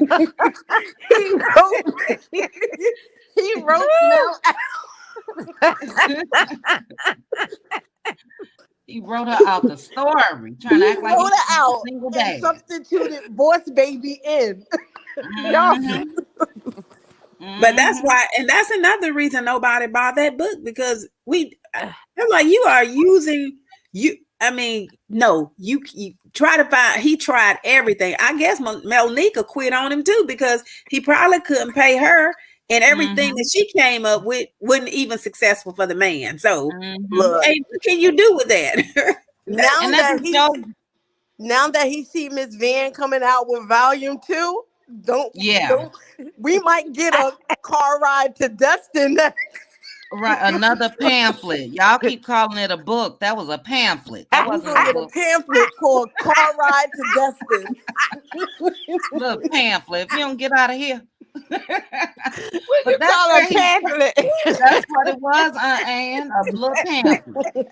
he wrote Mel out. He wrote her out the story, trying to act like he wrote her out a single and dad. substituted Boss Baby in. But that's why, and that's another reason nobody bought that book, because they're like, you are using you. I mean, no, you try to find. He tried everything. I guess Melnika quit on him too, because he probably couldn't pay her, and everything that she came up with wasn't even successful for the man. So, Look, hey, what can you do with that? Now that he see Miss Van coming out with Volume 2, we might get a car ride to Destin. Right, another pamphlet. Y'all keep calling it a book. That was a pamphlet. That wasn't a book. A pamphlet called Car Ride to Destin. Look, pamphlet. If you don't get out of here. What you call a pamphlet? That's what it was, Aunt Ann. A little pamphlet.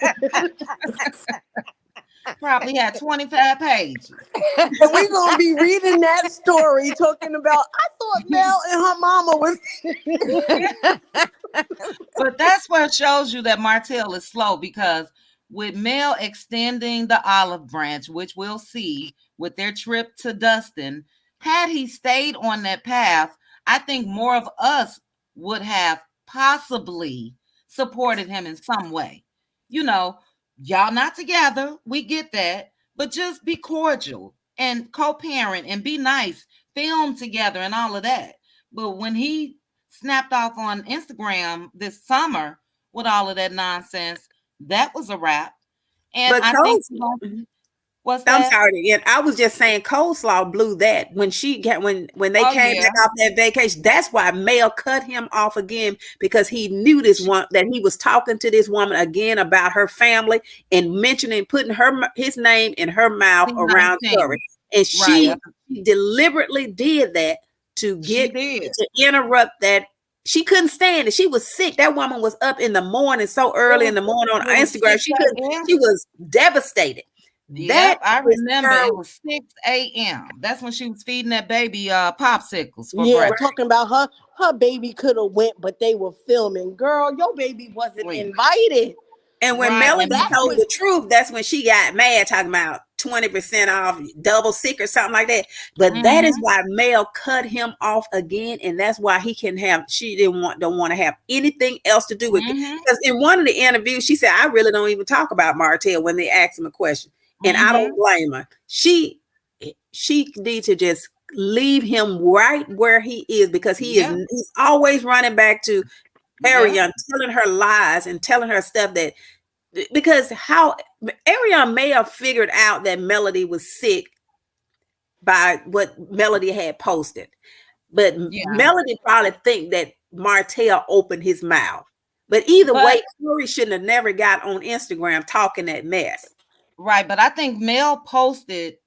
Probably had 25 pages. And we're going to be reading that story talking about, I thought Mel and her mama was... But that's what shows you that Martell is slow, because with Mel extending the olive branch, which we'll see with their trip to Dustin, had he stayed on that path, I think more of us would have possibly supported him in some way. Y'all not together, we get that, but just be cordial and co-parent and be nice, film together and all of that. But when he snapped off on Instagram this summer with all of that nonsense, that was a wrap. And but I think what's that? I'm sorry. And I was just saying, Coleslaw blew that when when they came back off that vacation. That's why Mel cut him off again, because he knew that he was talking to this woman again about her family and putting his name in her mouth around Curry. And she deliberately did that to interrupt that. She couldn't stand it. She was sick. That woman was up in the morning, so early in the morning on Instagram. She was devastated. I remember it was 6 a.m. That's when she was feeding that baby popsicles for breakfast. Talking about her baby could have went, but they were filming. Girl, your baby wasn't invited. And when Melody told the truth, that's when she got mad, talking about 20% off, double sick or something like that. But that is why Mel cut him off again, and that's why she don't want to have anything else to do with it. Because in one of the interviews, she said, I really don't even talk about Martell when they ask him a question. And I don't blame her. She needs to just leave him right where he is, because he's always running back to Ariane, telling her lies and telling her stuff because Ariane may have figured out that Melody was sick by what Melody had posted. But Yeah. Melody probably think that Martell opened his mouth. But either way, Corey shouldn't have never got on Instagram talking that mess. Right, but I think Mel posted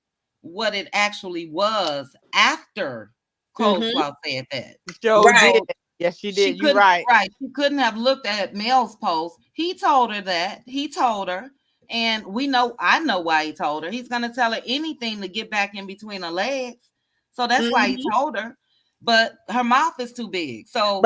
what it actually was after Coleslaw said that. Joe Right. did. Yes, she did. You're couldn't right. she couldn't have looked at Mel's post. He told her that. He told her. And I know why he told her. He's gonna tell her anything to get back in between her legs. So that's why he told her. But her mouth is too big. So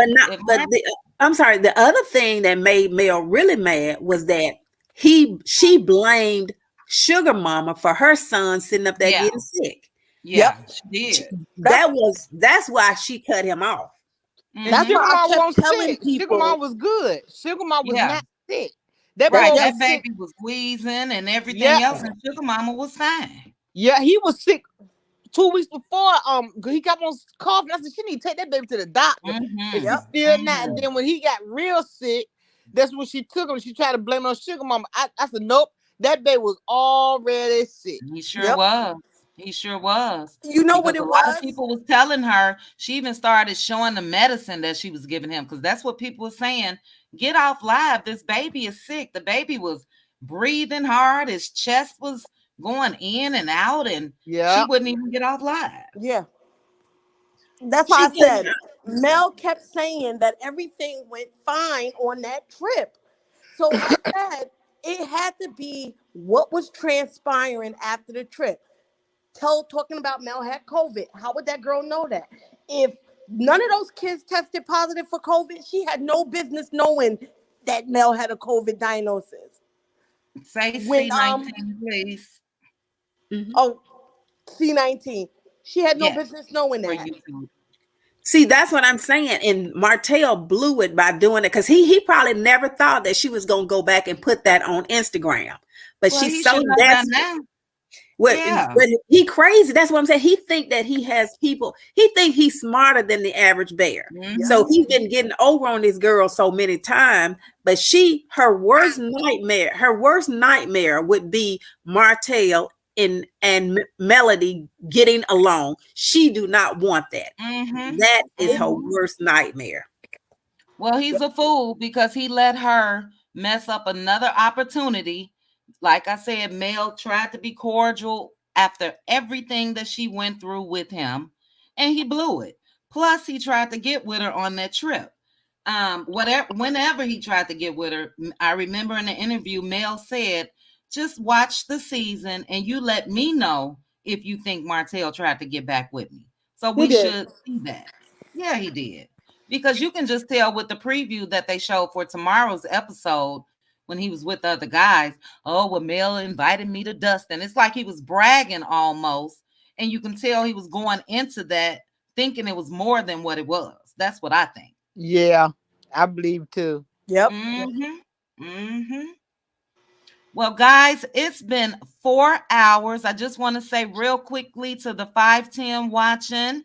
I'm sorry, the other thing that made Mel really mad was that she blamed Sugar Mama for her son sitting up there getting sick. Yeah, she did. That's why she cut him off. That's Mhm. why I kept won't telling sick. Sugar people- Mom was good. Sugar Mom was Yeah. not sick. That Right, boy that was baby sick. was wheezing and everything Yeah. else, and Sugar Mama was fine. Yeah, he was sick 2 weeks before. He got on coughing. I said, she need to take that baby to the doctor. And Mhm. she's still not. And then when he got real sick, that's when she took him. She tried to blame it on Sugar Mama. I said, nope. That baby was already sick. He sure was. He sure was. You know what Because it a lot was? of people was telling her, she even started showing the medicine that she was giving him, because that's what people were saying. Get off live. This baby is sick. The baby was breathing hard. His chest was going in and out, and she wouldn't even get off live. Yeah. That's why I said Mel kept saying that everything went fine on that trip. So I said it had to be what was transpiring after the trip. Talking about Mel had COVID. How would that girl know that? If none of those kids tested positive for COVID, she had no business knowing that Mel had a COVID diagnosis. Say C19, please. Oh, C19. She had no Yes, business knowing for that. YouTube. See, that's what I'm saying. And Martell blew it by doing it because he probably never thought that she was going to go back and put that on Instagram. But Well, she's he so shouldn't have done desperate. that. Well, he crazy. That's what I'm saying. He think that he has people. He think he's smarter than the average bear. Mhm. So he's been getting over on this girl so many times. But her worst nightmare would be Martell and Melody getting along. She do not want that. Mhm. That is her worst nightmare. Well, he's a fool because he let her mess up another opportunity. Like I said, Mel tried to be cordial after everything that she went through with him, and he blew it. Plus, he tried to get with her on that trip. Whenever he tried to get with her, I remember in the interview, Mel said, "Just watch the season, and you let me know if you think Martell tried to get back with me." So we should see that. Yeah, he did. Because you can just tell with the preview that they showed for tomorrow's episode when he was with the other guys. Oh, well, Mel invited me to Dustin. It's like he was bragging almost. And you can tell he was going into that thinking it was more than what it was. That's what I think. Yeah, I believe too. Yep. Mm-hmm. Mm-hmm. Well, guys, it's been 4 hours. I just want to say real quickly to the 510 watching,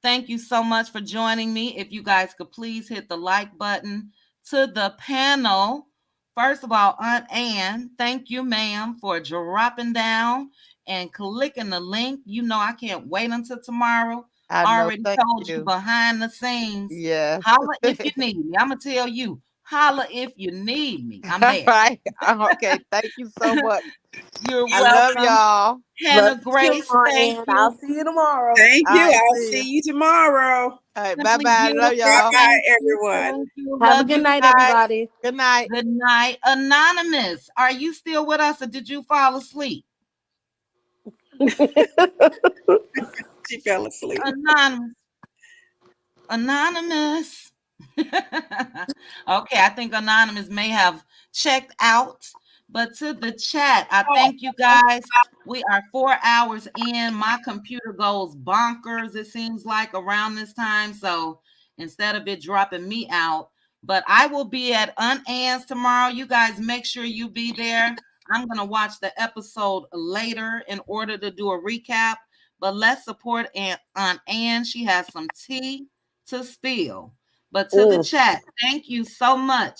thank you so much for joining me. If you guys could please hit the like button. To the panel, first of all, Aunt Ann, thank you, ma'am, for dropping down and clicking the link. You know, I can't wait until tomorrow. I already told you behind the scenes. Yes. Holla if you need me. I'm going to tell you. Holla if you need me. I'm there. Right. Okay. Thank you so much. You're I welcome. love y'all. Hannah Grace, thank you. I'll see you tomorrow. Thank you. I'll see you tomorrow. All right. Bye-bye. Love y'all. Bye-bye, everyone. Have a good night, everybody. Good night. Good night. Anonymous, are you still with us or did you fall asleep? She fell asleep. Anonymous. Okay, I think Anonymous may have checked out. But to the chat, I thank you guys. We are 4 hours in. My computer goes bonkers, it seems like, around this time. So instead of it dropping me out, but I will be at Aunt Ann's tomorrow. You guys make sure you be there. I'm going to watch the episode later in order to do a recap. But let's support Aunt Ann. She has some tea to spill. But to the chat, thank you so much.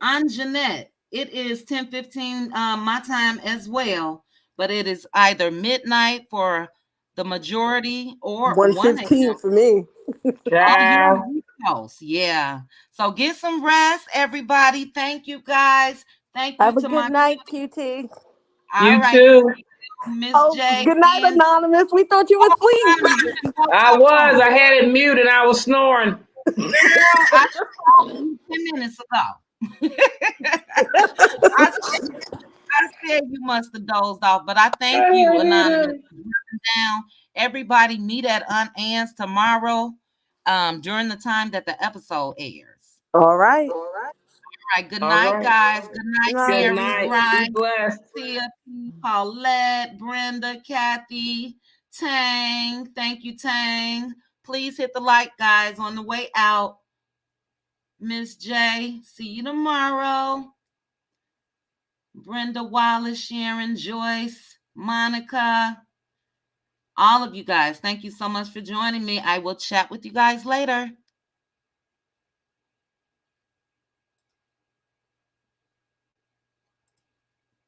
I'm Jeanette. It is 10:15 my time as well, but it is either midnight for the majority or 1:15 for me. Oh, Ciao. you're East Coast. Yeah. So get some rest, everybody. Thank you, guys. Thank you Have a to good my. night, QT. All You right, too. Miss Oh, J. good night, And Anonymous. We thought you were asleep. you can go I talk to was. him. I had it muted. I was snoring. Girl, I told you 10 minutes ago. I said you must have dozed off, but I thank you, Anonymous, for dropping down. Everybody meet at Aunt Anne's tomorrow during the time that the episode airs. All right. All right. Good All night, right. guys. Good night, Good Good night. Mary, night. Be Brian, blessed. Tia, Paulette, Brenda, Kathy, Tang. Thank you, Tang. Please hit the like, guys, on the way out. Miss J, see you tomorrow. Brenda Wallace, Sharon, Joyce, Monica, all of you guys. Thank you so much for joining me. I will chat with you guys later.